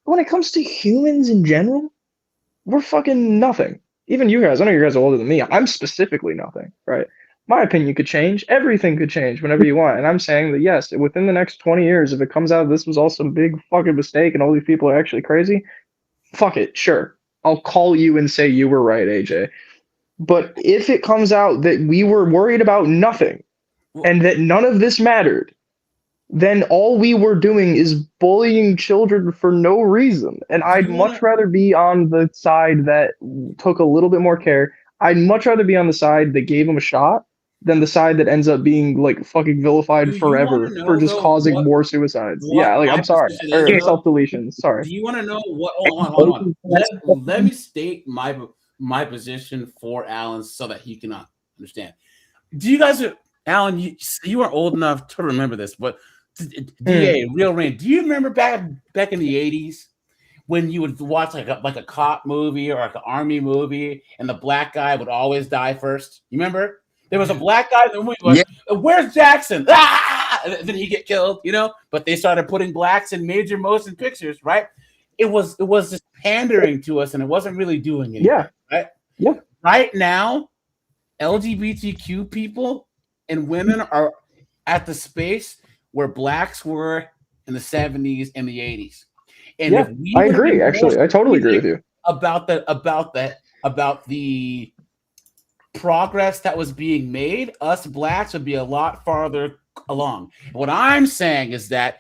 When it comes to humans in general, we're fucking nothing. Even you guys, I know you guys are older than me. I'm specifically nothing, right? My opinion could change. Everything could change whenever you want. And I'm saying that, yes, within the next 20 years, if it comes out this was all some big fucking mistake and all these people are actually crazy, fuck it, sure. I'll call you and say you were right, AJ. But if it comes out that we were worried about nothing and that none of this mattered, then all we were doing is bullying children for no reason. And I'd much rather be on the side that took a little bit more care. I'd much rather be on the side that gave them a shot than the side that ends up being like fucking vilified forever for just causing more suicides. Yeah, like I'm sorry. Or self-deletions. Sorry. Do you want to know what? Hold on. Let me state my position for Alan so that he can understand. Do you guys, Alan? You are old enough to remember this, but DA, Real Rain. Do you remember back in the 80s when you would watch like a cop movie or like an army movie, and the black guy would always die first? You remember? There was a black guy in the movie. Like, where's Jackson? Ah! And then he get killed, But they started putting blacks in major motion pictures, right? It was just pandering to us, and it wasn't really doing anything. Yeah. Right. Yeah. Right now, LGBTQ people and women are at the space where blacks were in the 70s and the 80s. And if we I agree. Actually, I totally agree with you about the progress that was being made. Us blacks would be a lot farther along. What I'm saying is that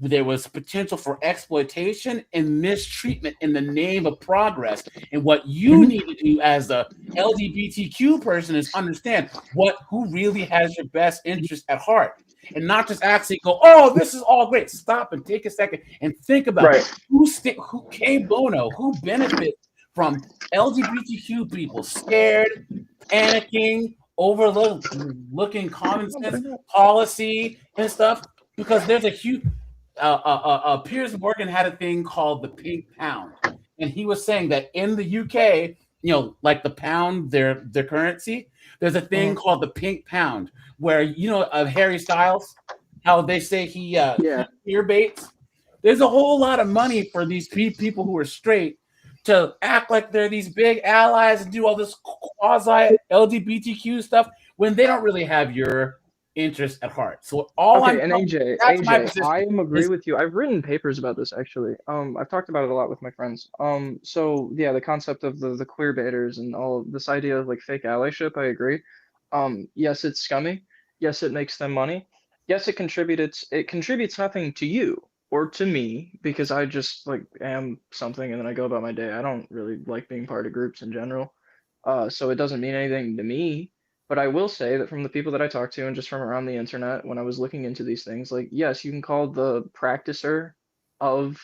there was potential for exploitation and mistreatment in the name of progress. And what you Mhm. need to do as a LGBTQ person is understand who really has your best interest at heart, and not just actually go, "Oh, this is all great." Stop and take a second and think about Right. who K Bono, who benefits from LGBTQ people scared, panicking, overlooking common sense policy and stuff, because there's a huge Piers Morgan had a thing called the pink pound, and he was saying that in the UK, like the pound, their currency, there's a thing Mhm. called the pink pound, where Harry Styles, how they say Yeah. he fear baits. There's a whole lot of money for these people who are straight to act like they're these big allies and do all this quasi LGBTQ stuff when they don't really have your interest at heart. So Okay, and that's my I position. am agree Is with you. I've written papers about this actually. I've talked about it a lot with my friends. So yeah, the concept of the queer baiters and all of this idea of like fake allyship, I agree. Yes, it's scummy. Yes, it makes them money. Yes, it contributes nothing to you or to me because I just like am something and then I go about my day. I don't really like being part of groups in general. So it doesn't mean anything to me. But I will say that from the people that I talked to and just from around the internet, when I was looking into these things, like, yes, you can call the practicer of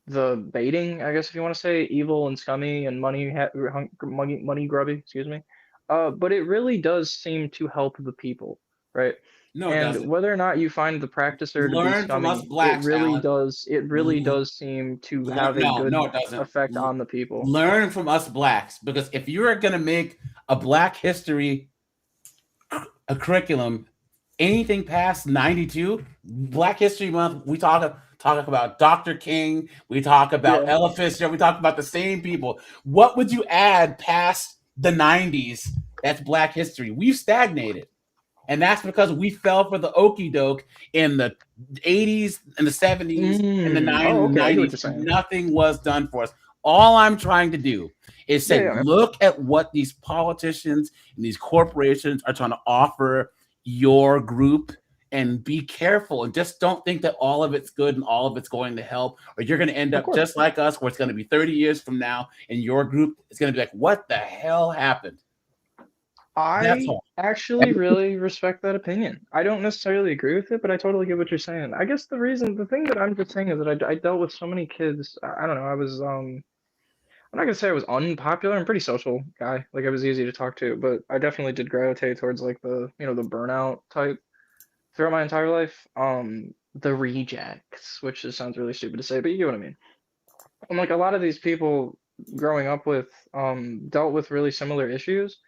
the baiting, I guess if you want to say, evil and scummy and money grubby, excuse me. But it really does seem to help the people, right? no, it And doesn't. whether or not you find the practicer to be Learn from us scummy, it blacks, really Alan. does, it really does seem to have a No, good it doesn't. effect on the people. Learn from us blacks, because if you're gonna make a Black History a curriculum, anything past 92, Black History Month, we talk about Dr. King, we talk about Yeah, Ella Fitzgerald, we talk about the same people. What would you add past the 90s? That's Black History. We've stagnated. And that's because we fell for the okey doke in the 80s and the 70s and the Oh, okay, I get what 90s. you're saying. Nothing was done for us. All I'm trying to do is Yeah, say, yeah, look at what these politicians and these corporations are trying to offer your group, and be careful, and just don't think that all of it's good and all of it's going to help, or you're going to end of up course. just like us, where it's going to be 30 years from now and your group is going to be like, what the hell happened? That's I all. actually really respect that opinion. I don't necessarily agree with it, but I totally get what you're saying. I guess the thing that I'm just saying is that I dealt with so many kids. I don't know. I'm not gonna say I was unpopular. I'm a pretty social guy. Like I was easy to talk to, but I definitely did gravitate towards like the burnout type throughout my entire life. The rejects, which just sounds really stupid to say, but you get what I mean. And like a lot of these people growing up with dealt with really similar issues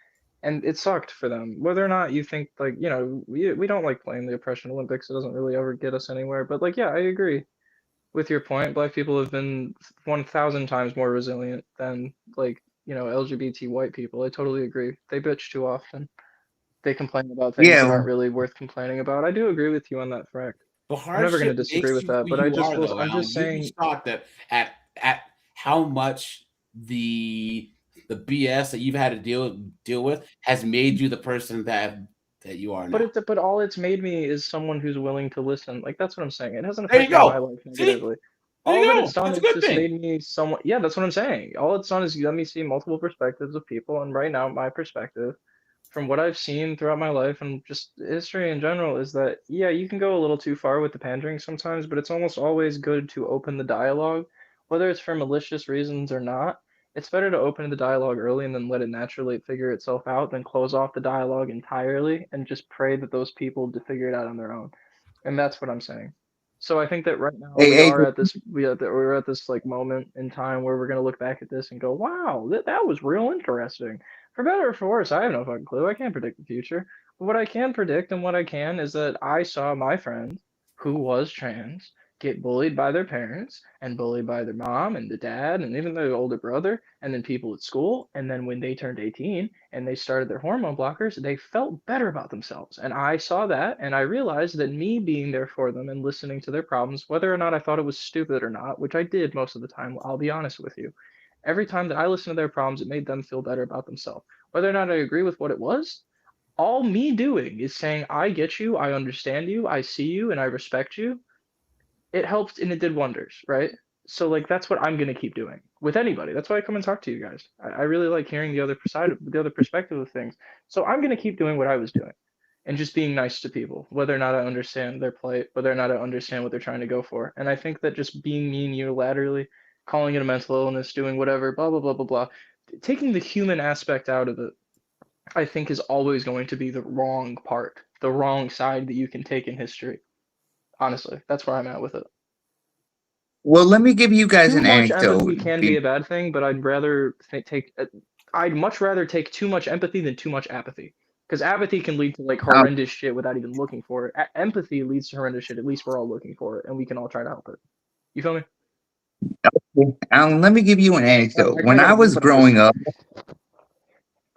and it sucked for them. Whether or not you think like, we don't like playing the oppression Olympics, it doesn't really ever get us anywhere. But like yeah, I agree with your point. Black people have been 1,000 times more resilient than like, LGBT white people. I totally agree. They bitch too often. They complain about things that Yeah. aren't really worth complaining about. I do agree with you on that fact. The I'm never going to hardship disagree makes with you that, who but I you just are, will though, I'm Alan. just You'd be saying shocked at how much the BS that you've had to deal with has made you the person that you are now. But all it's made me is someone who's willing to listen. Like that's what I'm saying. It hasn't There you affected my go. life See, negatively. there All you that go. it's done That's a is good just thing. made me someone. Yeah, that's what I'm saying. All it's done is let me see multiple perspectives of people, and right now my perspective, from what I've seen throughout my life and just history in general, is that yeah, you can go a little too far with the pandering sometimes, but it's almost always good to open the dialogue, whether it's for malicious reasons or not. It's better to open the dialogue early and then let it naturally figure itself out than close off the dialogue entirely and just pray that those people to figure it out on their own. And that's what I'm saying. So I think that right now Hey, we hey, are at this we're at this like moment in time where we're gonna look back at this and go, wow, that was real interesting. For better or for worse, I have no fucking clue. I can't predict the future. But what I can predict and what I can is that I saw my friend who was trans get bullied by their parents and bullied by their mom and the dad and even their older brother and then people at school. And then when they turned 18 and they started their hormone blockers, they felt better about themselves. And I saw that and I realized that me being there for them and listening to their problems, whether or not I thought it was stupid or not, which I did most of the time, I'll be honest with you. Every time that I listened to their problems, it made them feel better about themselves. Whether or not I agree with what it was, all me doing is saying, I get you, I understand you, I see you, and I respect you it helped and it did wonders, right? So like that's what I'm gonna keep doing with anybody. That's why I come and talk to you guys. I really like hearing the other side of the other perspective of things. So I'm gonna keep doing what I was doing and just being nice to people, whether or not I understand their plight, whether or not I understand what they're trying to go for. And I think that just being mean unilaterally, calling it a mental illness, doing whatever, blah blah blah blah blah, taking the human aspect out of it, I think is always going to be the wrong part, the wrong side that you can take in history. Honestly, that's where I'm at with it. Well, let me give you guys Too an much empathy anecdote. can be a bad thing, but I'd much rather take too much empathy than too much apathy. Because apathy can lead to like Um, horrendous shit without even looking for it. Empathy leads to horrendous shit. At least we're all looking for it, and we can all try to help it. You feel me? Let me give you an Sorry, anecdote. I When I gotta go, was but I'm growing up,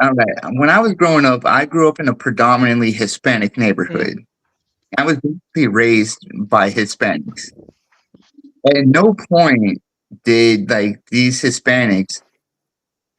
all right, when I was growing up, I grew up in a predominantly Hispanic neighborhood. I was basically raised by Hispanics. At no point did like these Hispanics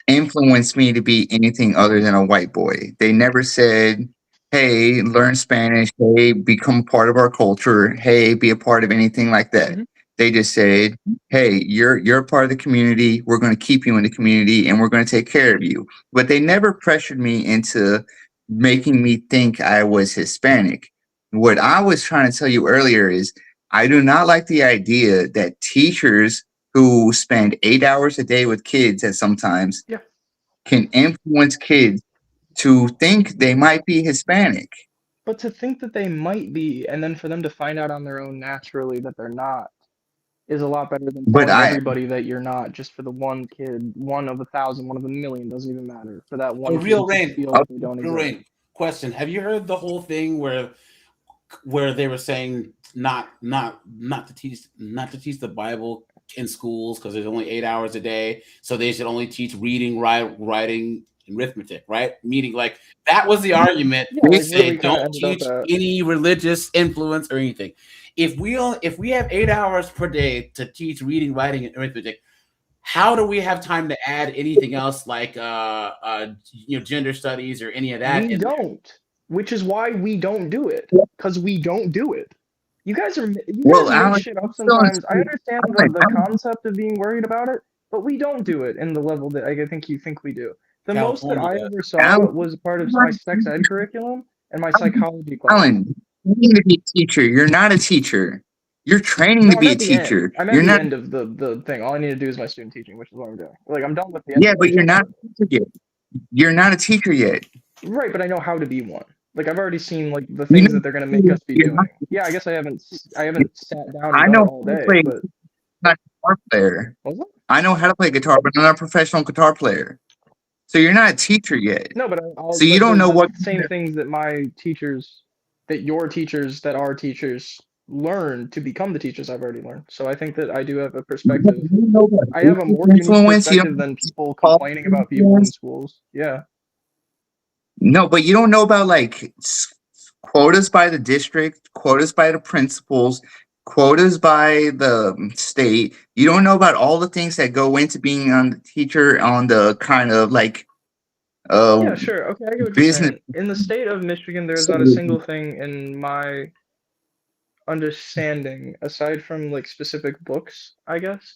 influence me to be anything other than a white boy. They never said, "Hey, learn Spanish. Hey, become part of our culture. Hey, be a part of anything like that." Mhm. They just said, "Hey, you're a part of the community. We're going to keep you in the community, and we're going to take care of you." But they never pressured me into making me think I was Hispanic. What I was trying to tell you earlier is I do not like the idea that teachers who spend 8 hours a day with kids at sometimes Yeah, can influence kids to think they might be Hispanic. but to think that they might be, and then for them to find out on their own naturally that they're not, is a lot better than But telling I everybody that you're not just for the one kid, one of 1,000, one of a million, doesn't even matter. For that So one real kid to rain, feel uh, like they don't real exist. rain. Question: have you heard the whole thing where they were saying not to teach the Bible in schools because there's only 8 hours a day, so they should only teach reading, writing, and arithmetic, right? Meaning, like that was the argument Yeah, to like where say we kind of don't ended up teach at. any religious influence or anything. If we have 8 hours per day to teach reading, writing, and arithmetic, how do we have time to add anything else like gender studies or any of that We in there? don't, which is why we don't do it, because we don't do it. You well, guys make Alan, shit up I'm still in sometimes. I school. understand the Alan, concept of being worried about it, but we don't do it in the level that I think you think we do. The most that California I does. ever saw was part of my sex ed curriculum and my psychology class. Alan, you need to be a teacher. You're not a teacher. You're training No, to I'm be a at the end. teacher. I'm at You're the not. end of the thing. All I need to do is my student teaching, which is what I'm doing. Like I'm done with the Yeah, but you're education not part. a teacher yet. You're not a teacher yet. Right, but I know how to be one. Like I've already seen like the You things that know, they're gonna make us be you're not. doing. Yeah, I guess I haven't sat down and I done it know all how to day, play. but I'm not a guitar player. what was it? I know how to play guitar, but I'm not a professional guitar player. So you're not a teacher yet. No, but So you like don't know the what. same things that my teachers, that your teachers, that our teachers learn to become the teachers I've already learned. So I think that I do have a perspective. You don't know what I have a business more unique influence. You don't perspective than people know complaining policy about people in influence. schools. Yeah. No, but you don't know about like quotas by the district, quotas by the principals, quotas by the state. You don't know about all the things that go into being on the teacher on the kind of like uh Yeah, sure. Okay, I get what you're business. saying. In the state of Michigan, there is not a So, single thing in my understanding, aside from like specific books, I guess,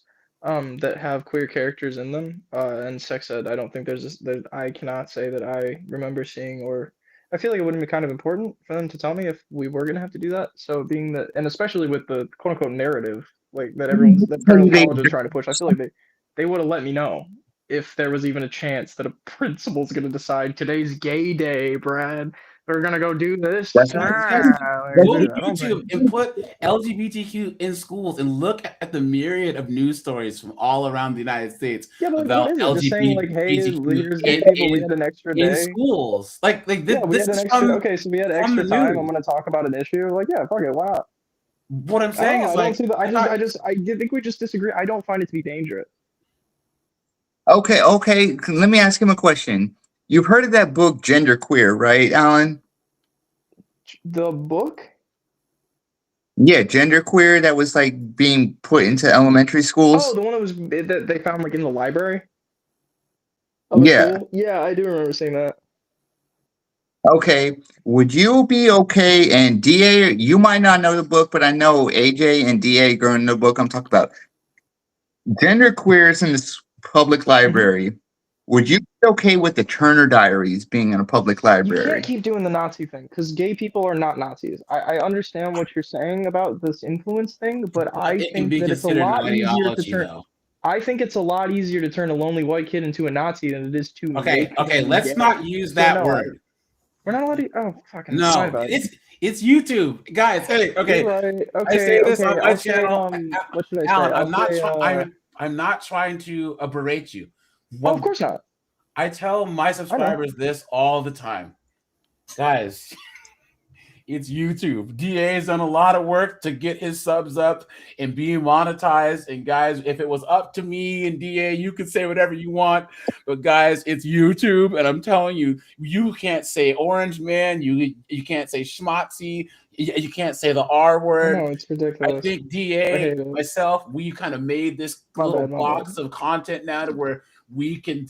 that have queer characters in them, and sex ed. I don't think that I cannot say that I remember seeing, or I feel like it wouldn't be kind of important for them to tell me if we were gonna have to do that. So being that, and especially with the quote unquote narrative like that tell you currently they college is trying to push, I feel like they would have let me know if there was even a chance that a principal's gonna decide today's gay day, Brad. We're gonna go do this. that's Guys, Like, go to dude, I don't think. YouTube and put LGBTQ in schools and look at the myriad of news stories from all around the United States Yeah, but like, what about is it? Just saying like, hey, LGBTQ here's gay people. We had an extra in day. schools. Yeah, we This had an is extra. Okay, so we had from the extra time. I'm news. gonna talk about an issue. Like, yeah, fuck it. Why not? What I'm I don't saying know. is I don't like see the. I thought I think we just disagree. I don't find it to be dangerous. okay. Let me ask him a question. You've heard of that book Gender Queer, right, Alan? The book. Yeah, Gender Queer that was like being put into elementary Oh, schools. the one that they found like in the library of a Yeah. school. Yeah, I do remember seeing that. Okay, would you be okay? And DA, you might not know the book, but I know AJ and DA growing the book I'm talking about. Gender queers in this public library. Would you be okay with the Turner Diaries being in a public You can't library? keep doing the Nazi thing because gay people are not Nazis. I understand what you're saying about this influence thing, but I It can think be that it's a considered an lot easier to ideology, turn. though. I think it's a lot easier to turn a lonely white kid into a Nazi than it is to Okay, make okay, him let's gay. not use So that no, word. we're not allowed to. Oh, fucking fine No, about it. it's YouTube, guys. Hey, okay, You're right. I say this Okay. on my I'll say channel. what should I say? Alan, I'll say I'm not trying to berate you. oh, of course not. I tell my subscribers this all the time, guys. It's YouTube. DA's done a lot of work to get his subs up and being monetized. And guys, if it was up to me and DA, you could say whatever you want. But guys, it's YouTube, and I'm telling you, you can't say orange man. You can't say schmatzy. You can't say the R word. No, it's ridiculous. I think DA, myself, we kind of made this little box of content now to where we can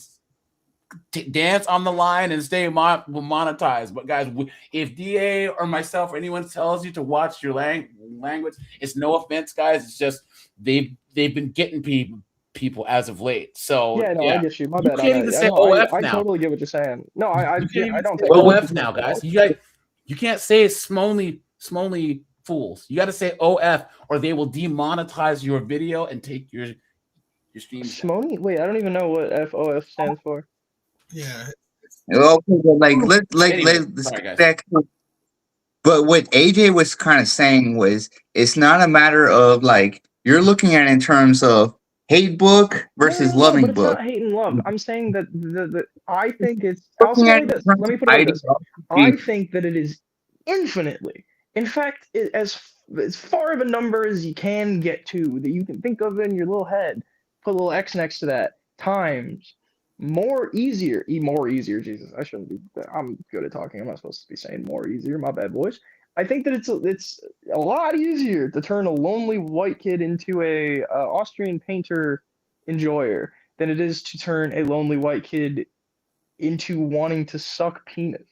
dance on the line and stay monetized. But guys, if DA or myself or anyone tells you to watch your language, it's no offense, guys. It's just they've been getting people as of late. So yeah, no, I get you. My bad. You can't even say OF now. I totally get what you're saying. No, I don't say OF now, guys. You can't say smolny fools. You got to say OF, or they will demonetize your video and take your stream. Smony? Wait, I don't even know what FOF stands for. Yeah. Okay, but let's get back. But what AJ was kind of saying was, it's not a matter of like you're looking at it in terms of hate book versus loving but it's book. not hate and love. I'm saying that I think it's. I'll say this. Let me put it like this. I think that it is infinitely, in fact, as far of a number as you can get to that you can think of in your little head. Put a little X next to that times. More easier. Jesus, I shouldn't be. I'm good at talking. I'm not supposed to be saying more easier. My bad, boys. I think that it's a lot easier to turn a lonely white kid into a Austrian painter enjoyer than it is to turn a lonely white kid into wanting to suck penis.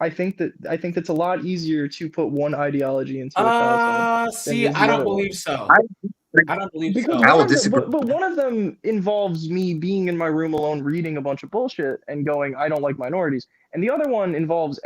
I think that's a lot easier to put one ideology into a see, I don't believe so. I don't believe because so. I will disagree. But one of them involves me being in my room alone reading a bunch of bullshit and going, I don't like minorities. And the other one involves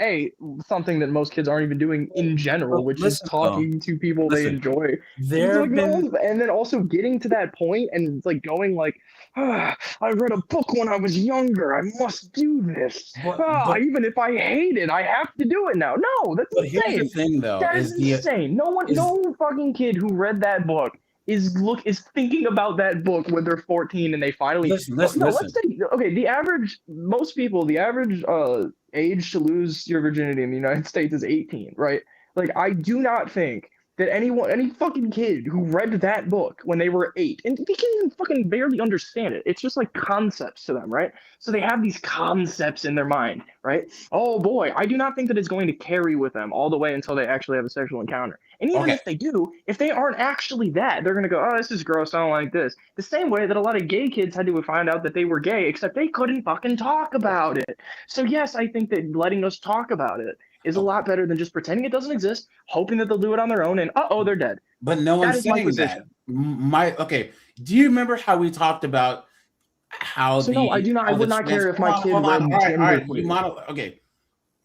something that most kids aren't even doing in general, which is talking to people they enjoy. And then also getting to that point and like going like, I read a book when I was younger. I must do this. Even if I hate it, I have to do it now. No, that's insane. Here's the thing, though, that is insane. No fucking kid who read that book is thinking about that book when they're 14 and they finally listen. Let's say the average age to lose your virginity in the United States is 18, right? Like, I do not think that any fucking kid who read that book when they were 8, and they can't even fucking barely understand it. It's just like concepts to them, right? So they have these concepts in their mind, right? Oh boy, I do not think that it's going to carry with them all the way until they actually have a sexual encounter. And even if they do, if they aren't actually that, they're going to go, oh, this is gross, I don't like this. The same way that a lot of gay kids had to find out that they were gay, except they couldn't fucking talk about it. So yes, I think that letting us talk about it is a lot better than just pretending it doesn't exist, hoping that they'll do it on their own, and they're dead. But no one's saying that. Do you remember how we talked about how no, I do not. I would not care if my kid read gender queer.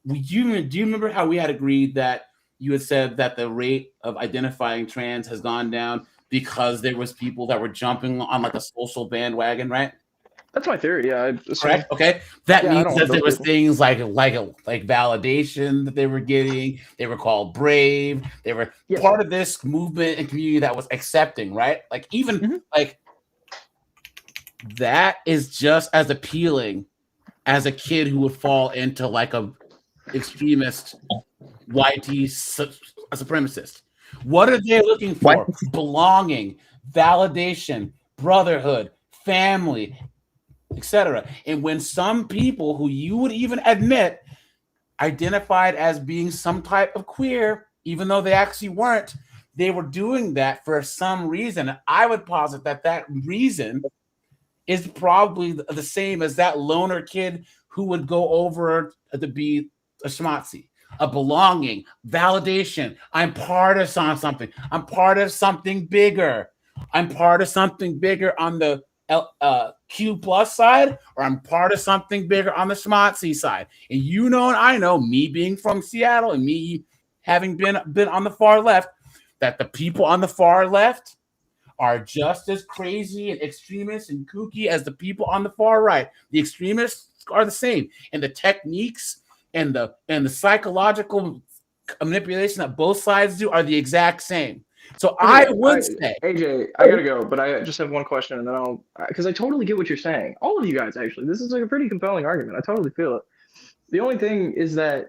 Do you remember how we had agreed that you had said that the rate of identifying trans has gone down because there was people that were jumping on like a social bandwagon, right? That's my theory. Yeah, correct. Okay, that means that there was things like validation that they were getting. They were called brave. They were part of this movement and community that was accepting, right? Like even like that is just as appealing as a kid who would fall into like a extremist YT supremacist. What are they looking for? Belonging, validation, brotherhood, family, etc. And when some people who you would even admit identified as being some type of queer, even though they actually weren't, they were doing that for some reason. I would posit that reason is probably the same as that loner kid who would go over to be a schmatzi, a belonging, validation. I'm part of something. I'm part of something bigger. I'm part of something bigger on the Q plus side, or I'm part of something bigger on the schmatzi side. And you know, and I know, me being from Seattle and me having been on the far left, that the people on the far left are just as crazy and extremist and kooky as the people on the far right. The extremists are the same, and the techniques and the psychological manipulation that both sides do are the exact same. So I would say, AJ, I gotta go, but I just have one question, and then because I totally get what you're saying. All of you guys, actually, this is like a pretty compelling argument. I totally feel it. The only thing is that,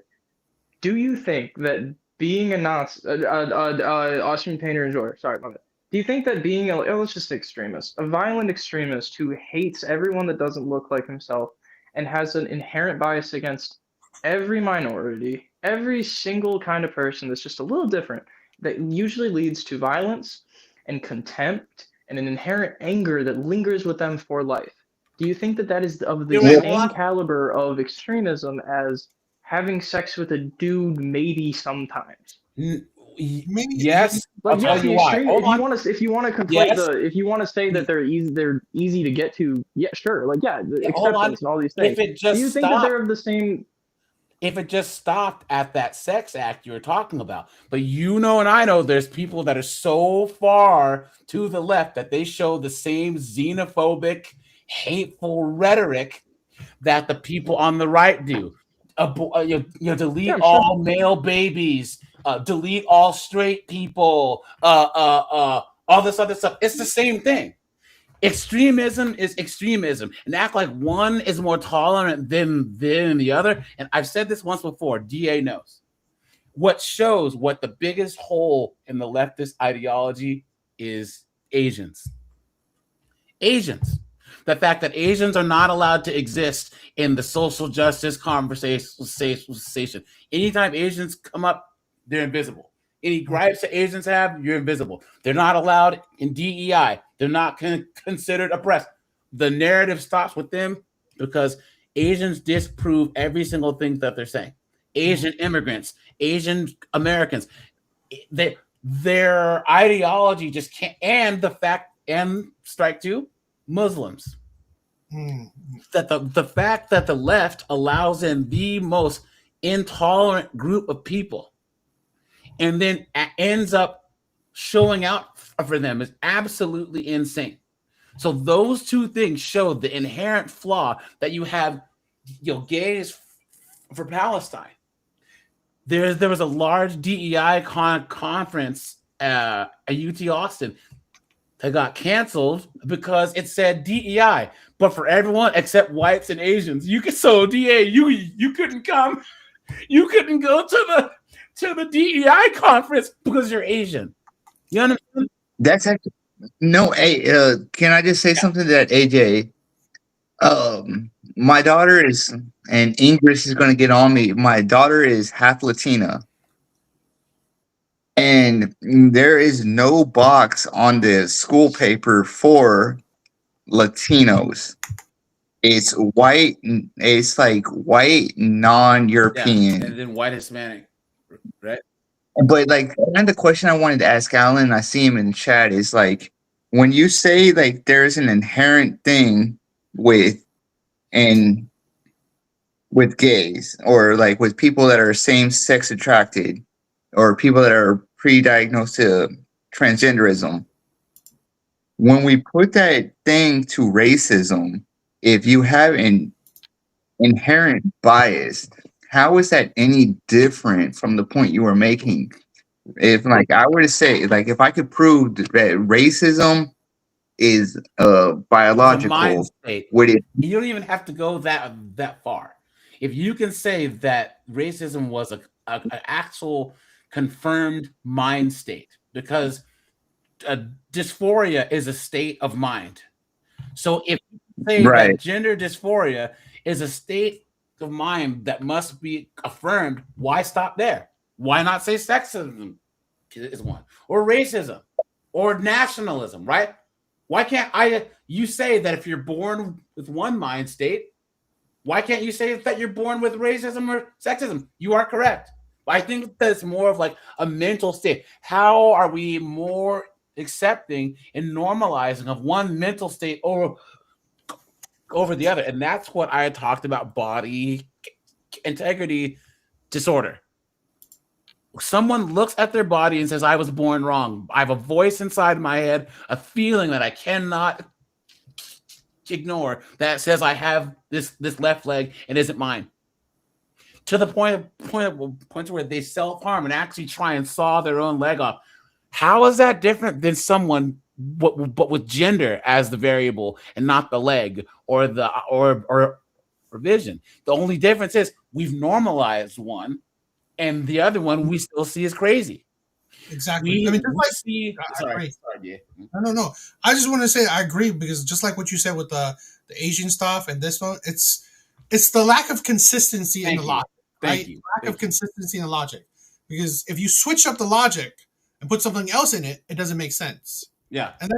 do you think that being a Nazi, Austrian painter and enjoyer, sorry, my bad. Do you think that being let's just say extremist, a violent extremist who hates everyone that doesn't look like himself and has an inherent bias against every minority, every single kind of person that's just a little different, that usually leads to violence and contempt and an inherent anger that lingers with them for life? Do you think that is of the same caliber of extremism as having sex with a dude maybe sometimes? Yes. Like, I'll tell you why. If you want to conflate if you want to say that they're easy to get to, yeah, sure. Like, yeah, acceptance and all these things. If it just do you think that they're of the same? If it just stopped at that sex act you were talking about, but you know, and I know, there's people that are so far to the left that they show the same xenophobic, hateful rhetoric that the people on the right do. Delete all male babies, delete all straight people, all this other stuff. It's the same thing. Extremism is extremism, and act like one is more tolerant than the other. And I've said this once before. DA knows what shows what the biggest hole in the leftist ideology is. Asians. The fact that Asians are not allowed to exist in the social justice conversation. Anytime Asians come up, they're invisible. Any gripes that Asians have, you're invisible. They're not allowed in DEI. They're not considered oppressed. The narrative stops with them because Asians disprove every single thing that they're saying. Asian immigrants, Asian Americans, their ideology just can't. And the fact, and strike two, Muslims. That the fact that the left allows in the most intolerant group of people and then ends up showing out for them is absolutely insane. So those two things show the inherent flaw that you have, gays for Palestine. There was a large DEI conference at UT Austin that got canceled because it said DEI, but for everyone except whites and Asians. DA, you couldn't come. You couldn't go to the DEI conference because you're Asian. You understand? That's actually no. Hey, can I just say something to that, AJ? My daughter is, and English is going to get on me. My daughter is half Latina, and there is no box on the school paper for Latinos. It's white. It's like white non-European, and then white Hispanic, right? But like, and the question I wanted to ask Alan, I see him in the chat, is like, when you say like there's an inherent thing with gays, or like with people that are same sex attracted, or people that are pre-diagnosed to transgenderism, when we put that thing to racism, if you have an inherent bias, how is that any different from the point you were making? If like I were to say, like, if I could prove that racism is biological, would it? You don't even have to go that far. If you can say that racism was an actual confirmed mind state, because dysphoria is a state of mind. So if you say that gender dysphoria is a state of mind that must be affirmed, why stop there? Why not say sexism is one, or racism, or nationalism, right? Why can't you say that if you're born with one mind state, Why can't you say that you're born with racism or sexism? You are correct. I think that's more of like a mental state. How are we more accepting and normalizing of one mental state over the other? And that's what I talked about body integrity disorder. Someone looks at their body and says, I was born wrong. I have a voice inside my head, a feeling that I cannot ignore that says I have this left leg and isn't mine. To the point where they self-harm and actually try and saw their own leg off. How is that different than someone but with gender as the variable and not the leg or the or vision? The only difference is we've normalized one, and the other one we still see as crazy. Exactly. I mean, I agree. No. I just want to say I agree because just like what you said with the Asian stuff and this one, it's the lack of consistency in the logic, right? Lack of consistency in the logic. Because if you switch up the logic and put something else in it, it doesn't make sense. Yeah, and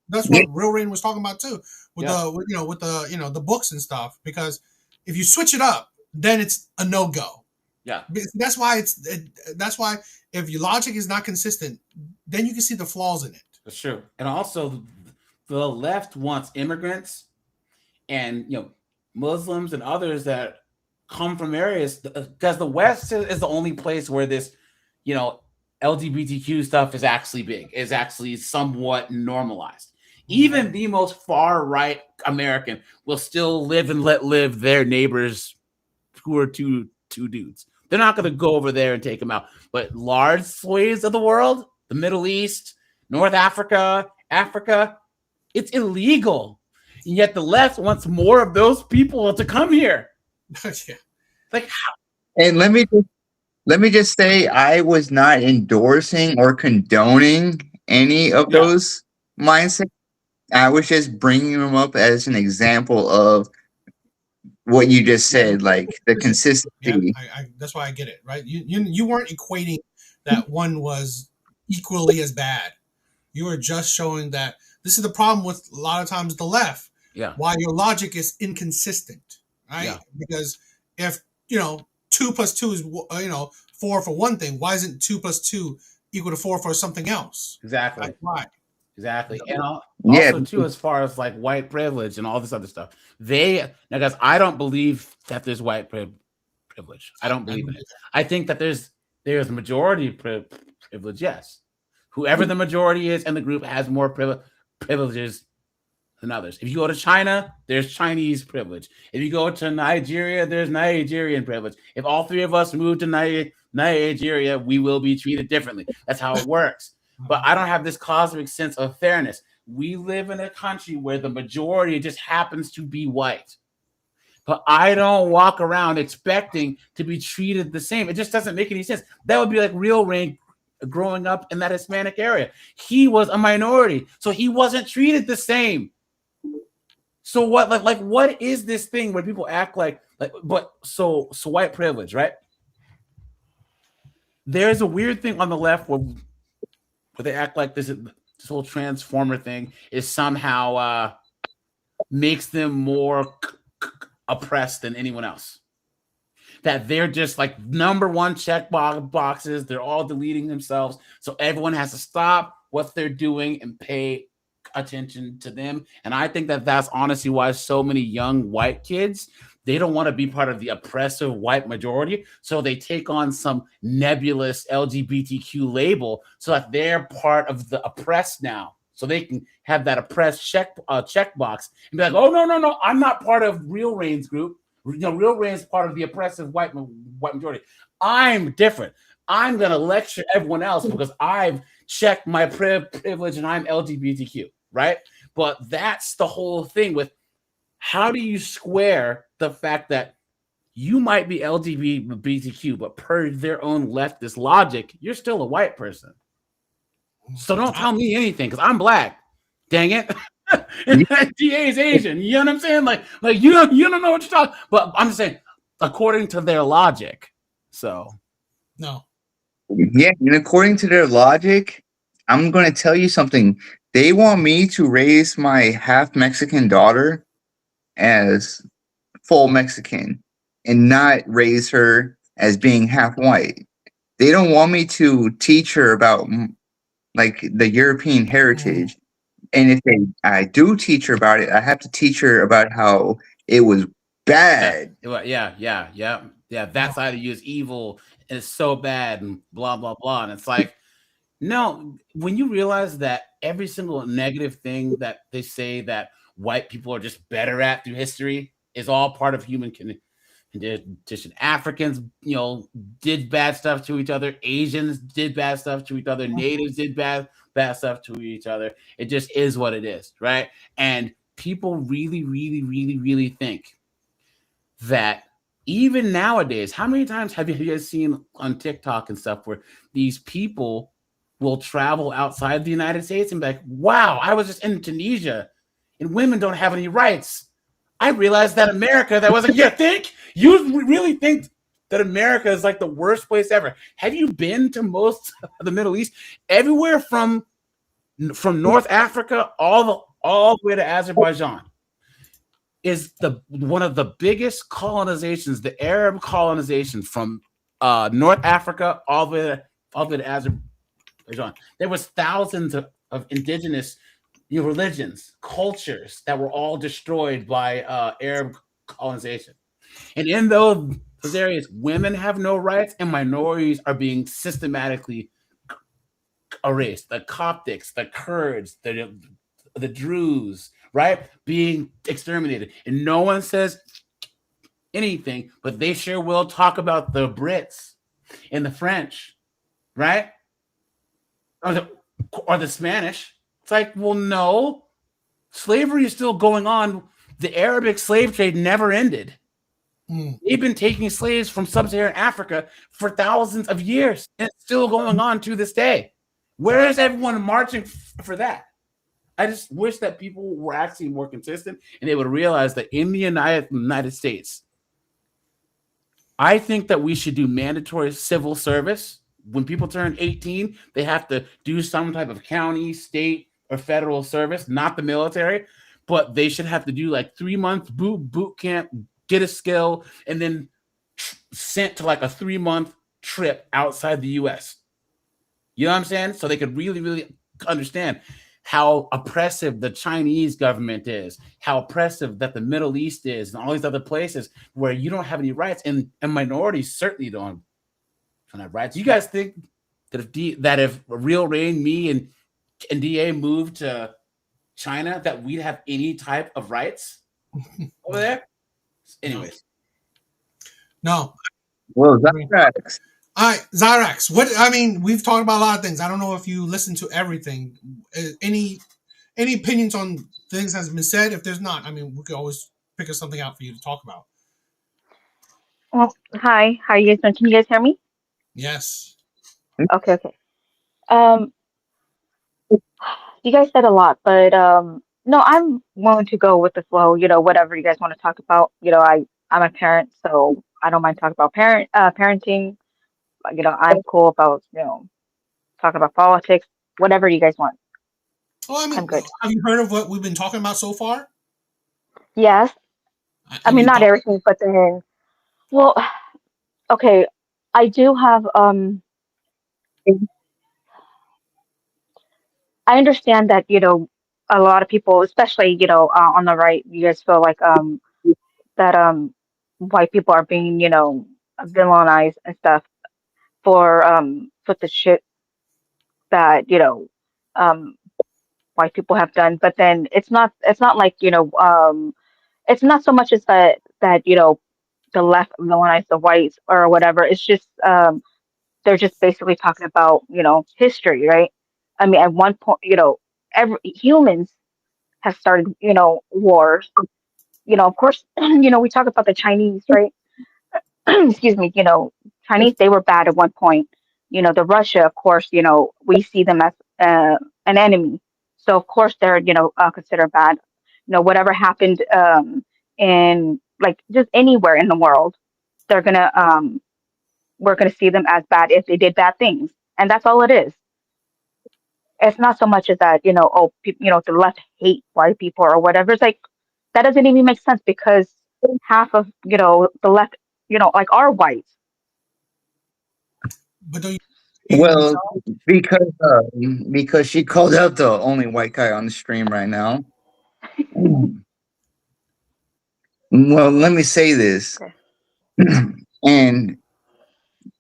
that's what Real Rain was talking about too, with the books and stuff. Because if you switch it up, then it's a no-go. Yeah, that's why if your logic is not consistent, then you can see the flaws in it. That's true. And also, the left wants immigrants and Muslims and others that come from areas, because the West is the only place where this LGBTQ stuff is actually big, is actually somewhat normalized. Even the most far right American will still live and let live their neighbors who are two dudes. They're not going to go over there and take them out. But large swathes of the world, the Middle East, North Africa, it's illegal. And yet the left wants more of those people to come here. Yeah. Like how? And let me just say, I was not endorsing or condoning any of those mindsets. I was just bringing them up as an example of what you just said, like the consistency. Yeah, that's why I get it, right? You weren't equating that one was equally as bad. You were just showing that this is the problem with a lot of times the left. Yeah. Why your logic is inconsistent, right? Yeah. Because if 2 plus 2 is 4 for one thing, why isn't 2 plus 2 equal to 4 for something else? Exactly. That's why. Exactly. And also too, as far as like white privilege and all this other stuff, now guys, I don't believe that there's white privilege. I don't believe in it. I think that there's majority privilege. Yes, whoever the majority is in the group has more privileges than others. If you go to China, there's Chinese privilege. If you go to Nigeria, there's Nigerian privilege. If all three of us move to Nigeria, we will be treated differently. That's how it works. But I don't have this cosmic sense of fairness. We live in a country where the majority just happens to be white. But I don't walk around expecting to be treated the same. It just doesn't make any sense. That would be like Real Rain growing up in that Hispanic area. He was a minority, so he wasn't treated the same. So what? Like what is this thing where people act like so white privilege, right? There's a weird thing on the left where they act like this whole transformer thing is somehow makes them more oppressed than anyone else. That they're just like number one check boxes. They're all deleting themselves. So everyone has to stop what they're doing and pay attention to them. And I think that that's honestly why so many young white kids, they don't want to be part of the oppressive white majority. So they take on some nebulous LGBTQ label so that they're part of the oppressed now. So they can have that oppressed checkbox and be like, oh, no, I'm not part of Real Rain's group. Real Rain's part of the oppressive white majority. I'm different. I'm going to lecture everyone else because I've checked my privilege and I'm LGBTQ, right? But that's the whole thing with how do you square the fact that you might be LGBTQ, but per their own leftist logic, you're still a white person. So don't tell me anything because I'm black. Dang it. And that DA is Asian. You know what I'm saying? Like you don't know what you're talking. But I'm just saying, according to their logic. So no. Yeah, and according to their logic, I'm going to tell you something. They want me to raise my half Mexican daughter as full Mexican and not raise her as being half white. They don't want me to teach her about like the European heritage. And if I do teach her about it, I have to teach her about how it was bad. Yeah. That side of you is evil and it's so bad and blah blah blah. And it's like, no, when you realize that every single negative thing that they say that white people are just better at through history is all part of human condition. Africans, did bad stuff to each other. Asians did bad stuff to each other. Natives did bad stuff to each other. It just is what it is, right? And people really, really, really, really think that even nowadays, how many times have you guys seen on TikTok and stuff where these people will travel outside the United States and be like, wow, I was just in Tunisia and women don't have any rights. I realized that America, that wasn't, you really think that America is like the worst place ever. Have you been to most of the Middle East? Everywhere from North Africa all the way to Azerbaijan is one of the biggest colonizations, the Arab colonization from North Africa all the way to Azerbaijan. There was thousands of indigenous religions, cultures that were all destroyed by Arab colonization. And in those areas, women have no rights and minorities are being systematically erased. The Coptics, the Kurds, the Druze, right, being exterminated. And no one says anything, but they sure will talk about the Brits and the French, right? Or the Spanish. It's like, well, no. Slavery is still going on. The Arabic slave trade never ended. They've been taking slaves from sub-Saharan Africa for thousands of years, and it's still going on to this day. Where is everyone marching for that? I just wish that people were actually more consistent and they would realize that in the United States, I think that we should do mandatory civil service. When people turn 18, they have to do some type of county, state, or federal service, not the military, but they should have to do like 3-month boot camp, get a skill, and then sent to like a 3-month trip outside the U.S. You know what I'm saying? So they could really, really understand how oppressive the Chinese government is, how oppressive that the Middle East is, and all these other places where you don't have any rights, and minorities certainly don't have rights. You guys think that if Real Rain, me, and DA moved to China, that we'd have any type of rights over there? Anyways. No. Well, that's All right, Zyrax. We've talked about a lot of things. I don't know if you listened to everything. Any opinions on things that's been said? If there's not, we could always pick something out for you to talk about. Well, hi. How are you guys doing? Can you guys hear me? Yes. Okay. Um, you guys said a lot, but no, I'm willing to go with the flow. Whatever you guys want to talk about. I'm a parent, so I don't mind talking about parenting. I'm cool about talking about politics. Whatever you guys want. Well, I'm good. have you heard of what we've been talking about so far? Yes. Not everything, but then, well, okay. I do have I understand that, a lot of people, especially, on the right, you guys feel like that white people are being, villainized and stuff for the shit that, um white people have done. But then it's not like, it's not so much as that, the left villainize the whites or whatever. It's just they're just basically talking about, history, right? At one point, every humans have started, wars. Of course, we talk about the Chinese, right? Excuse me, Chinese, they were bad at one point. The Russia, of course, we see them as an enemy. So of course they're, considered bad. Whatever happened in like just anywhere in the world, they're gonna we're gonna see them as bad if they did bad things, and that's all it is. It's not so much as that, the left hate white people or whatever. It's like that doesn't even make sense because half of the left, like are whites. But don't you hate Well, themselves? because she called out the only white guy on the stream right now. Well, let me say this, Okay. and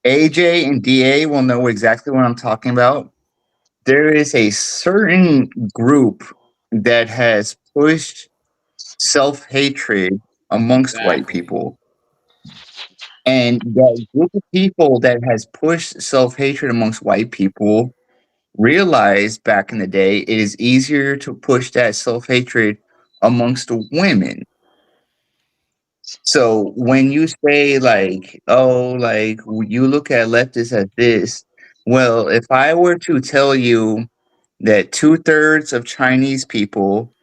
AJ and DA will know exactly what I'm talking about. There is a certain group that has pushed self hatred amongst white Exactly. people. And that group of people that has pushed self hatred amongst white people realized back in the day it is easier to push that self hatred amongst the women. So when you say like, oh, like you look at leftists as this, well, if I were to tell you that 2/3 of Chinese people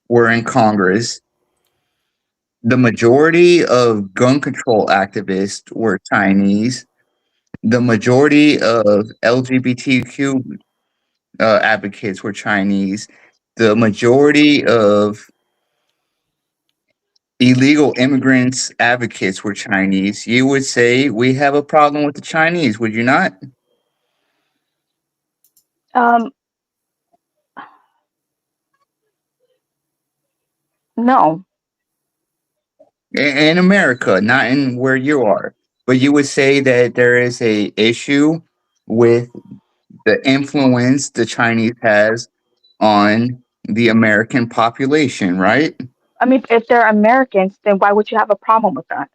were in Congress, the majority of gun control activists were Chinese, the majority of LGBTQ advocates were Chinese, the majority of illegal immigrants advocates were Chinese, you would say we have a problem with the Chinese, would you not? Um, no. In America, not in where you are, but you would say that there is a issue with the influence the Chinese has on the American population, right? I mean, if they're Americans, then why would you have a problem with that?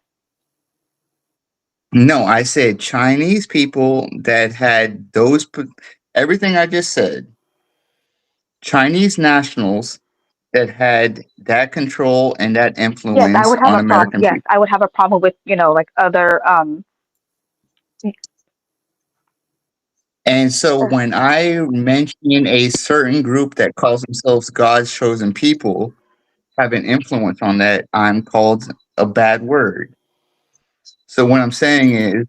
No, I said Chinese people that had everything I just said. Chinese nationals that had that control and that Yes, I influence would have on a problem. American Yes, people. I would have a problem with, like other And so when I mention a certain group that calls themselves God's chosen people have an influence on that, I'm called a bad word. So what I'm saying is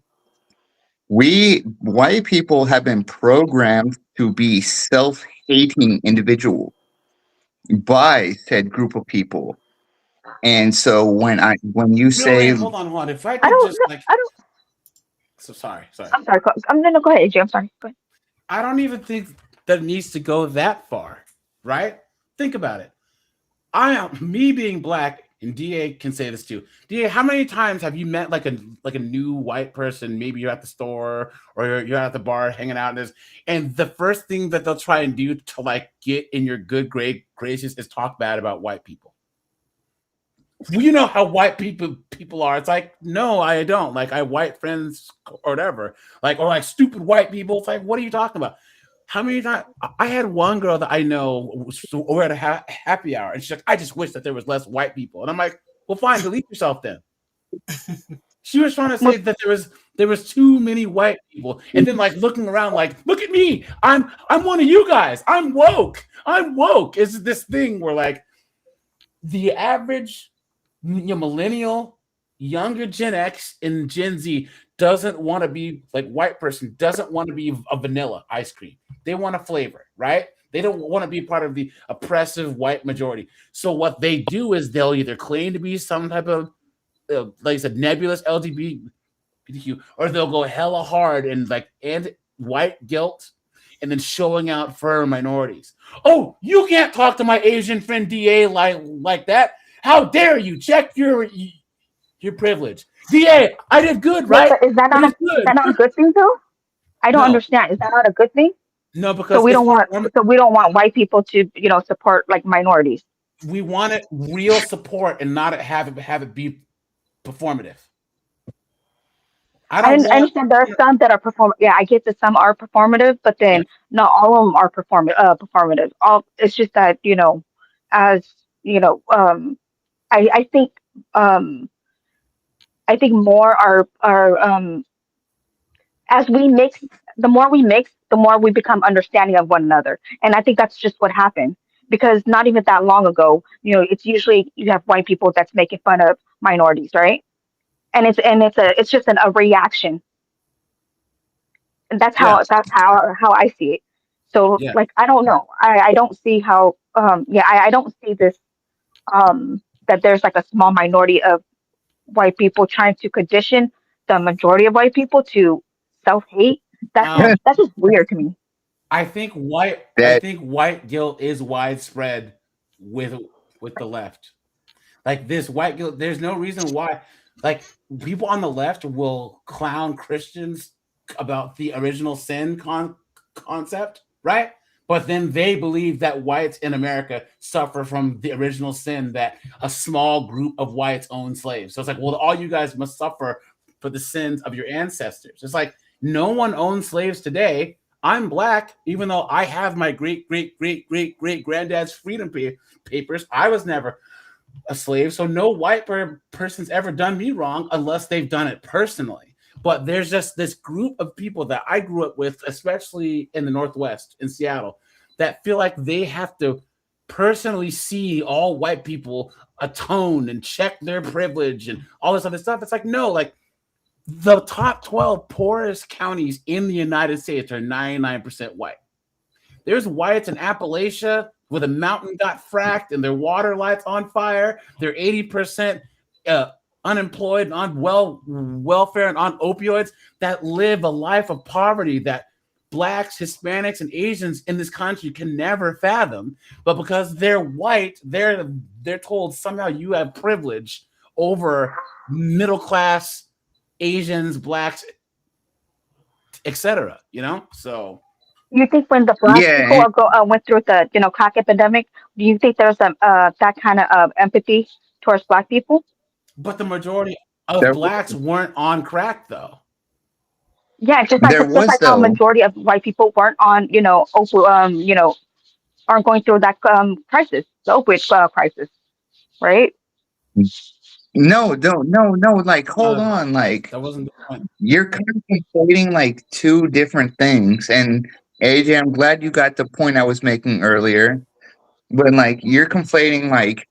we white people have been programmed to be self-hating individuals by said group of people. And so when you No, wait, say hold on. If I I could don't just know. like, I don't. so sorry. I'm sorry. I'm gonna go ahead, AJ. I'm sorry. Go ahead. I don't even think that it needs to go that far, right? Think about it. I am me being black, and DA can say this too. DA, how many times have you met like a new white person? Maybe you're at the store or you're at the bar hanging out, and the first thing that they'll try and do to like get in your good gracious is talk bad about white people. Well, you know how white people are. It's like, no, I don't. Like, I white friends or whatever. Like, or like stupid white people. It's like, what are you talking about? How many times I had one girl that I know, we're at a happy hour, and she's like, I just wish that there was less white people. And I'm like, well, fine, delete yourself then. She was trying to say Well, that there was too many white people, and then like looking around, like, look at me, I'm one of you guys. I'm woke. I'm woke. Is this thing where like the average millennial, younger Gen X, and Gen Z doesn't want to be like white person doesn't want to be a vanilla ice cream. They want a flavor, right? They don't want to be part of the oppressive white majority. So what they do is they'll either claim to be some type of like I said, nebulous LGBTQ, or they'll go hella hard and white guilt, and then showing out for minorities. Oh, you can't talk to my Asian friend DA like that. How dare you? Check your privilege. DA, I did good, yeah, right? but is that I not a did is good. that not a good thing though? I don't No, understand. Is that not a good thing? no, So because we it's don't want perform- so we don't want white people to support like minorities. we want it real support and not have it be performative. I don't I want understand there are some that are perform. Yeah, I get that some are performative, but yeah, then not all of them are performative. All it's just that as you know, I think um, more are as we mix. The more we mix, the more we become understanding of one another, and I think that's just what happened. Because not even that long ago, it's usually you have white people that's making fun of minorities, right? And it's just a reaction, and yeah, that's how I see it. So yeah. like I don't know. I don't see how yeah, I don't see this that there's like a small minority of white people trying to condition the majority of white people to self-hate. Um, That's just weird to me. I that think white guilt is widespread with the left. Like this white guilt, there's no reason why. Like people on the left will clown Christians about the original sin concept, right? But then they believe that whites in America suffer from the original sin that a small group of whites own slaves. So it's like, well, all you guys must suffer for the sins of your ancestors. It's like no one owns slaves today. I'm black, even though I have my great, great, great, great, great granddad's freedom papers. I was never a slave, so no white person's ever done me wrong unless they've done it personally. But there's just this group of people that I grew up with, especially in the Northwest, in Seattle, that feel like they have to personally see all white people atone and check their privilege and all this other stuff. It's like, no, like the top 12 poorest counties in the United States are 99% white. There's whites in Appalachia where the mountain got fracked and their water lights on fire. They're 80% unemployed, on welfare, and on opioids that live a life of poverty that blacks, Hispanics, and Asians in this country can never fathom. But because they're white, they're told somehow you have privilege over middle class Asians, blacks, etc. You know, so. You think when the black people yeah, went through the crack epidemic, do you think there's that kind of empathy towards black people? But the majority of there blacks weren't on crack, though. Yeah, there just was like how though. majority of white people weren't on aren't going through that crisis, the opioid crisis, right? No, no. Like, hold Uh, on. Like, that wasn't the point. you're kind of conflating like two different things. And AJ, I'm glad you got the point I was making earlier. But like, you're conflating like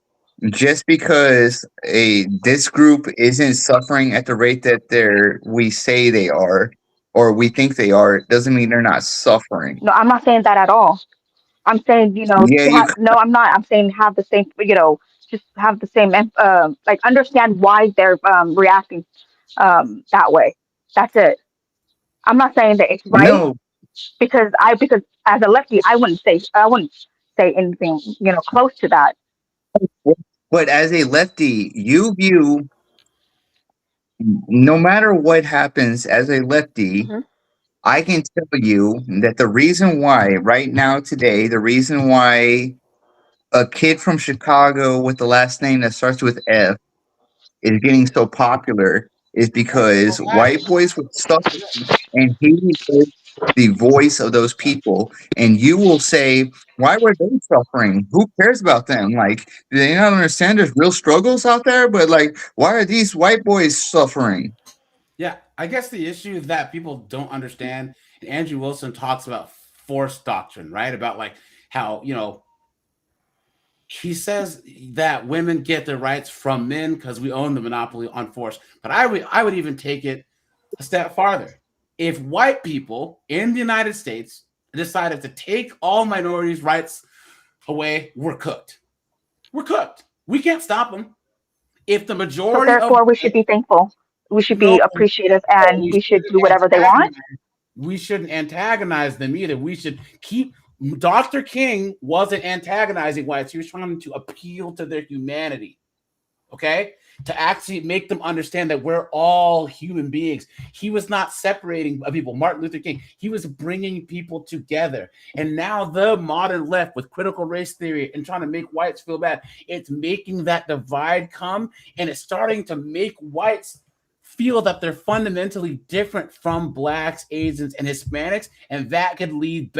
just because a this group isn't suffering at the rate that we say they are or we think they are, doesn't mean they're not suffering. No, I'm not saying that at all. I'm saying, Yeah, you. no, I'm not. I'm saying have the same, just have the same, like understand why they're reacting that way. That's it. I'm not saying that it's right No, because as a lefty, I wouldn't say anything, close to that. but as a lefty, you view no matter what happens as a lefty, Hmm. I can tell you that the reason why, right now, today, the reason why a kid from Chicago with the last name that starts with F is getting so popular is because white boys were suffering and he is the voice of those people. And you will say, why were they suffering? Who cares about them? Like, do they not understand there's real struggles out there? But like, why are these white boys suffering? Yeah, I guess the issue that people don't understand, and Andrew Wilson talks about force doctrine, right? About like how, he says that women get their rights from men because we own the monopoly on force. But I would even take it a step farther. If white people in the United States decided to take all minorities' rights away, we're cooked. We're cooked. We can't stop them. If the So majority of therefore, we should be thankful. We should no, be appreciative, no, and we we should shouldn't do whatever they want. antagonize them either. We should keep. Dr. King wasn't antagonizing whites. He was trying to appeal to their humanity. Okay, to actually make them understand that we're all human beings. He was not separating people. Martin Luther King, he was bringing people together. And now the modern left with critical race theory and trying to make whites feel bad, it's making that divide come, and it's starting to make whites feel that they're fundamentally different from blacks, Asians, and Hispanics, and that could lead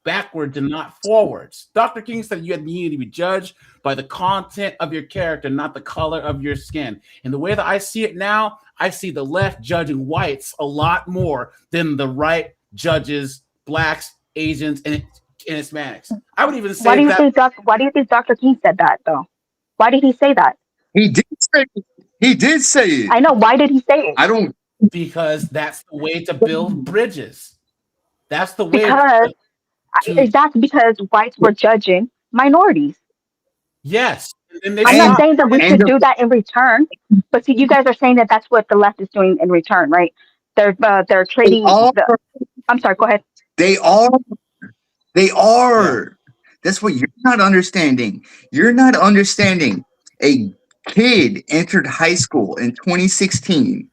backwards and not forwards. Dr. King said you need to be judged by the content of your character, not the color of your skin. And the way that I see it now, I see the left judging whites a lot more than the right judges blacks, Asians, and Hispanics. I would even say that Why do you think Dr. King said that though? Why did he say that? He did say it. He did say it. I know. Why did he say it? I don't. because that's the way to build bridges. That's the way Because to exactly because whites were judging minorities. yes. And they I'm not And stop. saying that we and should do that in return, but see, you guys are saying that that's what the left is doing in return, right? They're they trading are the. I'm sorry. Go ahead. they are they Yeah. are. That's what you're not understanding. You're not understanding. A kid entered high school in 2016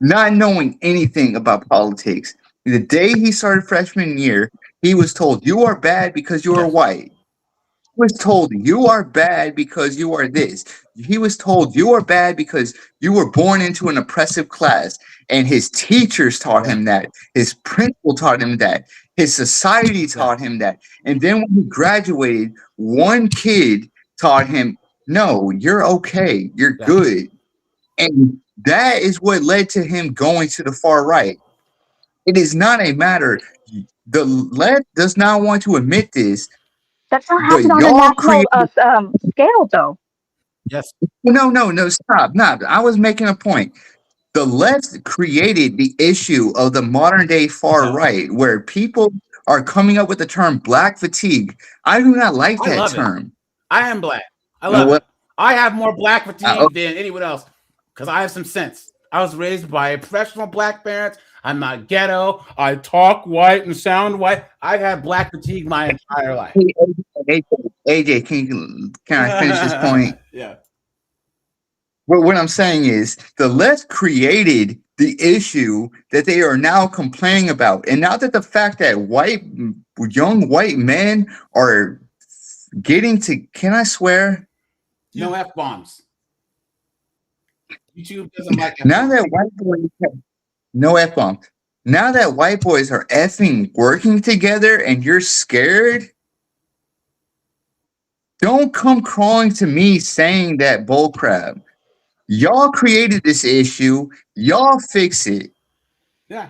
not knowing anything about politics. The day he started freshman year, he was told, "You are bad because you are Yes. white." He was told, "You are bad because you are this." He was told, "You are bad because you were born into an oppressive class." And his teachers taught Yeah. him that. His principal taught him that. His society Yeah. taught him that. And then when he graduated, one kid taught him, "No, you're okay. You're Yeah. good." And that is what led to him going to the far right. It is not a matter. The left does not want to admit this, That's not but happening on a y'all national created. scale, though. Yes. No, no, no, stop. No, I was making a point. The left created the issue of the modern day far Yeah. right, where people are coming up with the term black fatigue. I do not like I that love it. term. I am black. I You know love what? it. I have more black Uh, fatigue than anyone else because I have some sense. I was raised by professional black parents. I'm not ghetto. I talk white and sound white. I've had black fatigue my entire life. hey, AJ, can I finish this point? Yeah. Well, what I'm saying is the left created the issue that they are now complaining about. And now that the fact that young white men are getting to, can I swear? No F bombs. YouTube doesn't like F Now bombs. that white boys, no F bomb. Now that white boys are effing working together and you're scared, don't come crawling to me saying that bullcrap. Y'all created this issue. Y'all fix it. Yeah.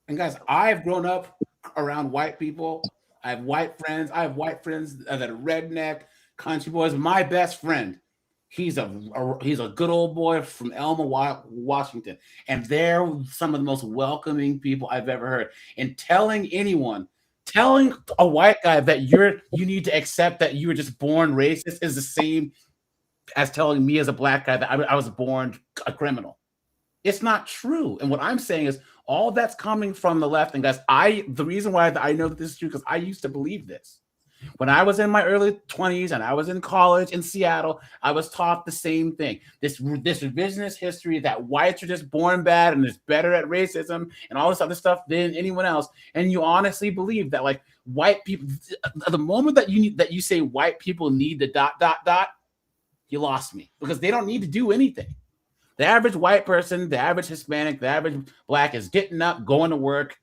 And guys, I've grown up around white people. I have white friends. I have white friends that are redneck country boys. My best friend, he's a good old boy from Elma, Washington, and they're some of the most welcoming people I've ever heard. And telling a white guy that you need to accept that you were just born racist is the same as telling me as a black guy that I was born a criminal. It's not true. And what I'm saying is all that's coming from the left. And guys, the reason why I know that this is true because I used to believe this. When I was in my early 20s and I was in college in Seattle, I was taught the same thing. This revisionist history that whites are just born bad and is better at racism and all this other stuff than anyone else. And you honestly believe that like white people, the moment that you say white people need the ... you lost me because they don't need to do anything. The average white person, the average Hispanic, the average black is getting up, going to work,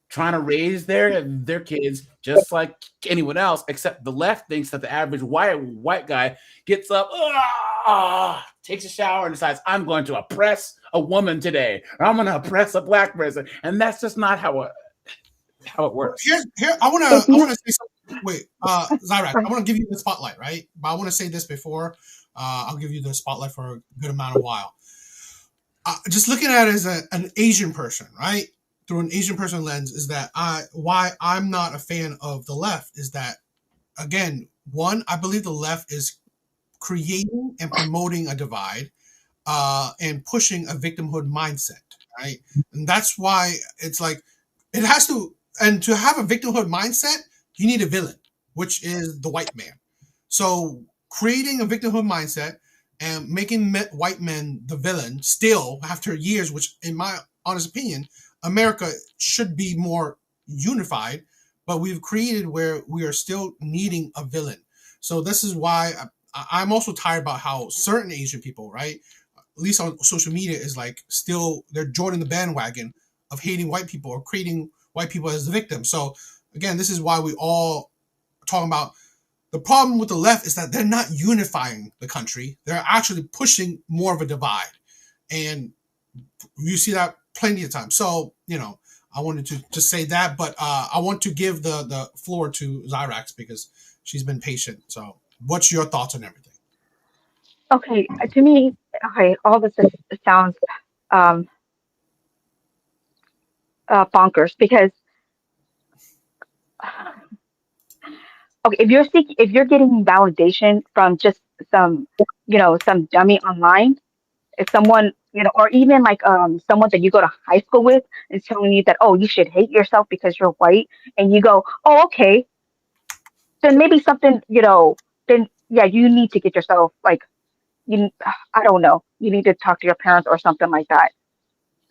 trying to raise their kids just like anyone else, except the left thinks that the average white guy gets up, takes a shower, and decides, I'm going to oppress a woman today, or I'm going to oppress a black person. And that's just not how it works. Here, I If wanna you, say something. Wait, Zyrak, I wanna give you the spotlight, right? But I wanna say this before. I'll give you the spotlight for a good amount of while. Just looking at it as an Asian person, right? Through an Asian person lens, is that why I'm not a fan of the left is that again, one, I believe the left is creating and promoting a divide, and pushing a victimhood mindset, right? And that's why it's like it has to, and to have a victimhood mindset, you need a villain, which is the white man. So creating a victimhood mindset and making white men the villain still after years, which in my honest opinion, America should be more unified, but we've created where we are still needing a villain. So this is why I'm also tired about how certain Asian people, right, at least on social media, is like still they're joining the bandwagon of hating white people or creating white people as the victim. So again, this is why we all are talking about the problem with the left is that they're not unifying the country. They're actually pushing more of a divide. And you see that plenty of times. So, I wanted to just say that, but I want to give the floor to Zyrax because she's been patient. So what's your thoughts on everything? okay, to me, okay, all this sounds um, bonkers because okay, if you're getting validation from just some some dummy online, if someone or even like someone that you go to high school with is telling you that, oh, you should hate yourself because you're white, and you go, oh, okay, then maybe something, then yeah, you need to get yourself like, you I don't know, you need to talk to your parents or something like that.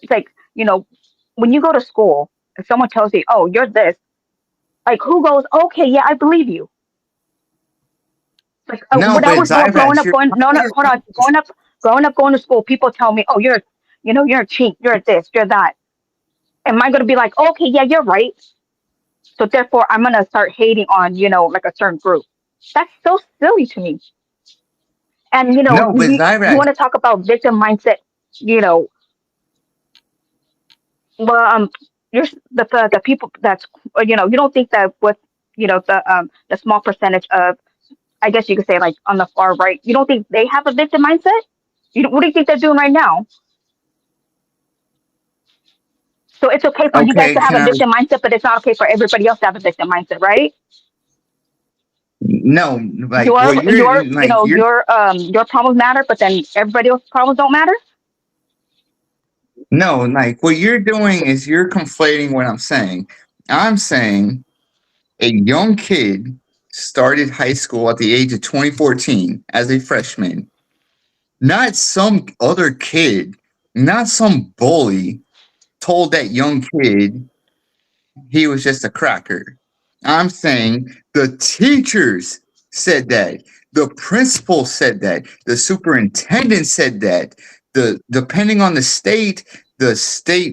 It's like, when you go to school and someone tells you, oh, you're this, like, who goes, okay, yeah, I believe you. Like, No, when I but was growing Zyrax, up, you're going, no, no, Better- hold on, growing up, going to school, people tell me, oh, you're a cheat, you're this, you're that. Am I going to be like, okay, yeah, you're right? So therefore, I'm going to start hating on, like a certain group. That's so silly to me. And, no, but you Zyrax, want to talk about victim mindset, you know, well, you're the people that's, you don't think that with, the small percentage of, I guess you could say, like on the far right, you don't think they have a victim mindset? What do you think they're doing right now? So it's okay for you guys okay, to have can a I? victim mindset, but it's not okay for everybody else to have a victim mindset, right? No, like Your what you're your you like know you're your problems matter, but then everybody else's problems don't matter. no, like what you're doing is you're conflating what I'm saying. I'm saying a young kid started high school at the age of 2014 as a freshman. Not some other kid, not some bully told that young kid he was just a cracker. I'm saying the teachers said that. The principal said that. The superintendent said that. Depending on the state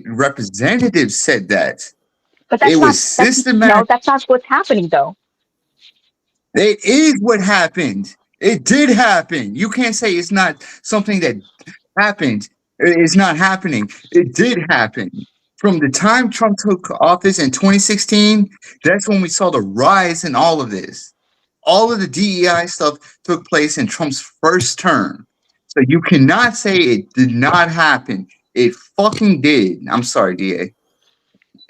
representative said that. But It that's not was that's no, systematic. that's not what's happening though. It is what happened. It did happen. You can't say it's not something that happened. It's not happening. It did happen. From the time Trump took office in 2016, that's when we saw the rise in all of this. All of the DEI stuff took place in Trump's first term. So you cannot say it did not happen. It fucking did. I'm sorry, DA.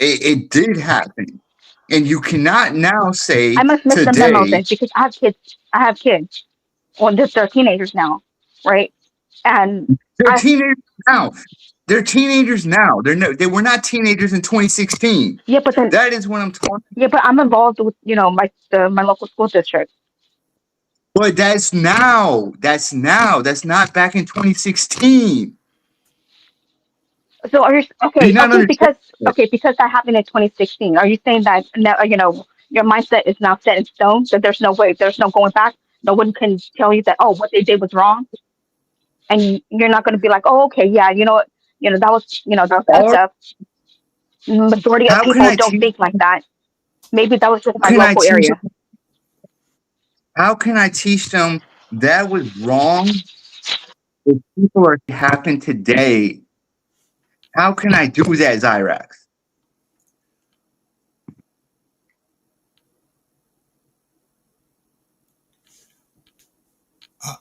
It did happen. And you cannot now say I must miss the memo today, then, because I have kids. I have kids. Well, they're teenagers now, right? And they're I teenagers now. They're teenagers now. They were not teenagers in 2016. yeah, but then That is what I'm talking. yeah, but I'm involved with my local school district. But that's now. That's now. That's not back in 2016. So are you Do you okay? not understand? Because that happened in 2016. Are you saying that now, your mindset is now set in stone? That there's no going back. No one can tell you that, oh, what they did was wrong, and you're not going to be like, oh, okay, yeah, that was messed Or up. Majority of how can people I don't teach? think like that. Maybe that was just How my can I local teach? area. How can I teach them that was wrong? If people are happen today, how can I do that, Zyrax? Uh,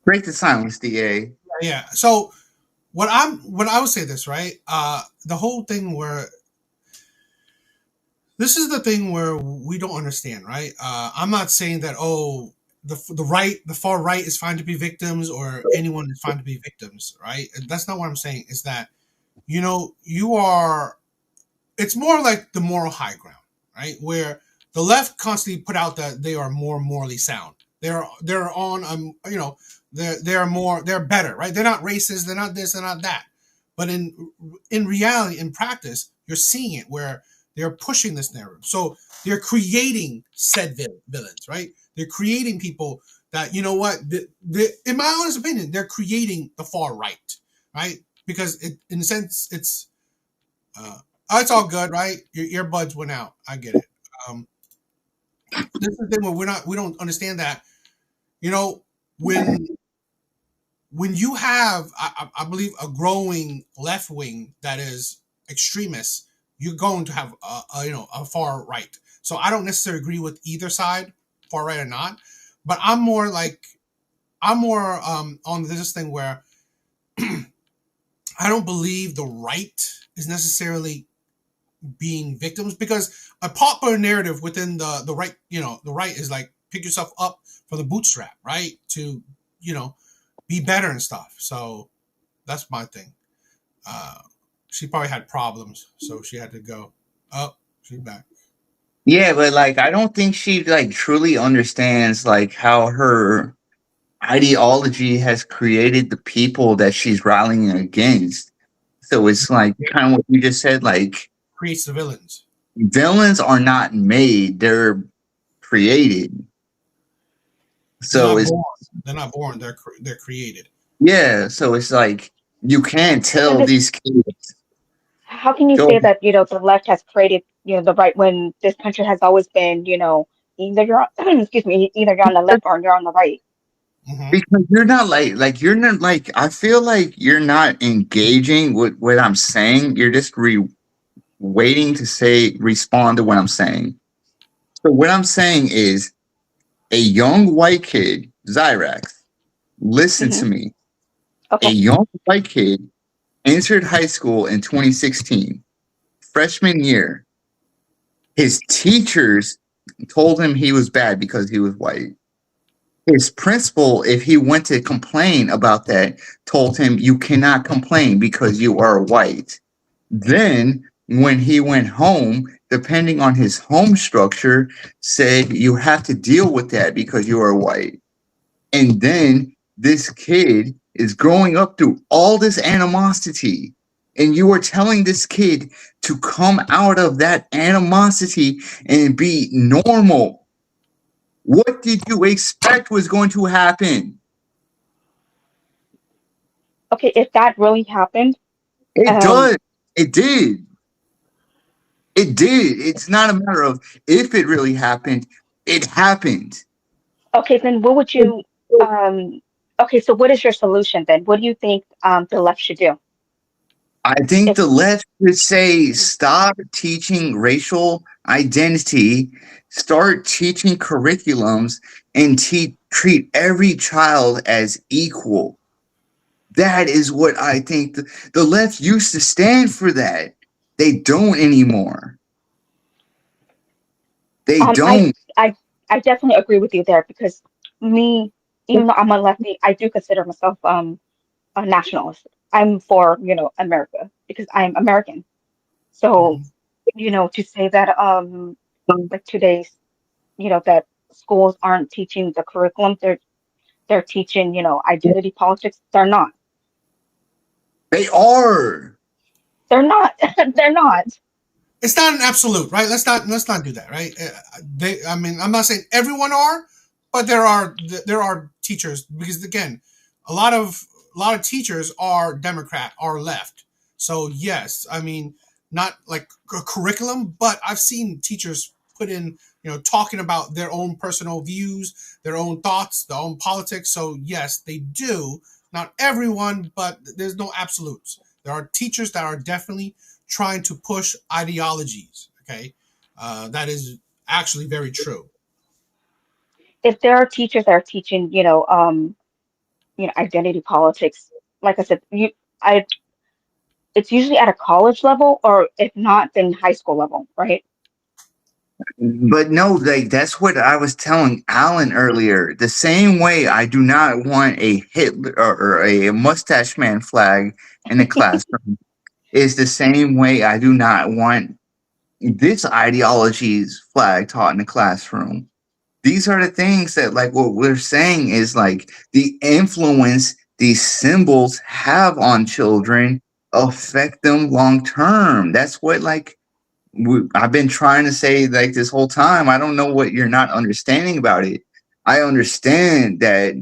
Break the silence, DA. yeah. So what I would say this, right? The whole thing where this is the thing where we don't understand, right? I'm not saying that, oh, the far right is fine to be victims, or anyone is fine to be victims, right? That's not what I'm saying. Is that, you are, it's more like the moral high ground, right? Where the left constantly put out that they are more morally sound. They're on, they're better, right? They're not racist. They're not this. They're not that. But in reality, in practice, you're seeing it where they're pushing this narrative. So they're creating said villains, right? They're creating people that, you know what, in my honest opinion, they're creating the far right, right? Because in a sense, uh, it's all good, right? Your earbuds went out. I get it. Um, this is the thing where we don't understand that. You know, when you have, I believe, a growing left wing that is extremist, you're going to have a far right. So I don't necessarily agree with either side, far right or not. But I'm more on this thing where I don't believe the right is necessarily being victims, because a popular narrative within the right, the right is like pick yourself up from the bootstrap, right? To, you know, be better and stuff. So that's my thing. Uh, she probably had problems, so she had to go. Oh, she's back. Yeah, but like I don't think she like truly understands like how her ideology has created the people that she's rallying against. So it's like kind of what you just said, like Creates the villains. villains are not made, they're created. They're So not it's born. They're not born. They're created. yeah, so it's like you can't But tell this, these kids how can you go say that, the left has created, the right when this country has always been, either you're excuse me, either you're on the left or you're on the right. Hmm. because you're not like you're not like I feel like you're not engaging with what I'm saying. You're just waiting to say respond to what I'm saying. So what I'm saying is a young white kid, Zyrax, listen Hmm. to me. A Okay. young white kid entered high school in 2016, freshman year. His teachers told him he was bad because he was white. His principal, if he went to complain about that, told him you cannot complain because you are white. Then, when he went home, depending on his home structure, said you have to deal with that because you are white. And then this kid is growing up through all this animosity. And you are telling this kid to come out of that animosity and be normal. What did you expect was going to happen? Okay, if that really happened, It um, does. It did. It did. It's not a matter of if it really happened. It happened. okay, then what would you, okay, so what is your solution then? What do you think the left should do? I think If the left should say stop teaching racial identity, start teaching curriculums, and treat every child as equal. That is what I think the left used to stand for that. They don't anymore. They um, I, don't. I, I definitely agree with you there because me, even though I'm a lefty, I do consider myself a nationalist. I'm for, America because I'm American. So, Hmm. to say that like today's, that schools aren't teaching the curriculum, they're teaching, identity politics. They're not. They are. They're not. They're not. It's not an absolute, right? Let's not do that, right? I mean, I'm not saying everyone are, but there are teachers because again, a lot of a lot of teachers are Democrat, are left. So yes, I mean, not like a curriculum, but I've seen teachers put in, talking about their own personal views, their own thoughts, their own politics. So yes, they do. Not everyone, but there's no absolutes. There are teachers that are definitely trying to push ideologies. Okay, that is actually very true. If there are teachers that are teaching, identity politics, like I said, I, it's usually at a college level, or if not, then high school level, right? But no, like that's what I was telling Alan earlier. The same way I do not want a Hitler or a mustache man flag in the classroom is the same way I do not want this ideology's flag taught in the classroom. These are the things that like what we're saying is like the influence these symbols have on children affect them long term. That's what like I've been trying to say like this whole time. I don't know what you're not understanding about it. I understand that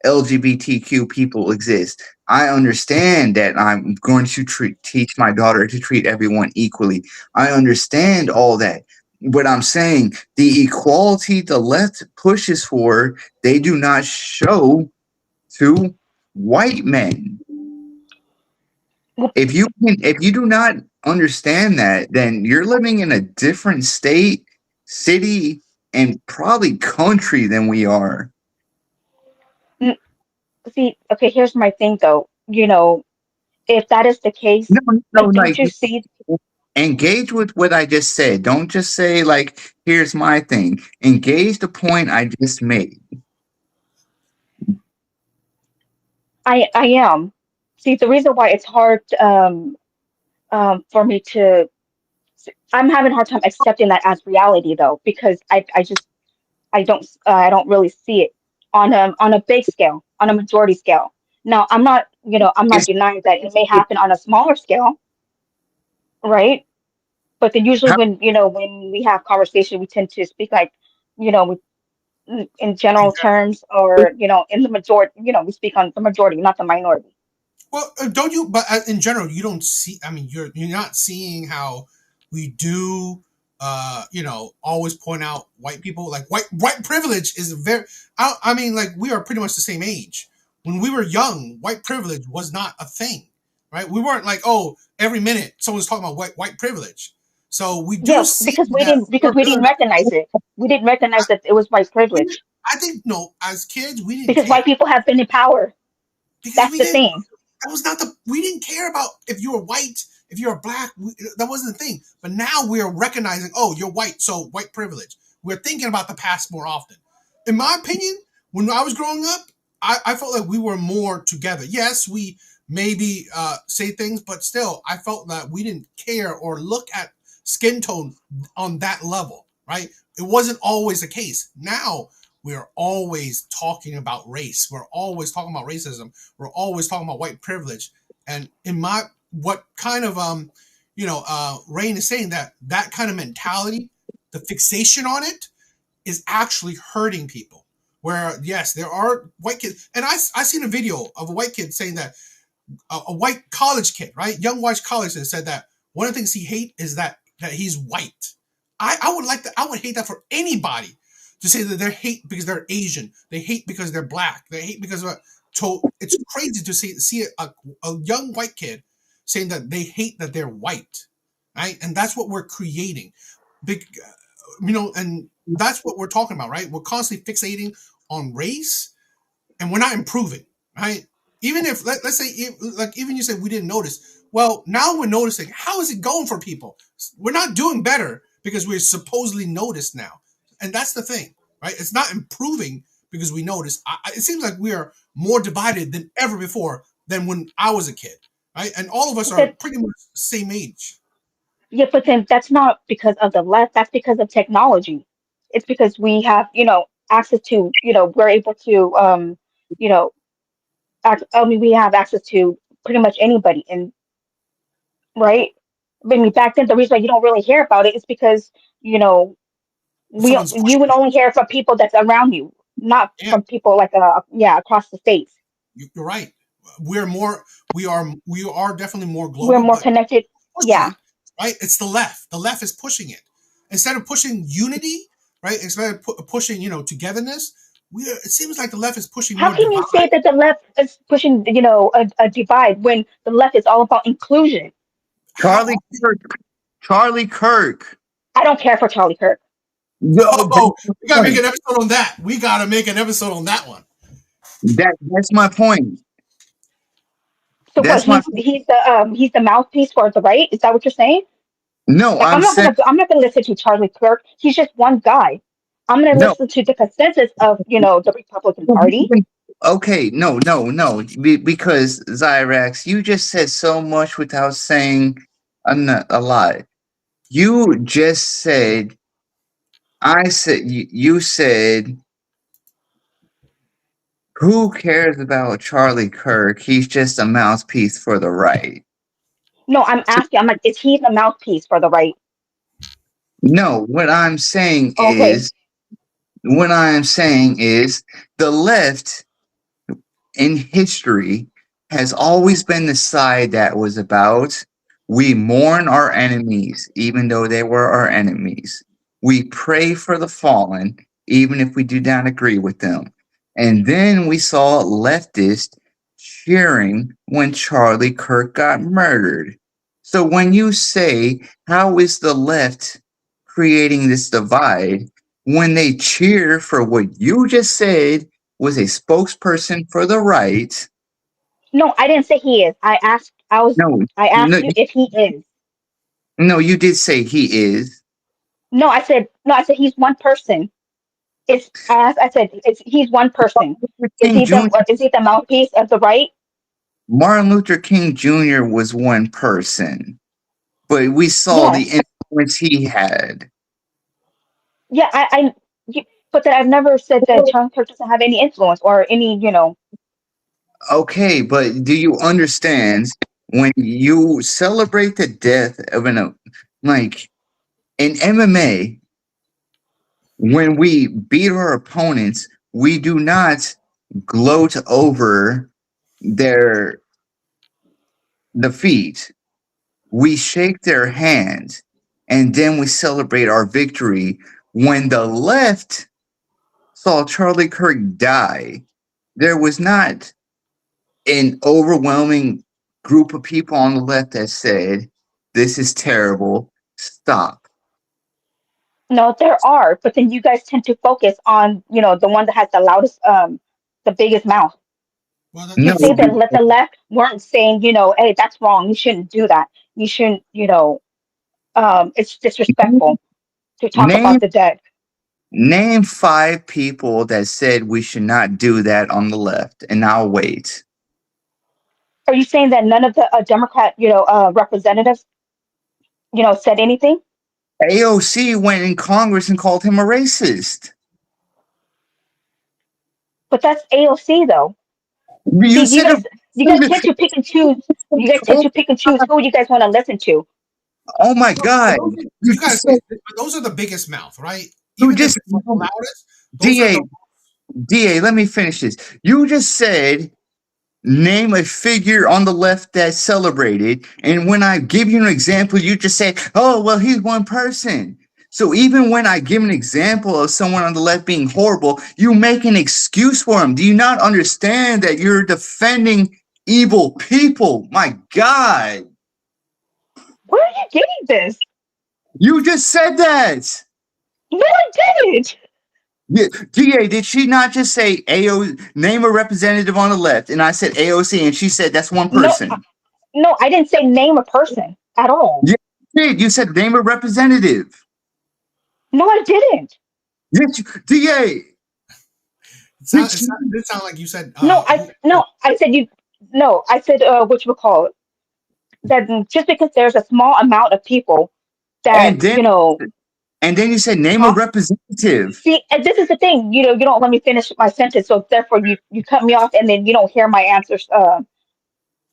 LGBTQ people exist. I understand that I'm going to teach my daughter to treat everyone equally. I understand all that. But I'm saying the equality the left pushes for, they do not show to white men. Well, If you do not understand that, then you're living in a different state, city, and probably country than we are. mm, see, okay, here's my thing though. If that is the case, No, no, don't like you see? Engage with what I just said. Don't just say like, "Here's my thing." Engage the point I just made. I am. See, the reason why it's hard for me to, I'm having a hard time accepting that as reality though, because I just I don't really see it on a big scale, on a majority scale. Now, I'm not, I'm not It's denying that it may happen on a smaller scale, right? But then usually how when, when we have conversation, we tend to speak like, in general terms, or, in the majority, we speak on the majority, not the minority. Well, don't you? But in general, you don't see. I mean, you're not seeing how we do. Always point out white people. Like white privilege is very. I mean, like we are pretty much the same age. When we were young, white privilege was not a thing, right? We weren't like, oh, every minute someone's talking about white privilege. So we do Yeah, see that because we're we building didn't up. recognize it. We didn't recognize that it was white We didn't, privilege I think no, as kids we didn't because care white people have been in power. because That's we the didn't. thing. That was not the. We didn't care about if you were white, if you were black. That wasn't the thing. But now we're recognizing, oh, you're white, so white privilege. We're thinking about the past more often. In my opinion, when I was growing up, I felt like we were more together. Yes, we maybe say things, but still, I felt that we didn't care or look at skin tone on that level. Right? It wasn't always the case. Now we're always talking about race. We're always talking about racism. We're always talking about white privilege. And in my what kind of Rain is saying that kind of mentality, the fixation on it, is actually hurting people. Where yes, there are white kids, and I seen a video of a white kid saying that a white college kid, right, young white college kid said that one of the things he hate is that he's white. I would hate that for anybody to say that they hate because they're Asian, they hate because they're black, they hate because of. So it's crazy to see a young white kid saying that they hate that they're white, right? And that's what we're creating. Big, and that's what we're talking about, right? We're constantly fixating on race, and we're not improving, right? Even if let's say like even you said we didn't notice. Well, now we're noticing. How is it going for people? We're not doing better because we're supposedly noticed now, and that's the thing, right? It's not improving because we notice. It seems like we are more divided than ever before than when I was a kid, right? And all of us are But pretty much the same age. yeah, but then that's not because of the left. That's because of technology. It's because we have, access to, we're able to, you know, I mean, we have access to pretty much anybody, and right. I mean, back then, the reason why you don't really hear about it is because, you know, Someone's you pushing would it. only hear from people that's around you, not Yeah, from people like, yeah, across the states. you're right. We're more. We are definitely more We're global, more but connected. pushing Yeah. it, right? It's the left. The left is pushing it instead of pushing unity, right? Instead of pushing, togetherness. It seems like the left is pushing How more can you divide. say that the left is pushing, a divide when the left is all about inclusion? How? Charlie Kirk. Charlie Kirk. I don't care for Charlie Kirk. No, that's Oh, my we gotta make point. an episode on that. We gotta make an episode on that one. That's my point. So what? That's my He's the mouthpiece for the right. Is that what you're saying? no. Like I'm saying I'm not gonna listen to Charlie Kirk. He's just one guy. I'm gonna no. listen to the consensus of the Republican Party. Okay, no. Because Zyrax, you just said so much without saying a lot. You just said, I said, you said, who cares about Charlie Kirk? He's just a mouthpiece for the right. No, I'm asking. I'm like, is he the mouthpiece for the right? No, what I'm saying Okay. is, what I am saying is, the left in history has always been the side that was about we mourn our enemies, even though they were our enemies. We pray for the fallen, even if we do not agree with them. And then we saw leftists cheering when Charlie Kirk got murdered. So when you say, how is the left creating this divide when they cheer for what you just said was a spokesperson for the right? No, I didn't say he is. No, I asked no, you if he is. No, you did say he is. No, I said no. I said he's one person. It's as I said. It's he's one person. King Jr. Is he the mouthpiece of the right? Martin Luther King Jr. was one person, but we saw the Yes. influence he had. Yeah. But that I've never said that Charlie Kirk doesn't have any influence or any. Okay, but do you understand when you celebrate the death of like in MMA, when we beat our opponents, we do not gloat over their defeat. We shake their hand and then we celebrate our victory. When the left saw Charlie Kirk die, there was not an overwhelming group of people on the left that said, "This is terrible. Stop." No, there are, but then you guys tend to focus on the one that has the loudest, the biggest mouth. Well, You No, say that the left weren't saying, hey, that's wrong. You shouldn't do that. You shouldn't, it's disrespectful to talk name about the dead. name 5 people that said we should not do that on the left, and I'll wait. Are you saying that none of the Democrat, representatives, said anything? AOC went in Congress and called him a racist. But that's AOC though. You See, said a you guys tend to pick and choose. You guys tend oh, to pick and choose who you guys want to listen to. oh my God! You you gotta just say, those are the biggest mouth, right? you Even if just it's the loudest, those are Da the Da. Let me finish this. You just said name a figure on the left that's celebrated, and when I give you an example, you just say, "Oh, well, he's one person." So even when I give an example of someone on the left being horrible, you make an excuse for him. Do you not understand that you're defending evil people? My God, Where are you getting this? you just said that. No, I didn't. Yeah, DA, did she not just say AO name a representative on the left? And I said AOC, and she said that's one No, person. no, I didn't say name a person at all. Yeah, you did. You said name a representative. No, I didn't. Yes, DA. it did sound like you said I said you. No, I said what you would call it. That just because there's a small amount of people that And then you said name a talk. representative. See, and this is the thing. You don't let me finish my sentence, so therefore you cut me off, and then you don't hear my answers.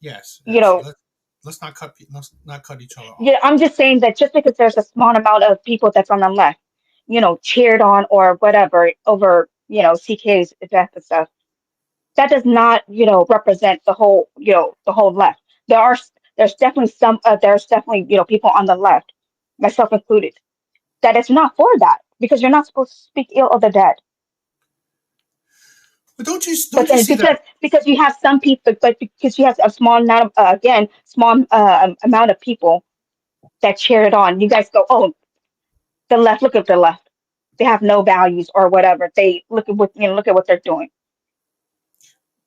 yes, You yes. know, Let's not cut each other off. yeah. I'm just saying that just because there's a small amount of people that's on the left, cheered on or whatever over CK's death and stuff, that does not represent the whole left. There's definitely there's definitely people on the left, myself included, that is not for that because you're not supposed to speak ill of the dead. But don't you But don't you then see that? because you have some people, but because you have a small amount of again small amount of people that cheer it on, you guys go, oh, the left, look at the left, they have no values or whatever. They look at what they're doing.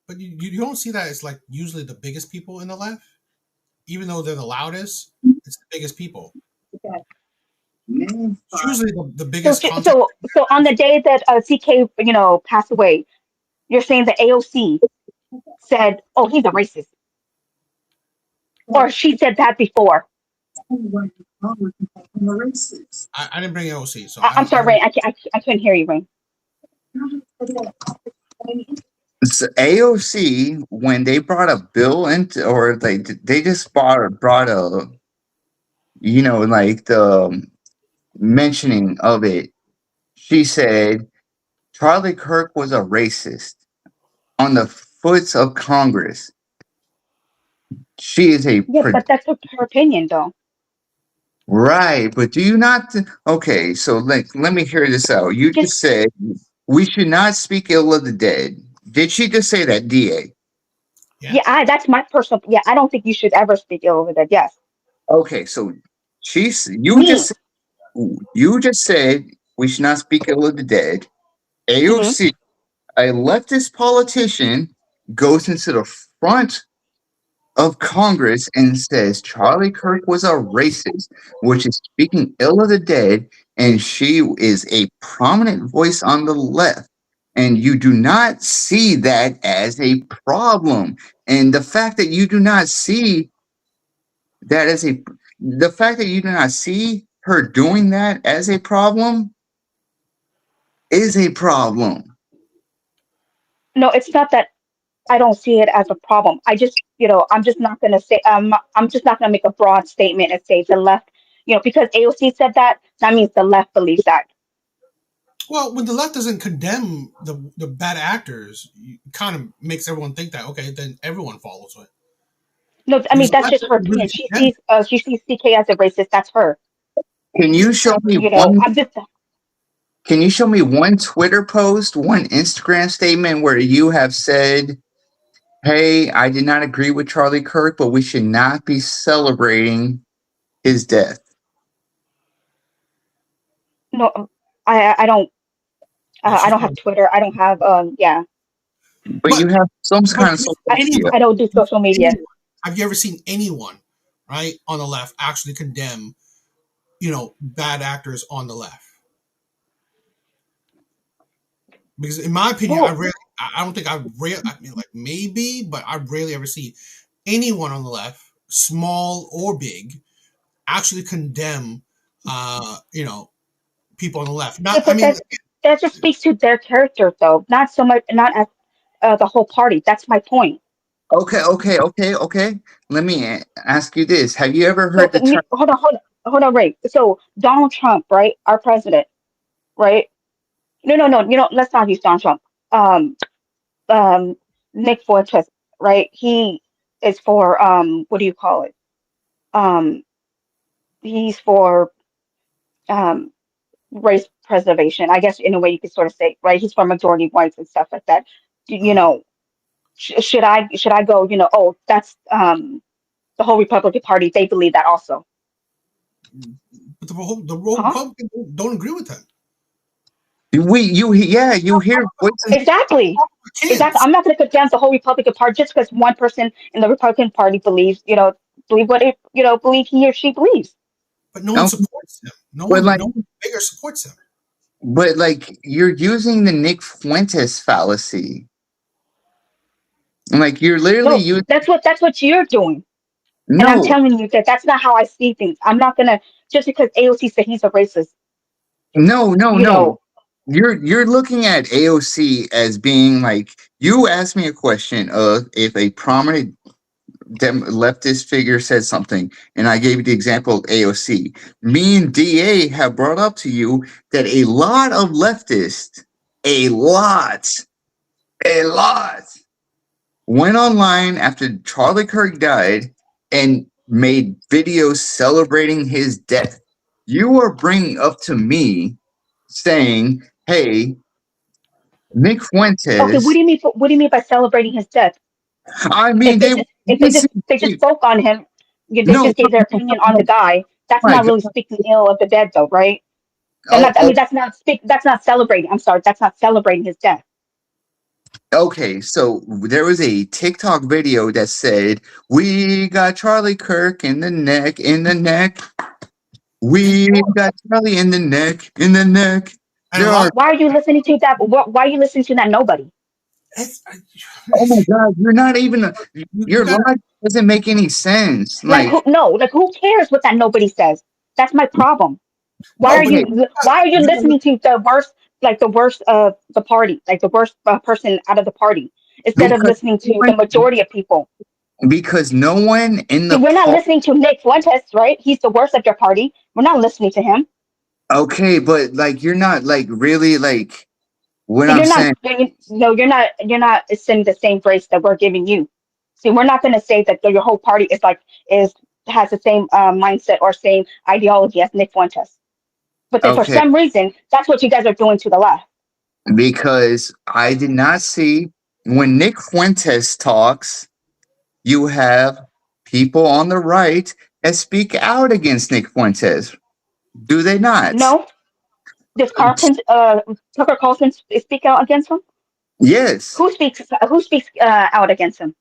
But you don't see that it's like usually the biggest people in the left, even though they're the loudest. It's the biggest people. It's usually the So biggest ju- content. so so on the day that CK passed away, you're saying that AOC said, oh, he's a racist, or she said that before. I didn't bring AOC, so I'm I sorry, don't. Rain. I couldn't hear you, Rain. So AOC, when they brought a bill into, or they just brought a, like the mentioning of it, she said Charlie Kirk was a racist on the foot of Congress. She is a Yeah, but that's her opinion, though. right, but do you not? Okay, so let me hear this out. You Just just said we should not speak ill of the dead. Did she just say that, DA? yeah, Yes. that's my personal. Yeah, I don't think you should ever speak ill of it. Yes, Okay, so she's me. you just said we should not speak ill of the dead. Hmm. AOC, a leftist politician, goes into the front of Congress and says Charlie Kirk was a racist, which is speaking ill of the dead, and she is a prominent voice on the left. And you do not see that as a problem. And the fact that you do not see that as a the fact that you do not see her doing that as a problem is a problem. No, it's not that I don't see it as a problem. I just, I'm just not going to say, I'm just not going to make a broad statement and say the left, because AOC said that, that means the left believes that. Well, when the left doesn't condemn the bad actors, it kind of makes everyone think that, okay, then everyone follows it. No, I mean, Because the that's left just her doesn't really opinion. She condemn. sees CK as a racist. That's her. Can you show me one I'm just, Can you show me one Twitter post, one Instagram statement where you have said, "Hey, I did not agree with Charlie Kirk, but we should not be celebrating his death"? no, I don't, Yeah, I she's don't have probably. Twitter. I don't have, yeah, But you But have some have kind of you social media. I anyone, don't do social media. anyone, have you ever seen anyone, right, on the left actually condemn, bad actors on the left? Because in my opinion, Well, I don't think I mean, like maybe, but I rarely ever see anyone on the left, small or big, actually condemn, uh, you know, people on the left. yeah, Not, I but mean, that just speaks to their character, though. Not so much, not as the whole party. That's my point. Okay. Let me ask you this: have you ever So heard the term? hold on, Ray. So Donald Trump, right, our president, right? No. Let's not use Donald Trump. Um, um, Nick Fortress, right? He is for what do you call it? Um, he's for um race preservation. I guess in a way you could sort of say, right? He's for majority whites and stuff like that. You uh, know, should I go? Oh, that's the whole Republican Party. They believe that also, but the whole huh? Republicans don't agree with him. You hear voices. Exactly. Exactly. Kids, I'm not going to condemn the whole Republican Party just because one person in the Republican Party believes, believe what it, believe he or she believes. but no one No, supports him. No but one, like, no one bigger supports him. you're using the Nick Fuentes fallacy. Like you're literally No, using. that's what you're doing, and I'm No, telling you that that's not how I see things. I'm not gonna just because AOC said he's a racist. You no. know, You're looking at AOC as being like, you asked me a question of if a prominent leftist figure said something, and I gave you the example of AOC. Me and DA have brought up to you that a lot of leftists, a lot, a lot, went online after Charlie Kirk died and made videos celebrating his death. You are bringing up to me saying, "Hey, Nick okay, what Fuentes." do you mean? What do you mean by celebrating his death? I If mean, they just if they just spoke on him, they no, just gave their opinion on no, the guy. That's my not God. really speaking ill of the dead, though, right? And Oh, I mean, that's not celebrating. I'm sorry, that's not celebrating his death. okay, so there was a TikTok video that said, "We got Charlie Kirk in the neck, in the neck. And We got Charlie in the neck, in the neck." a There lot. are, Why are you listening to that? Why are you listening to that? Nobody. It's, oh my God, you're not even, you your got life doesn't make any sense. Like Like, who? No. Like who cares what that nobody says? That's my problem. Why no, are but okay, you you got listening to the worst, like the worst of the party, like the worst person out of the party, instead of because listening to the majority of people? no one in See, the we're not party, listening to Nick Fuentes, right? He's the worst of your party. We're not listening to him. okay, but like, you're not like really like what So I'm you're not, saying. no, you're not sending the same grace that we're giving you. See, we're not going to say that your whole party is has the same mindset or same ideology as Nick Fuentes. But then for Okay, some reason, that's what you guys are doing to the left. because I did not see when Nick Fuentes talks, you have people on the right that speak out against Nick Fuentes. Do they not? No, does Tucker Carlson speak out against him? Yes. Who speaks out against him?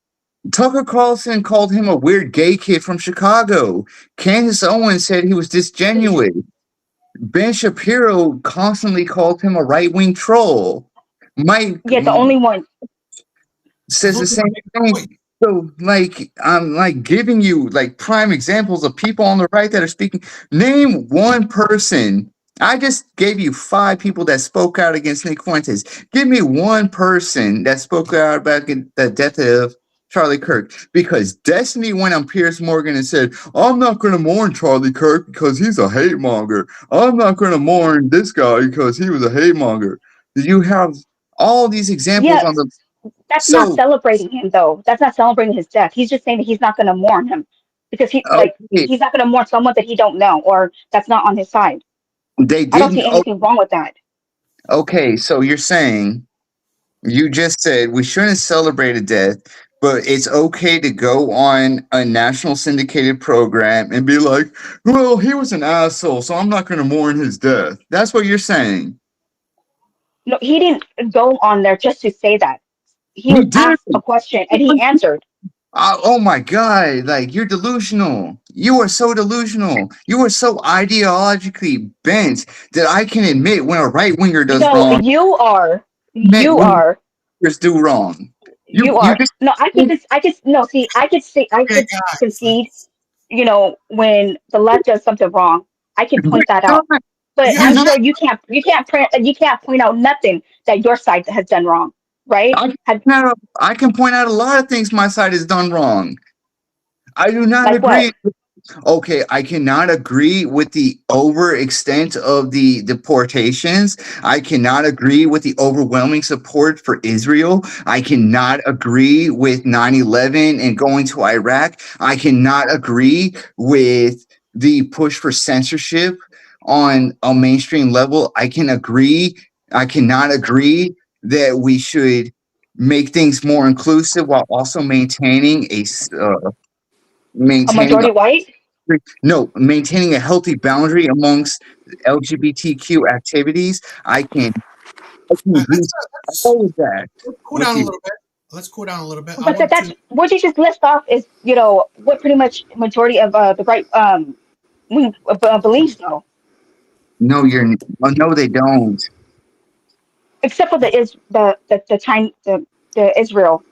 Tucker Carlson called him a weird gay kid from Chicago. Candace Owens said he was disingenuous. Ben Shapiro constantly called him a right-wing troll. Mike Yeah, the only one. says the Those are same big thing. points. So, like, I'm like giving you like prime examples of people on the right that are speaking. Name one person. I just gave you 5 people that spoke out against Nick Fuentes. Give me one person that spoke out about the death of Charlie Kirk. Because Destiny went on Piers Morgan and said, I'm not going to mourn Charlie Kirk because he's a hate monger. I'm not going to mourn this guy because he was a hate monger. You have all these examples Yeah, on the. that's not So, celebrating him though. That's not celebrating his death. He's just saying that he's not going to mourn him because okay, he's not going to mourn someone that he don't know or that's not on his side. they I don't didn't. see anything wrong with that. Okay, so you're saying you just said we shouldn't celebrate a death, but it's okay to go on a national syndicated program and be like, well, he was an asshole, so I'm not going to mourn his death. That's what you're saying. No, he didn't go on there just to say that. He He was did. asked a question and he answered. Oh my God, like you're delusional. You are so delusional. You are so ideologically bent that I can admit when a right winger does No, wrong, admit you when are, others do wrong. you You are. just No, I could, no, see, I Okay, could guys. concede, when the left does something wrong, I can you're point that not out. But You you're I'm have not sure you can't point out nothing that your side has done wrong, right? I can, I can point out a lot of things my side has done wrong. I do not Like what? agree. Okay, I cannot agree with the overextent of the deportations. I cannot agree with the overwhelming support for Israel. I cannot agree with 9/11 and going to Iraq. I cannot agree with the push for censorship on a mainstream level. I cannot agree that we should make things more inclusive while also A maintaining majority white? no, maintaining a healthy boundary amongst LGBTQ activities. I can agree to let's all of that cool with down a you. little bit. Let's cool down a little bit. I But want that's to. what you just list off is what pretty much majority of the right believes though, No, no, they don't. except for the time the Israel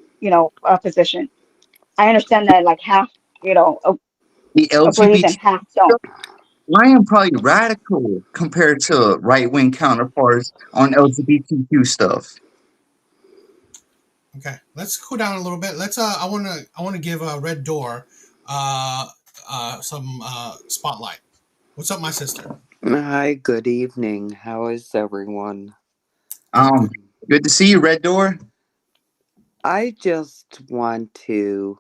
position. I understand that like half The believe and LGBT. half don't. I am probably radical compared to right wing counterparts on LGBTQ stuff. Okay, let's cool down a little bit. Let's. I want to give Red Door, uh, some spotlight. What's up, my sister? Hi, good evening. How is everyone? Um, Good to see you, Red Door. I just want to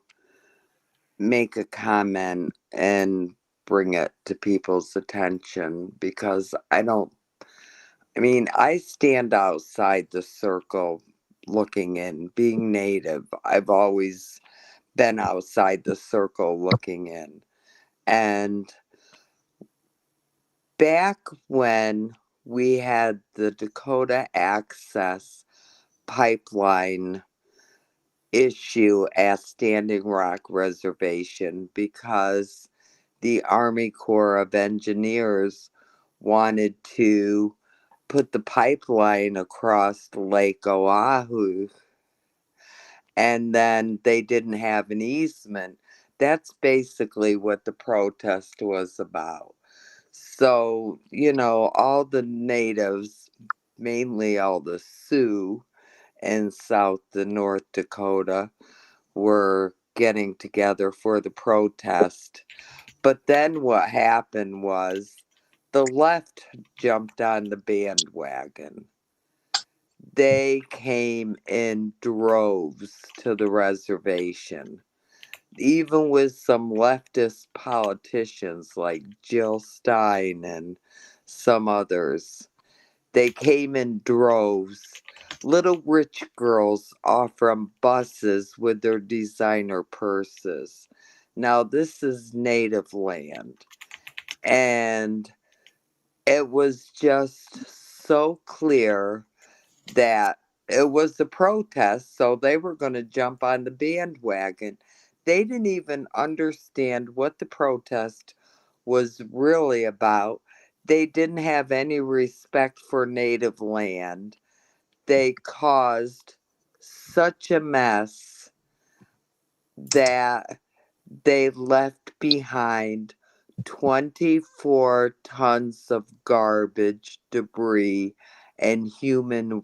make a comment and bring it to people's attention because I stand outside the circle looking in. Being native, I've always been outside the circle looking in. And back when we had the Dakota Access pipeline issue at Standing Rock Reservation because the Army Corps of Engineers wanted to put the pipeline across Lake Oahu and then they didn't have an easement. That's basically what the protest was about. So, all the natives, mainly all the Sioux in South and North Dakota, were getting together for the protest. But then what happened was the left jumped on the bandwagon. They came in droves to the reservation, even with some leftist politicians like Jill Stein and some others. They came in droves. Little rich girls off from buses with their designer purses. Now, this is native land. And it was just so clear that it was a protest, so they were going to jump on the bandwagon. They didn't even understand what the protest was really about. They didn't have any respect for native land. They caused such a mess that they left behind 24 tons of garbage, debris, and human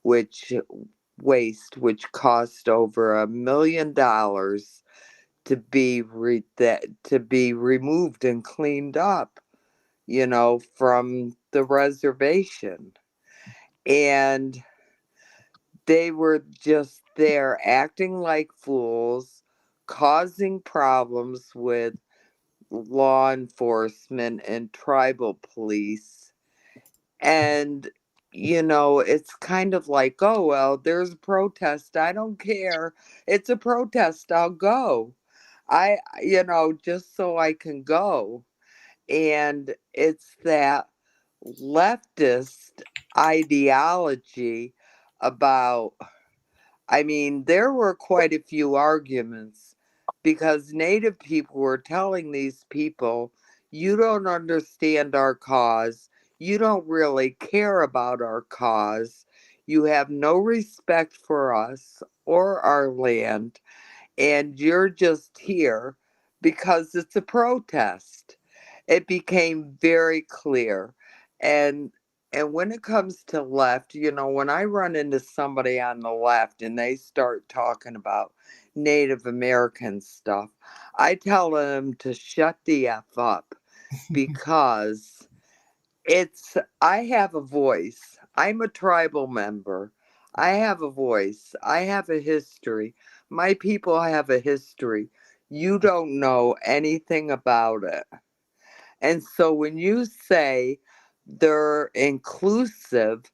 which cost over $1 million to be to be removed and cleaned up, from the reservation. And they were just there acting like fools, causing problems with law enforcement and tribal police. And, it's kind of like, oh, well, there's a protest. I don't care. It's a protest. I'll go. Just so I can go. And it's that leftist ideology about, I mean, there were quite a few arguments because Native people were telling these people, you don't understand our cause. You don't really care about our cause. You have no respect for us or our land. And you're just here because it's a protest. It became very clear. And and when it comes to left, when I run into somebody on the left and they start talking about Native American stuff, I tell them to shut the F up because I have a voice. I'm a tribal member. I have a voice. I have a history. My people have a history. You don't know anything about it. And so when you say they're inclusive,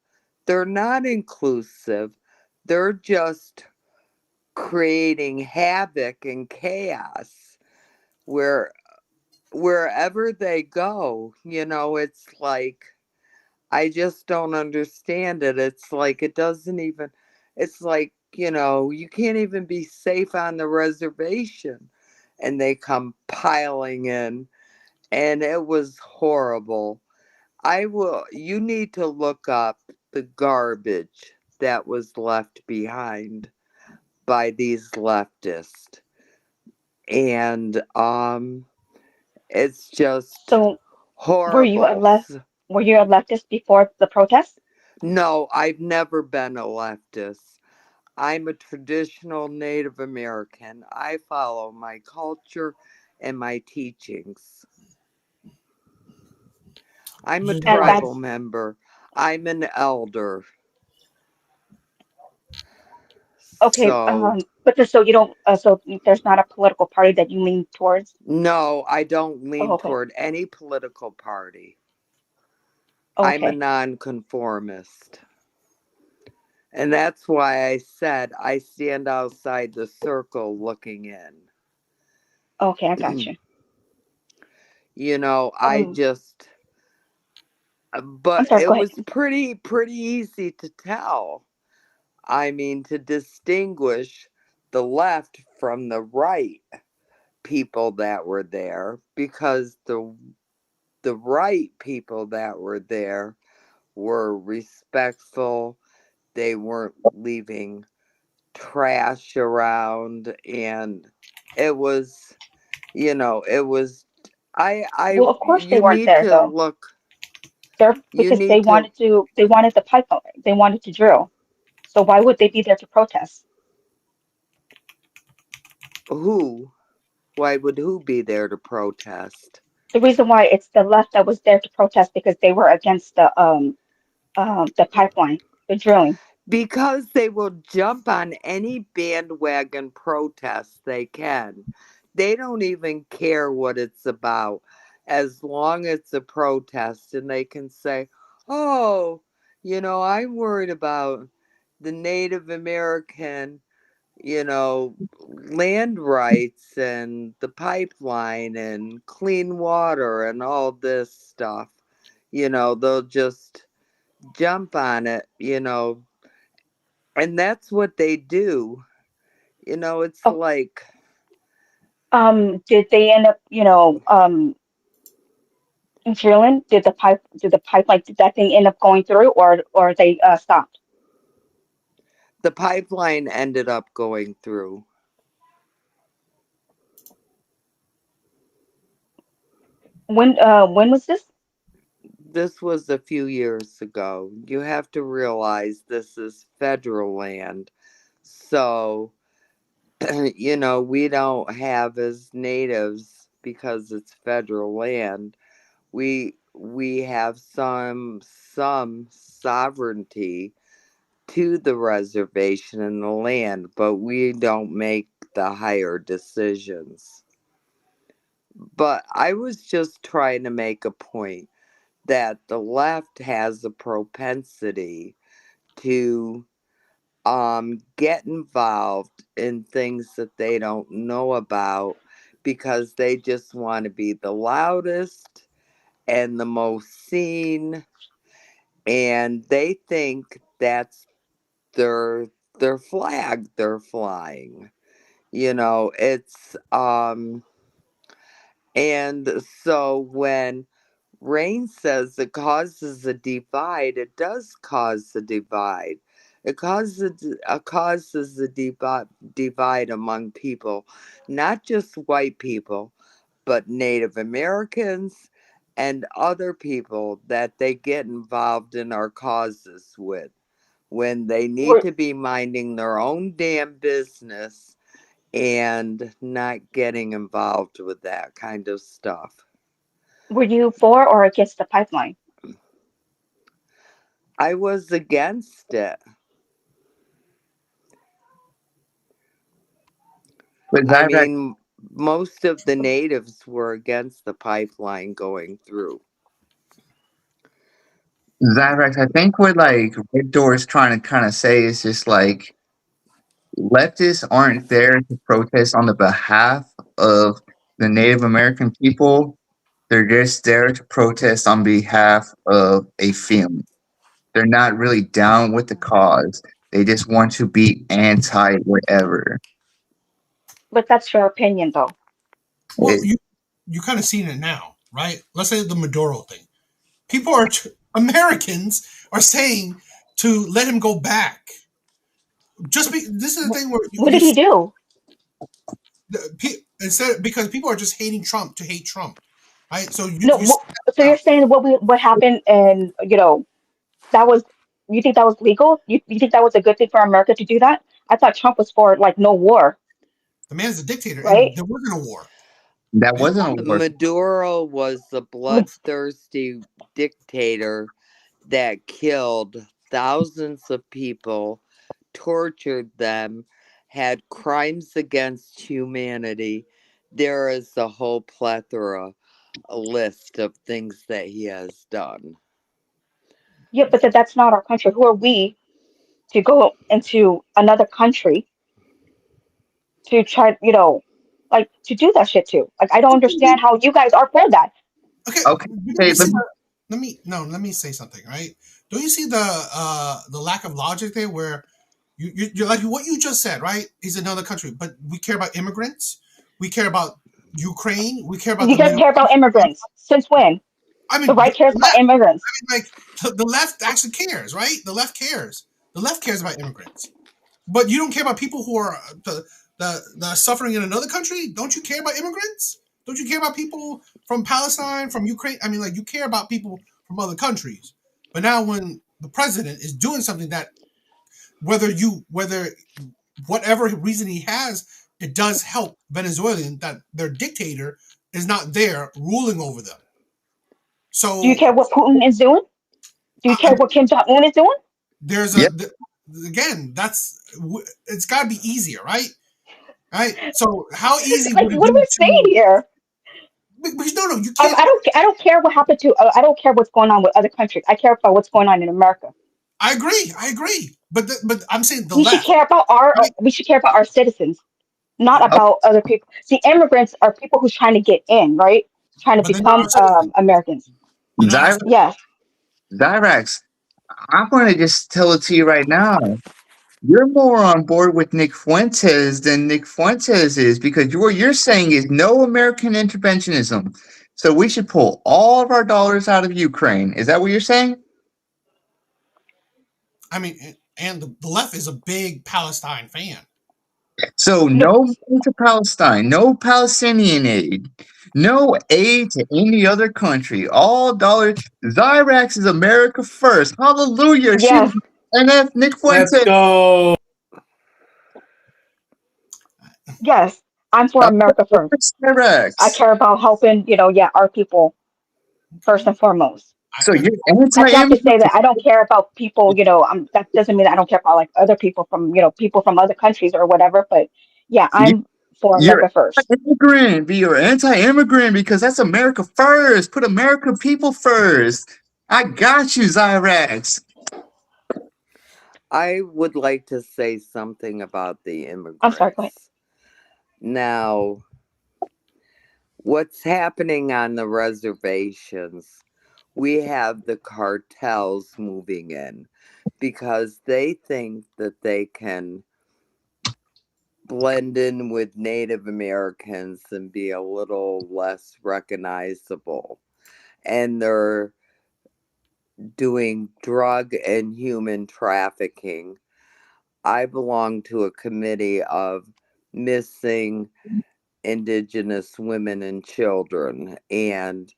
they're not inclusive. They're just creating havoc and chaos where wherever they go, it's like I just don't understand it. It's like it doesn't even it's like, you can't even be safe on the reservation and they come piling in and it was horrible. You need to look up the garbage that was left behind by these leftists. And it's just So were you a horrible. left were you a leftist before the protest? No, I've never been a leftist. I'm a traditional Native American. I follow my culture and my teachings. I'm a You And know, tribal that's member. I'm an elder. okay. So, So you don't. So there's not a political party that you lean towards. no, I don't Oh, lean okay. toward any political party. I'm a Okay. nonconformist. And that's why I said I stand outside the circle looking Okay. I got in. you. I Um. just I'm but sorry. Go it ahead. was pretty easy to tell. I mean, to distinguish the left from the right people that were there, because the right people that were there were respectful. They weren't leaving trash around, and it was, it was. Well, of course they You weren't need there to though. look. They're You because need to they wanted the pipeline. They wanted to drill. So why would they be there to protest? who? Why would who be there to protest? The reason why it's the left that was there to protest because they were against the pipeline, the drilling. Because they will jump on any bandwagon protest they can. They don't even care what it's about as long as it's a protest and they can say, oh, I'm worried about the Native American, land rights and the pipeline and clean water and all this stuff. They'll just jump on it, And that's what they do. It's Oh, like did they end up, drilling? Did the pipeline, did that thing end up going through, or they stopped? the pipeline ended up going through. When was this? This was a few years ago. You have to realize this is federal land. So, we don't have as natives because it's federal land. We have some sovereignty to the reservation and the land, but we don't make the higher decisions. But I was just trying to make a point that the left has a propensity to get involved in things that they don't know about because they just want to be the loudest and the most seen, and they think that's their their flag they're flying. It's and so when Rain says it causes a divide, it does cause a divide. It causes a divide among people, not just white people, but Native Americans and other people that they get involved in our causes with when they need Were to be minding their own damn business and not getting involved with that kind of stuff. were you for or against the pipeline? I was against it. But I Zyrax, mean, most of the natives were against the pipeline going through. Zyrax, I think what like Red Door is trying to kind of say is just like leftists aren't there to protest on the behalf of the Native American people. They're just there to protest on behalf of a feeling. They're not really down with the cause. They just want to be anti whatever. But that's your opinion, though. Well, It, you kind of seen it now, right? Let's say the Maduro thing. People are Americans are saying to let him go back. This is the thing where What did he do? instead because people are just hating Trump to hate Trump, right? So No. you see So that you're now. saying what happened, and that was, you think that was legal? You think that was a good thing for America to do that? I thought Trump was for like no war, The man's a dictator, right? and there wasn't a war. that wasn't a war. Maduro was a bloodthirsty dictator that killed thousands of people, tortured them, had crimes against humanity. There is a whole plethora, a list of things that he has done. Yeah, but that's not our country. Who are we to go into another country to try, like to do that shit too? Like I don't understand how you guys are for that. Okay, Okay, but don't hey, you see the? Let me say something, right? Don't you see the lack of logic there, where you're like what you just said, right? He's another country, but we care about immigrants, we care about Ukraine, we care about You the guys Middle care about East. immigrants. Since when? I The mean, right cares the about left, immigrants. like the left actually cares, right? The left cares. The left cares about immigrants. But you don't care about people who are the suffering in another country. Don't you care about immigrants? Don't you care about people from Palestine, from Ukraine? I mean, like you care about people from other countries. But now, when the president is doing something that, whether whatever reason he has, it does help Venezuelan that their dictator is not there ruling over them. Do you So care what Putin is doing? Do you care I, what Kim Jong Un is doing? there's yep. again it's got to be easier, right? Right. So how easy Like, would it what are be we saying to? here? Because no, you I, can't. I don't. I don't care what happened to. I don't care what's going on with other countries. I care about what's going on in America. I agree. I agree. But I'm saying the We should left, care about our. right? We should care about our citizens, not Oh, about other people. See, immigrants are people who's trying to get in, right? Trying to But they're not become our citizens. Americans. They're not our citizens. Yes. Zyrax, I'm going to just tell it to you right now. You're more on board with Nick Fuentes than Nick Fuentes is, because what you're saying is no American interventionism. So we should pull all of our dollars out of Ukraine. Is that what you're saying? I mean, and the left is a big Palestine fan. So No. no money to Palestine, no Palestinian aid, no aid to any other country. All dollars. Zyrax is America first. Hallelujah. Shoot. Yes. NF Nick Let's Fuentes. go. Yes. I'm for America first. I Zyrax. care about helping, our people first and foremost. So you're That's not to say anti-immigrant. that I don't care about people, that doesn't mean that I don't care about like other people from, people from other countries or whatever. But yeah, I'm for You're America first. anti-immigrant. You're anti-immigrant because that's America first. Put American people first. I got you, Zyrax. I would like to say something about the I'm sorry, go ahead. immigrants. Now, what's happening on the reservations? We have the cartels moving in because they think that they can blend in with Native Americans and be a little less recognizable. And they're doing drug and human trafficking. I belong to a committee of missing Indigenous women and children, and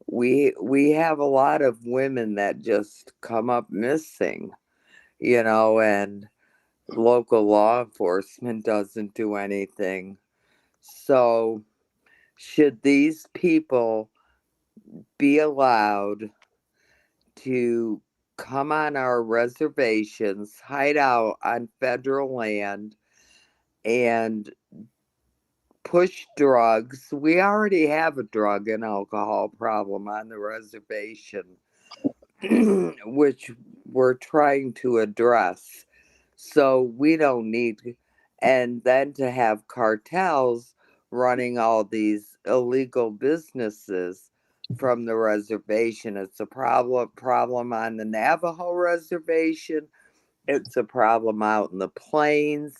we have a lot of women that just come up missing, and local law enforcement doesn't do anything. So, should these people be allowed to come on our reservations, hide out on federal land, and push drugs? We already have a drug and alcohol problem on the reservation, which we're trying to address. So we don't need, and then to have cartels running all these illegal businesses from the reservation. It's a problem on the Navajo reservation. It's a problem out in the plains.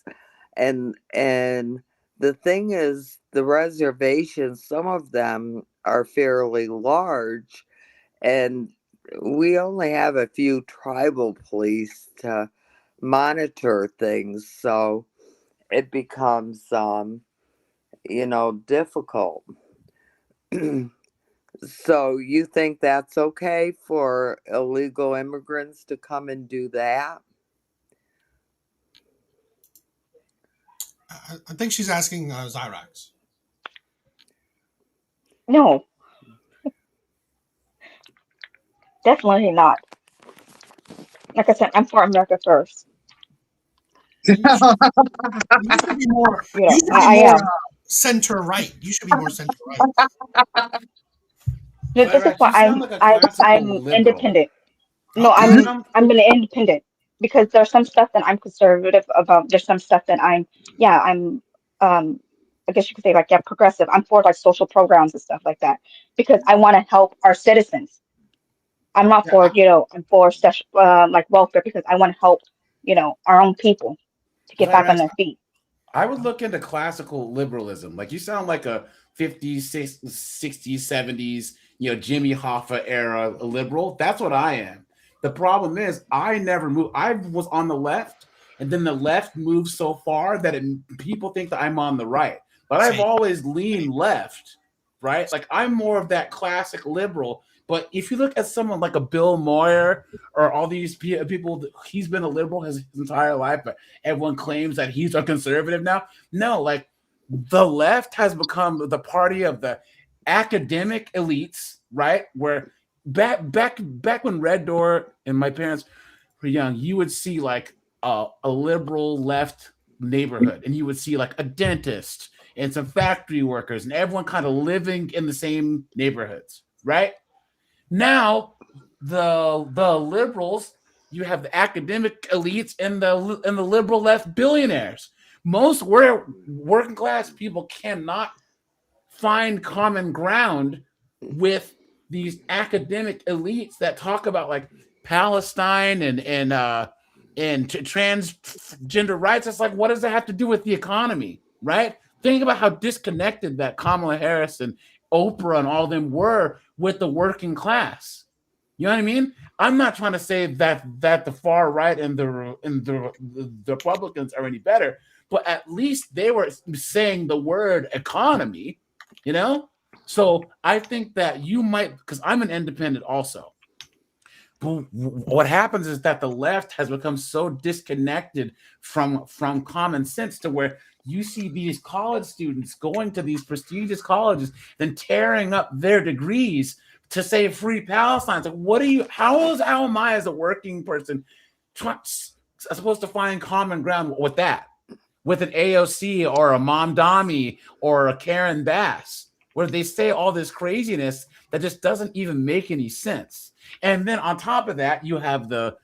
And the thing is, the reservations, some of them are fairly large, and we only have a few tribal police to monitor things, so it becomes difficult. So you think that's okay for illegal immigrants to come and do that? I think she's asking Zyrax. No, definitely not. Like I said, I'm for America first. You should be more. You should be I more am. center right. You should be more center right. This is Zyrax, why you sound like a classical I'm liberal. independent. No, Okay. You sound I'm gonna independent because there's some stuff that I'm conservative about. There's some stuff that I'm I guess you could say like progressive. I'm for like social programs and stuff like that because I want to help our citizens. I'm not yeah, for I'm for like welfare because I want to help our own people to get back on Zyrax, their feet. I would look into classical liberalism. Like you sound like a 50s, 60s, 70s, Jimmy Hoffa era liberal. That's what I am. The problem is I never moved. I was on the left, and then the left moved so far that people think that I'm on the right. But I've Same. always leaned left, right? Like I'm more of that classic liberal. But if you look at someone like a Bill Moyer or all these people, he's been a liberal his entire life, but everyone claims that he's a conservative now. No, like the left has become the party of the academic elites, right? Where back when Red Door and my parents were young, you would see like a liberal left neighborhood, and you would see like a dentist and some factory workers, and everyone kind of living in the same neighborhoods, right? Now the liberals, you have the academic elites and the liberal left billionaires. Most working class people cannot find common ground with these academic elites that talk about like Palestine and and transgender rights. It's like, what does that have to do with the economy, right? Think about how disconnected that Kamala Harris and Oprah and all of them were with the working class. You know what I mean? I'm not trying to say that the far right and the Republicans are any better, but at least they were saying the word economy, you know? So I think that you might, because I'm an independent also. But what happens is that the left has become so disconnected from common sense to where you see these college students going to these prestigious colleges, then tearing up their degrees to say free Palestine. It's like, what are you? How am I as a working person supposed to find common ground with that? With an AOC or a Mom Dami or a Karen Bass, where they say all this craziness that just doesn't even make any sense. And then on top of that, you have the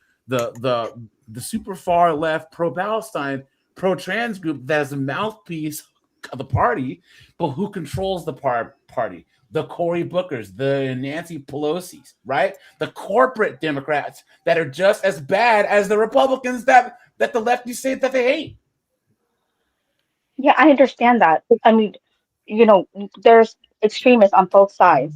super far left pro-Palestine, pro-trans group that is a mouthpiece of the party, but who controls the party? The Cory Bookers, the Nancy Pelosi's, right? The corporate Democrats that are just as bad as the Republicans that the lefties say that they hate. Yeah, I understand that. I mean, there's extremists on both sides.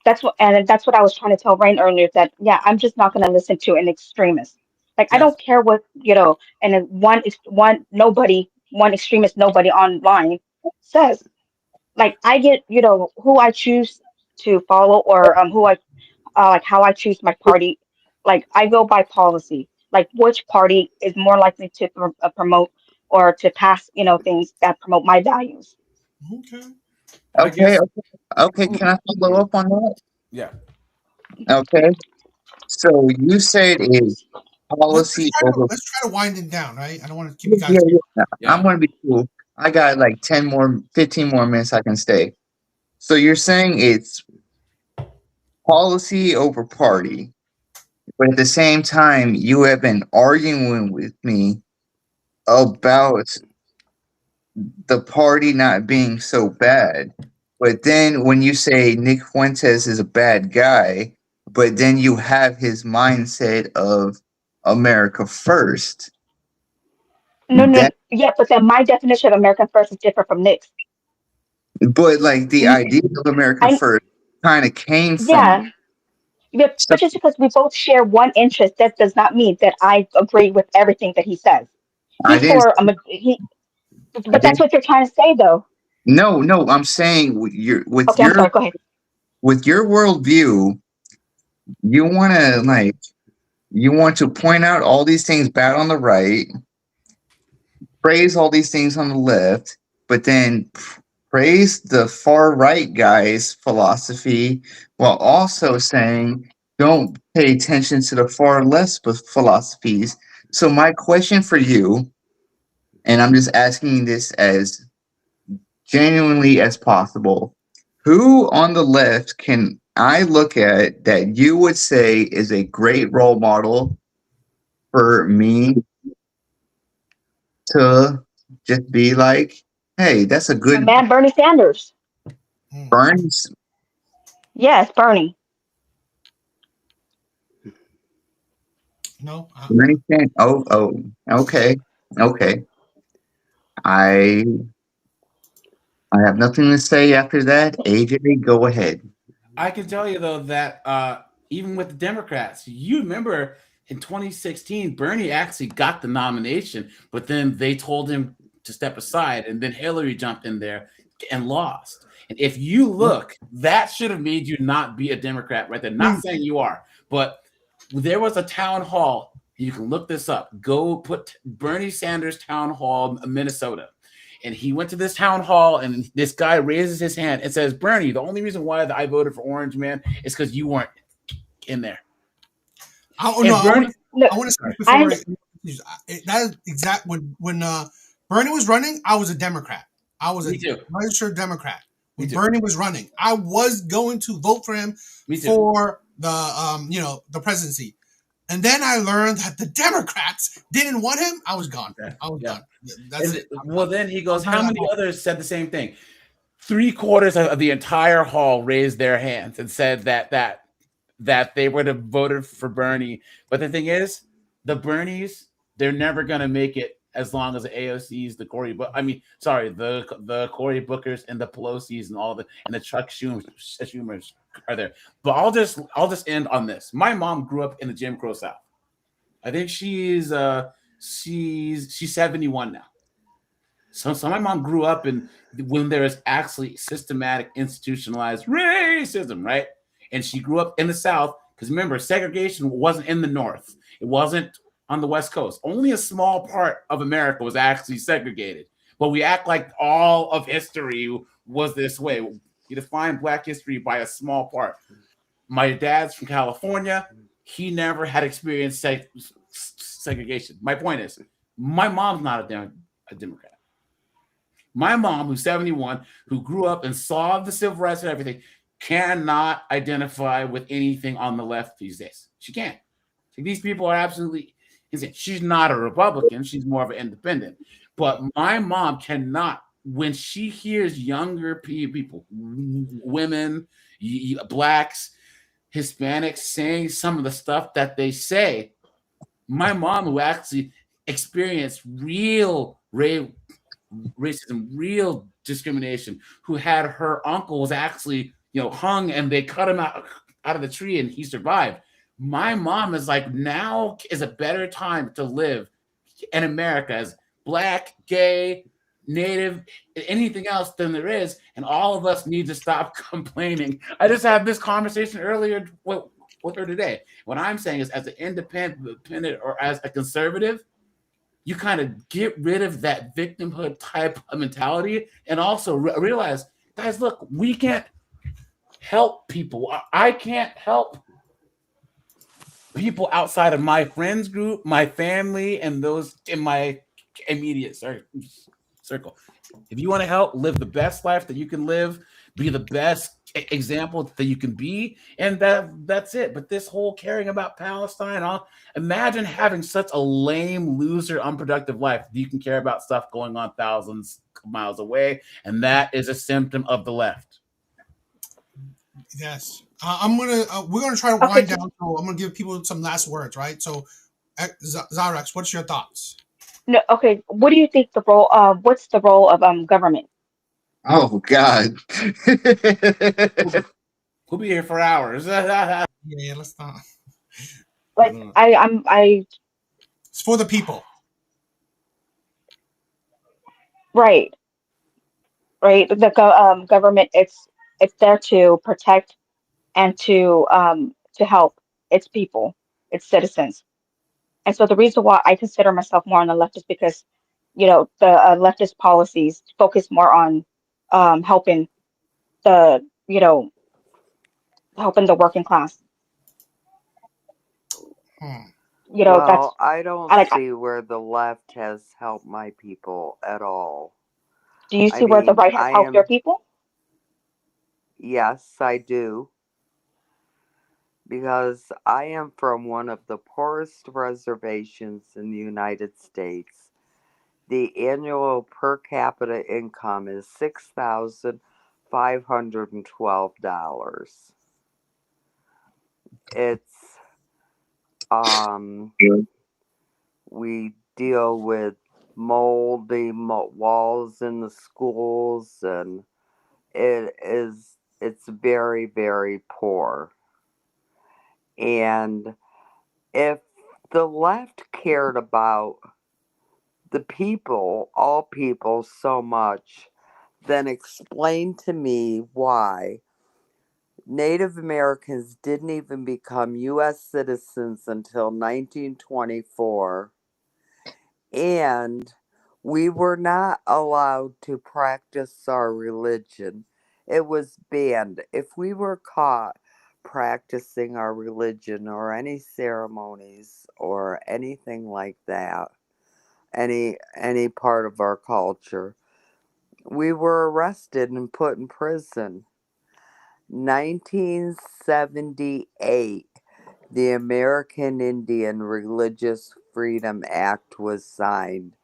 That's what I was trying to tell Rain earlier, that yeah, I'm just not going to listen to an extremist. Like, I Yes. don't care what, and then one extremist nobody online says. Like, I get, who I choose to follow, or who I like how I choose my party. Like, I go by policy. Like, which party is more likely to promote or to pass, things that promote my values. Okay. I Okay, guess. okay. Can I follow up on that? Yeah. Okay. So you said is Let's policy try to over. let's try to wind it down, right? I don't want to keep Yeah, you guys. yeah. I'm Yeah. gonna be cool. I got like 10 more, 15 more minutes I can stay. So you're saying it's policy over party, but at the same time, you have been arguing with me about the party not being so bad. But then when you say Nick Fuentes is a bad guy, but then you have his mindset of America first, No, no, that yeah, but then my definition of American first is different from Nick's. but like the N- idea of America I first kind of came from you. Yeah, yeah, So but just because we both share one interest, that does not mean that I agree with everything that he says. I He's didn't for he, I but that's didn't what you're trying to say, though. no, I'm saying Okay, I'm sorry. Go ahead. with your worldview, you wanna like you want to point out all these things bad on the right, praise all these things on the left, but then praise the far right guy's philosophy while also saying don't pay attention to the far left philosophies. So my question for you, and I'm just asking this as genuinely as possible, who on the left can I look at that you would say is a great role model for me to just be like, hey, that's a My good man, Bernie Sanders. Hmm. Burns. Yes, Bernie. No, Bernie oh, okay, okay. I I have nothing to say after that. AJ, go ahead. I can tell you though that even with the Democrats, you remember in 2016, Bernie actually got the nomination, but then they told him to step aside, and then Hillary jumped in there and lost. And if you look, that should have made you not be a Democrat right there. Not saying you are, but there was a town hall. You can look this up. Go put Bernie Sanders town hall, Minnesota. And he went to this town hall, and this guy raises his hand and says, Bernie, the only reason why I voted for Orange Man is because you weren't in there. oh And no, Bernie, Look, I want to say I before that is exact when Bernie was running, I was a Democrat. I was a me too. registered Democrat. Me When too. Bernie was running, I was going to vote for him Me too. for the presidency. And then I learned that the Democrats didn't want him. I was gone. I was Yeah. done. That's it. Well, then he goes, I'm how done many that others said the same thing? 3/4 of the entire hall raised their hands and said that they would have voted for Bernie. But the thing is, the Bernies, they're never gonna make it as long as the AOCs, the Cory, but I mean, sorry, the Cory Bookers and the Pelosi's and all the and the Chuck Schumers are there. But I'll just end on this. My mom grew up in the Jim Crow South. I think she's 71 now. So my mom grew up in when there was actually systematic institutionalized racism, right? And she grew up in the South because remember, segregation wasn't in the North. It wasn't on the West Coast. Only a small part of America was actually segregated. But we act like all of history was this way. You define Black history by a small part. My dad's from California. He never had experienced segregation. My point is, my mom's not a Democrat. My mom, who's 71, who grew up and saw the civil rights and everything, cannot identify with anything on the left these days. She can't. These people are absolutely insane. She's not a Republican. She's more of an independent. But my mom cannot, when she hears younger people, women, Blacks, Hispanics saying some of the stuff that they say, my mom, who actually experienced real racism, real discrimination, who had her uncle was actually, hung and they cut him out of the tree and he survived. My mom is like, now is a better time to live in America as Black, gay, Native, anything else than there is, and all of us need to stop complaining. I just had this conversation earlier with her today. What I'm saying is, as an independent or as a conservative, you kind of get rid of that victimhood type of mentality and also realize, guys, look, we can't help people. I can't help people outside of my friends group, my family, and those in my immediate circle. If you want to help live the best life that you can live, be the best example that you can be, and that's it. But this whole caring about Palestine, imagine having such a lame, loser, unproductive life that you can care about stuff going on thousands of miles away, and that is a symptom of the left. Yes. We're gonna try to wind down. So I'm gonna give people some last words, right? So, Zyrex, what's your thoughts? No, okay. What do you think the role? What's the role of government? Oh God. We'll be here for hours. Yeah, let's not. Like I It's for the people. right, right. The government, it's there to protect and to help its people, its citizens. And so the reason why I consider myself more on the left is because, the leftist policies focus more on helping the, helping the working class. Hmm. That's Well, I don't I like. see where the left has helped my people at all. Do you I see where the mean, right has helped your people? yes, I do, because I am from one of the poorest reservations in the United States. The annual per capita income is $6,512. It's um we deal with moldy walls in the schools, and it's very, very poor. And if the left cared about the people, all people, so much, then explain to me why Native Americans didn't even become U.S. citizens until 1924, and we were not allowed to practice our religion. It was banned. If we were caught practicing our religion or any ceremonies or anything like that, any part of our culture, we were arrested and put in prison. 1978, the American Indian Religious Freedom Act was signed.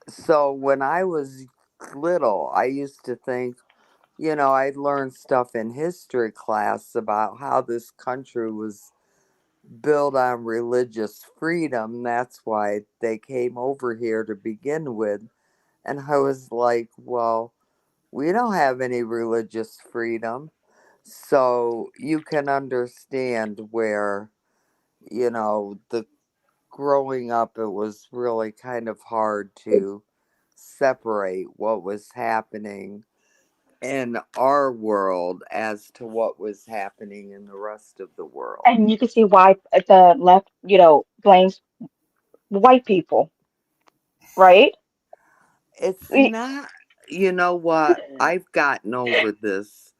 So when I was little, I used to think, I'd learn stuff in history class about how this country was built on religious freedom. That's why they came over here to begin with. And I was like, well, we don't have any religious freedom. So you can understand where, the growing up, it was really kind of hard to separate what was happening in our world as to what was happening in the rest of the world. And you can see why the left, blames white people, right? It's We- not, you know what? I've gotten over this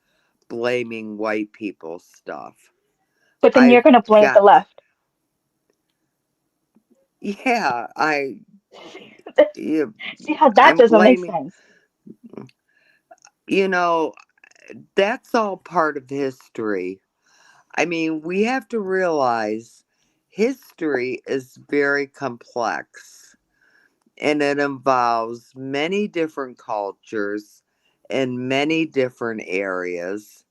blaming white people stuff. But then you're I've gonna blame the got, left. yeah, you, See how that I'm doesn't make blaming, sense. you know, that's all part of history. I mean, we have to realize history is very complex and it involves many different cultures in many different areas.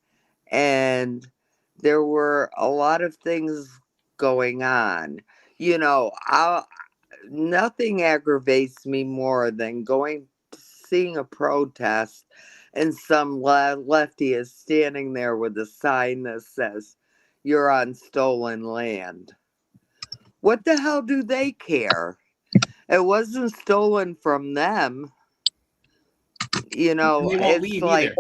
And there were a lot of things going on. You know, nothing aggravates me more than going seeing a protest and some lefty is standing there with a sign that says you're on stolen land. What the hell do they care? It wasn't stolen from them. And they won't It's leave like, either.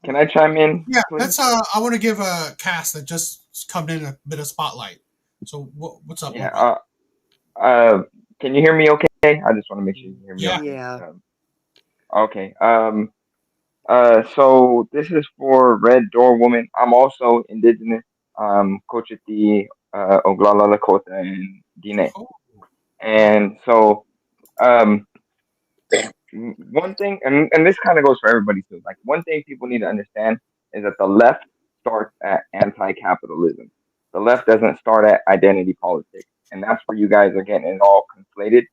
Can I chime in, Yeah, please? that's I want to give a cast that just come in a bit of spotlight. So what's up, Yeah. my brother? Can you hear me okay? I just want to make sure you can hear me Yeah. okay. yeah, Okay. So this is for Red Door Woman. I'm also indigenous. Coach at the Oglala Lakota and Guinea. Oh, And so um, one thing, and this kind of goes for everybody too. Like one thing people need to understand is that the left starts at anti-capitalism. The left doesn't start at identity politics, and that's where you guys are getting it all conflated.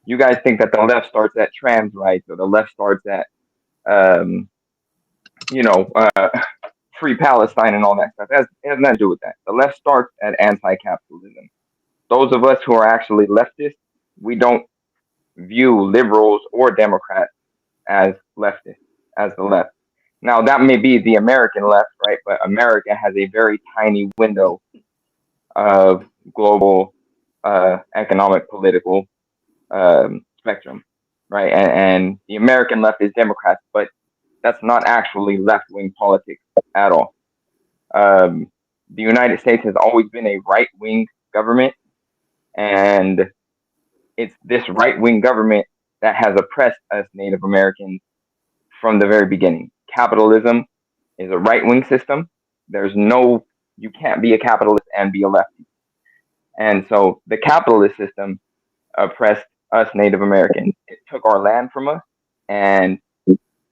You guys think that the left starts at trans rights or the left starts at um, you know free Palestine and all that stuff. It has nothing to do with that. The left starts at anti-capitalism. Those of us who are actually leftists, we don't view liberals or Democrats as leftists, as the left. Now, that may be the American left, right? But America has a very tiny window of global economic, political spectrum, right? And the American left is Democrats, but that's not actually left wing politics at all. Um, the United States has always been a right wing government, and it's this right wing government that has oppressed us Native Americans from the very beginning. Capitalism is a right wing system. You can't be a capitalist and be a lefty. And so the capitalist system oppressed us Native Americans. It took our land from us and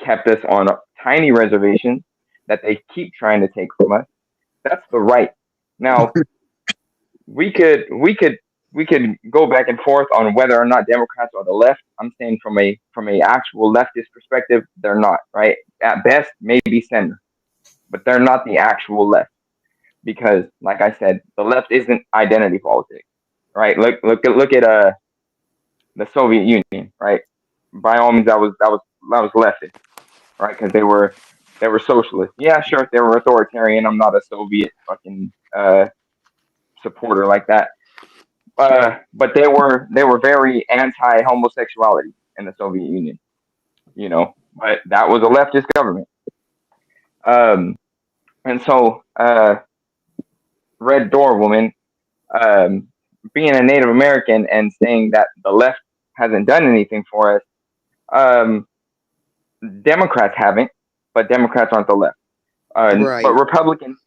kept us on tiny reservations that they keep trying to take from us. That's the right. Now, we could we could we could go back and forth on whether or not Democrats are the left. I'm saying from a actual leftist perspective, they're not, right? At best, maybe center, but they're not the actual left because, like I said, the left isn't identity politics, right? Look at the Soviet Union, right? By all means, that was leftist, right? Because they were socialist. Yeah, sure, they were authoritarian. I'm not a Soviet fucking supporter like that. But they were very anti homosexuality in the Soviet Union, But that was a leftist government. Um, and so Red Door Woman, um, being a Native American and saying that the left hasn't done anything for us, um, Democrats haven't, but Democrats aren't the left. But right. Republicans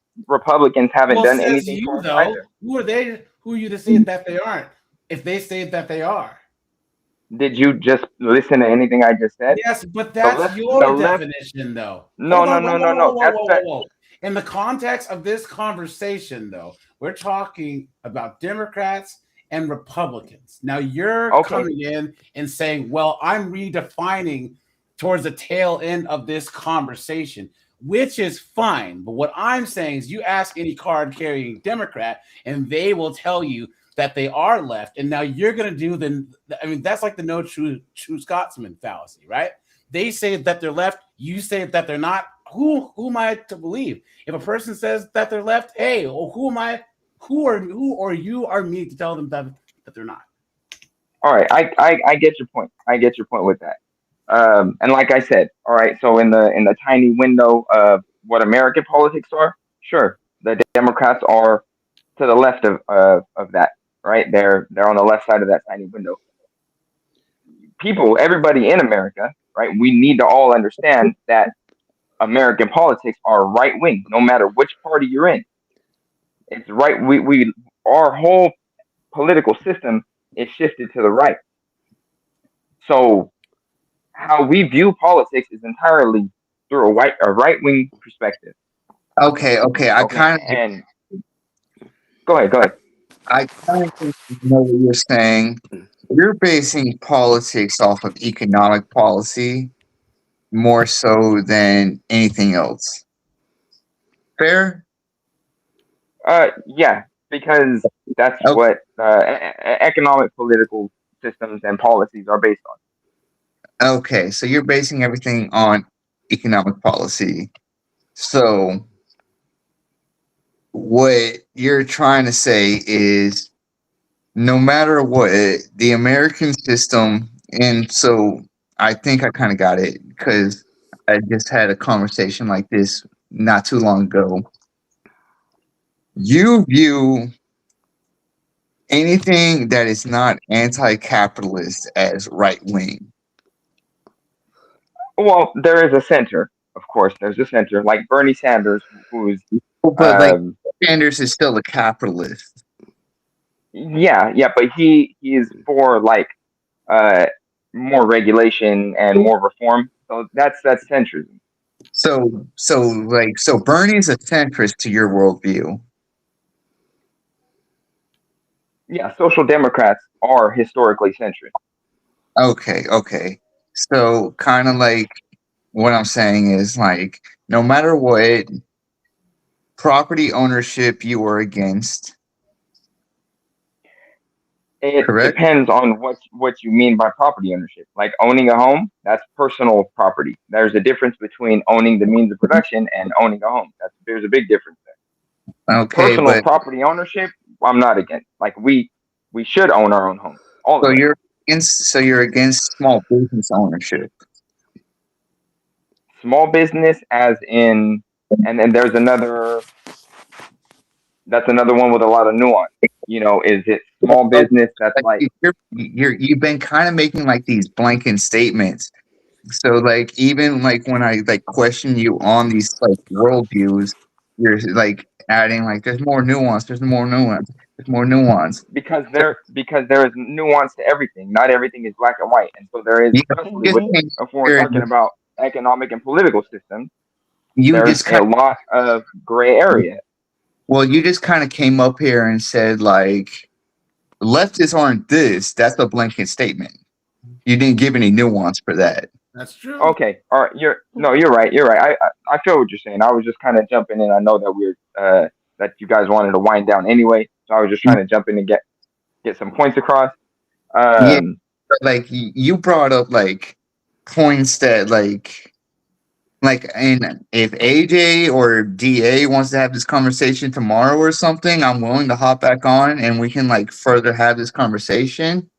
haven't Well, done says anything you for us though. either. Who are they? Who are you to say that they aren't? If they say that they are. Did you just listen to anything I just said? Yes, but The that's left, the your left. definition, though. No, Hold no, on, whoa, no, whoa, no, whoa, no. whoa, That's whoa, whoa, that. whoa. In the context of this conversation, though, we're talking about Democrats and Republicans. Now you're Okay. coming in and saying, well, I'm redefining towards the tail end of this conversation. which is fine. But what I'm saying is, you ask any card-carrying Democrat, and they will tell you that they are left. And now you're going to do that's like the no true Scotsman fallacy, right? They say that they're left. You say that they're not. Who am I to believe? If a person says that they're left, hey, well, who am I? Who or you are me to tell them that they're not? All right, I get your point. I get your point with that. And like I said, all right. So in the tiny window of what American politics are, sure, the Democrats are to the left of that. Right, they're on the left side of that tiny window. People, everybody in America, right? We need to all understand that American politics are right wing, no matter which party you're in. It's right. We our whole political system is shifted to the right. So how we view politics is entirely through a right wing perspective. Okay, okay. Okay, and go ahead, go ahead. I kind of know what you're saying. You're basing politics off of economic policy more so than anything else. Fair? Yeah, because that's Okay. what economic political systems and policies are based on. Okay, so you're basing everything on economic policy. So what you're trying to say is no matter what, the American system, and so I think I kind of got it because I just had a conversation like this not too long ago. You view anything that is not anti-capitalist as right wing. Well, there is a center, of course. There's a center, like Bernie Sanders, who's But like Sanders is still a capitalist. yeah, but he is for like uh more regulation and more reform. So that's centrism. So Bernie's a centrist to your worldview. Yeah, social democrats are historically centrist. Okay. So kind of like what I'm saying is like no matter what property ownership you are against. It Correct? depends on what you mean by property ownership. Like owning a home, that's personal property. There's a difference between owning the means of production and owning a home. There's a big difference there. Okay, Personal but property ownership, I'm not against. Like we should own our own homes, all so of us. you're against small business ownership. Small business, as in, and then there's another. That's another one with a lot of nuance. Is it small business that's like You've been kind of making like these blanket statements. So like even like when I like question you on these like worldviews, you're like adding like there's more nuance, there's more nuance. because there is nuance to everything. Not everything is black and white, and so there is, You especially just with Mhm. came if we're here talking about economic and political systems, you there's just a kind lot of gray area. you just kind of came up here and said like leftists aren't this. That's a blanket statement. You didn't give any nuance for that. That's true. Okay, all right. You're right. You're right. I feel what you're saying. I was just kind of jumping in. I know that that you guys wanted to wind down anyway, so I was just trying to jump in and get some points across. Yeah, Um, like you brought up like points that and if AJ or DA wants to have this conversation tomorrow or something, I'm willing to hop back on and we can like further have this conversation.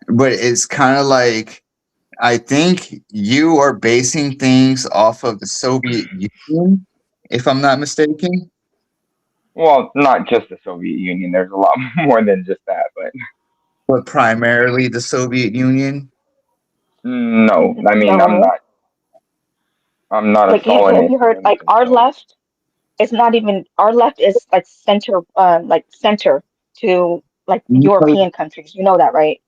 But it's kind of like I think you are basing things off of the Soviet Union, if I'm not mistaken. well, not just the Soviet Union. There's a lot more than just that, but But primarily the Soviet Union. no. I mean, I'm No, not. I'm not a like have you Stalinist or heard like anything. our So left? It's not even our left is like center to like No, European countries. You know that, right?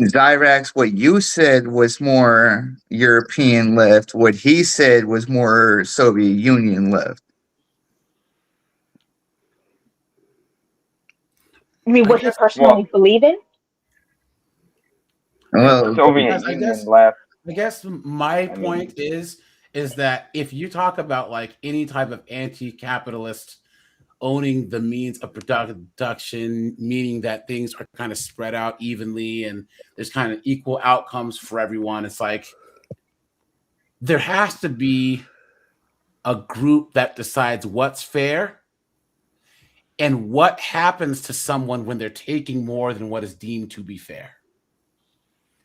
Zyrax, what you said was more European left. What he said was more Soviet Union left. I mean, I what he guess. personally well, believe in. I, Well, Soviet I Union guess. left. I guess my I point mean, is is that if you talk about like any type of anti-capitalist owning the means of production, meaning that things are kind of spread out evenly and there's kind of equal outcomes for everyone, it's like there has to be a group that decides what's fair and what happens to someone when they're taking more than what is deemed to be fair.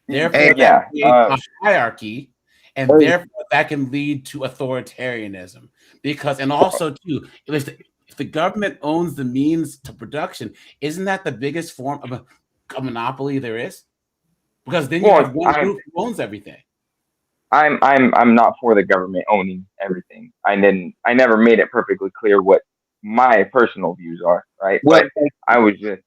Therefore, that Yeah. creates a hierarchy, and therefore that can lead to authoritarianism. Because, and also too, if the government owns the means to production, isn't that the biggest form of a monopoly there is? Because then you have one group who owns everything. I'm not for the government owning everything. I never made it perfectly clear what my personal views are, right? Well, But I was just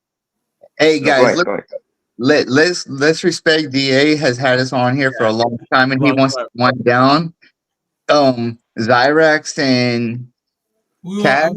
hey no, go guys, ahead, go ahead. let's respect DA has had us on here for a long time, and he wants to wind down. Zyrax and Cat.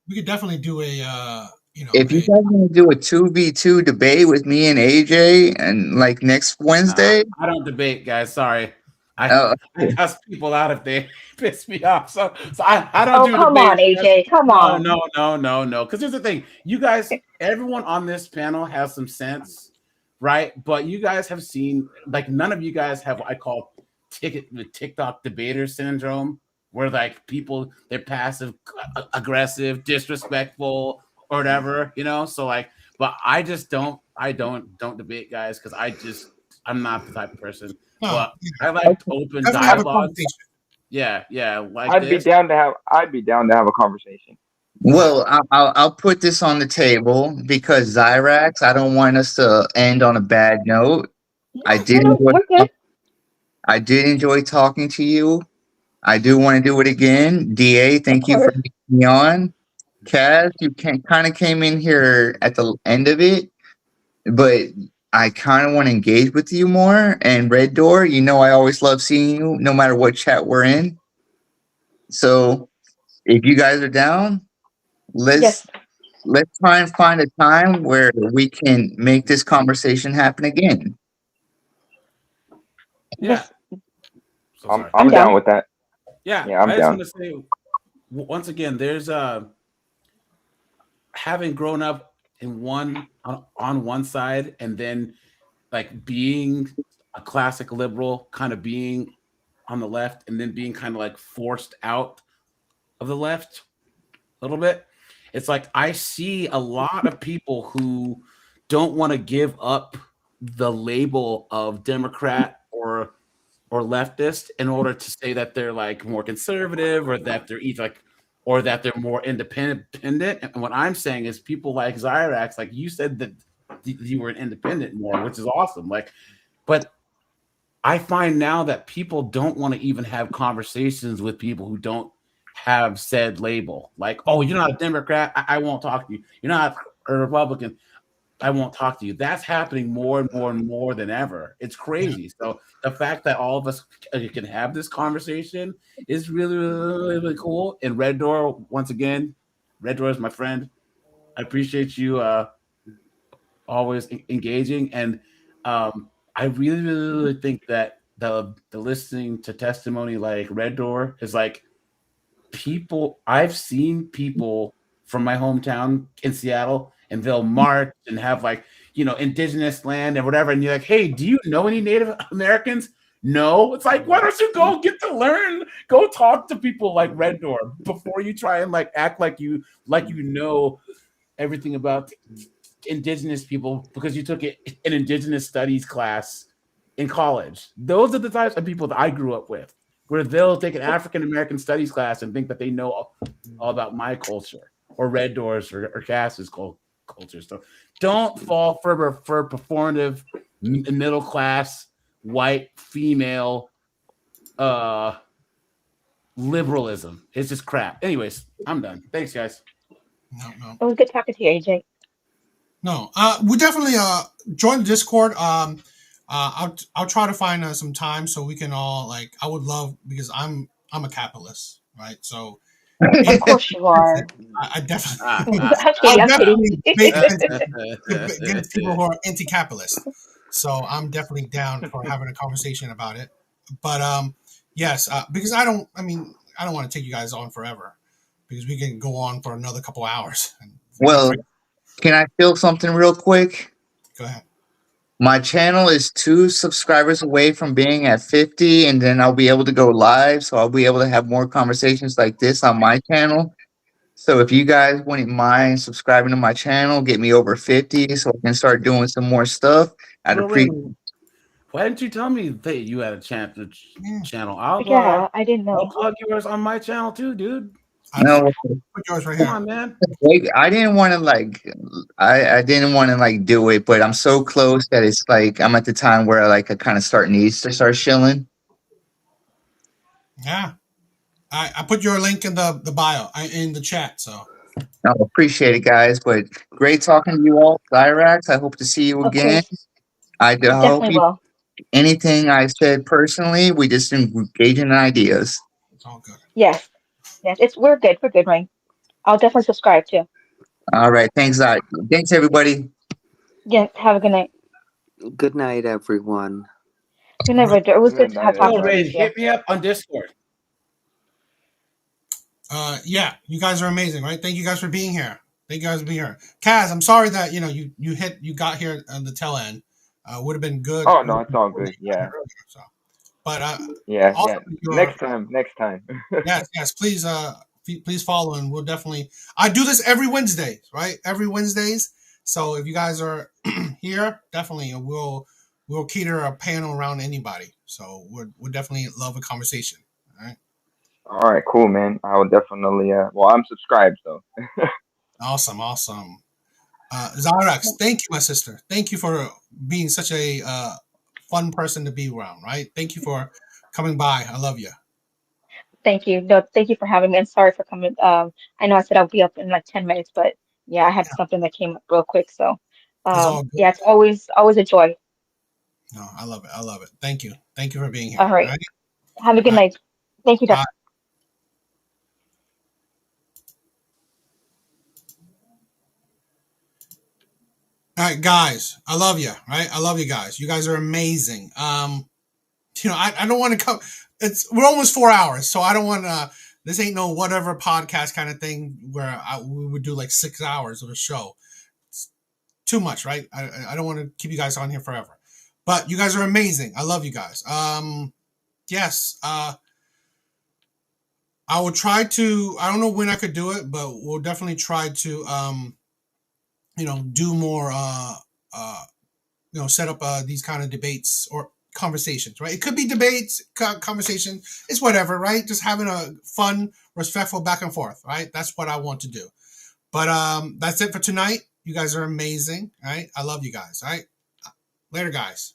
We could definitely do a if you guys want to do a 2v2 debate with me and AJ, and like next Wednesday, I don't debate, guys. Sorry. I cuss people out if they piss me off. So I don't do come on, AJ. Come on. No. Because here's the thing. You guys, everyone on this panel has some sense, right? But you guys have seen, like, none of you guys have what I call the TikTok debater syndrome, where like people, they're passive aggressive, disrespectful, or whatever, So like, but I just don't debate, guys, because I'm not the type of person. But I like open dialogue. Yeah. Like I'd be down to have a conversation. Well, I'll put this on the table because Zyrax, I don't want us to end on a bad note. I did enjoy talking to you. I do want to do it again. DA, thank you for having me on. Kaz, you kind of came in here at the end of it, but I kind of want to engage with you more. And Red Door, I always love seeing you no matter what chat we're in. So if you guys are down, let's try and find a time where we can make this conversation happen again. Yeah. I'm down with that. Yeah, I'm I down. just want to say once again, there's having grown up on one side and then like being a classic liberal, kind of being on the left, and then being kind of like forced out of the left a little bit. It's like I see a lot of people who don't want to give up the label of Democrat or leftist in order to say that they're like more conservative or that they're or that they're more independent. And what I'm saying is people like Zyrax, like you said that you were an independent more, which is awesome. Like, but I find now that people don't want to even have conversations with people who don't have said label. Like, oh, you're not a Democrat, I won't talk to you. You're not a Republican, I won't talk to you. That's happening more and more and more than ever. It's crazy. So the fact that all of us can have this conversation is really, really, really cool. And Red Door, once again, Red Door is my friend. I appreciate you always engaging. And I really, really, really think that the listening to testimony like Red Door is like I've seen people from my hometown in Seattle, and they'll march and have like, indigenous land and whatever. And you're like, hey, do you know any Native Americans? No. It's like, why don't you go get to learn? Go talk to people like Red Door before you try and like act like you know everything about indigenous people because you took an indigenous studies class in college. Those are the types of people that I grew up with, where they'll take an African American studies class and think that they know all about my culture or Red Doors or Cass's culture. So don't fall for performative middle class white female liberalism. It's just crap. Anyways, I'm done. Thanks, guys. No. It was good talking to you, AJ. No, we definitely join the Discord. I'll try to find some time so we can all like. I would love because I'm a capitalist, right? So of course you are. I definitely. I'm kidding. Debate against people who are anti-capitalist. So I'm definitely down for having a conversation about it. But Yes, because I don't. I mean, I don't want to take you guys on forever because we can go on for another couple hours and get Well, crazy. can I feel something real quick? Go ahead. My channel is 2 subscribers away from being at 50, and then I'll be able to go live. So I'll be able to have more conversations like this on my channel. So if you guys wouldn't mind subscribing to my channel, get me over 50 so I can start doing some more stuff. I'd Wait, appreciate. why didn't you tell me that you had a Yeah, channel? Yeah, I didn't I'll know. plug yours on my channel too, dude. I put, No, put yours right Come here. on, man. I didn't want to like. I didn't want to like do it, but I'm so close that it's like I'm at the time where like I kind of needs to start chilling. Yeah, I put your link in the bio, in the chat. So I appreciate it, guys. But great talking to you all, Cyrax. I hope to see you Of again. course, I do hope definitely you. will. Anything I said personally, we just engage in ideas. it's all good. Yes, yes, it's we're good. We're good, Rain. I'll definitely subscribe too. All right. Thanks, thanks everybody. Yes, have a good night. Good night, everyone. Good night, Roger. It was good Good to night, have Oh, talking to everybody. you Ray, with you. hit me up on Discord. Yeah, you guys are amazing, right? Thank you guys for being here. Thank you guys for being here. Kaz, I'm sorry that you got here on the tail end. Would have been good. Oh Would no, have it's been all cool that good. you got here Yeah, earlier. So, but yeah, also yeah. your Next time, next time. yes, please please follow and we'll definitely. I do this every Wednesday, right? Every Wednesdays. So if you guys are here, definitely we'll cater a panel around anybody. So we'll definitely love a conversation. All right. All right, cool, man. I will definitely. Well, I'm subscribed, so. Awesome, awesome. Zyrax, thank you, my sister. Thank you for being such a fun person to be around, right? Thank you for coming by. I love you. Thank you. No, thank you for having me. And sorry for coming. I know I said I'll be up in like 10 minutes, but yeah, I had something that came up real quick. So, It's all good. yeah, it's always a joy. No, I love it. I love it. Thank you. Thank you for being All here. All right. right. Have a good All right. night. Thank you, Doc. Bye. All right, guys. I love you. Right. I love you guys. You guys are amazing. I don't want to come. We're almost 4 hours, so I don't want to. This ain't no whatever podcast kind of thing where we would do like 6 hours of a show. It's too much, right? I don't want to keep you guys on here forever. But you guys are amazing. I love you guys. Yes. I will try to. I don't know when I could do it, but we'll definitely try to. Do more. Set up these kind of debates or conversations, right? It could be debates, conversation. It's whatever, right? Just having a fun, respectful back and forth, right? That's what I want to do. But that's it for tonight. You guys are amazing, right? I love you guys. All right, later, guys.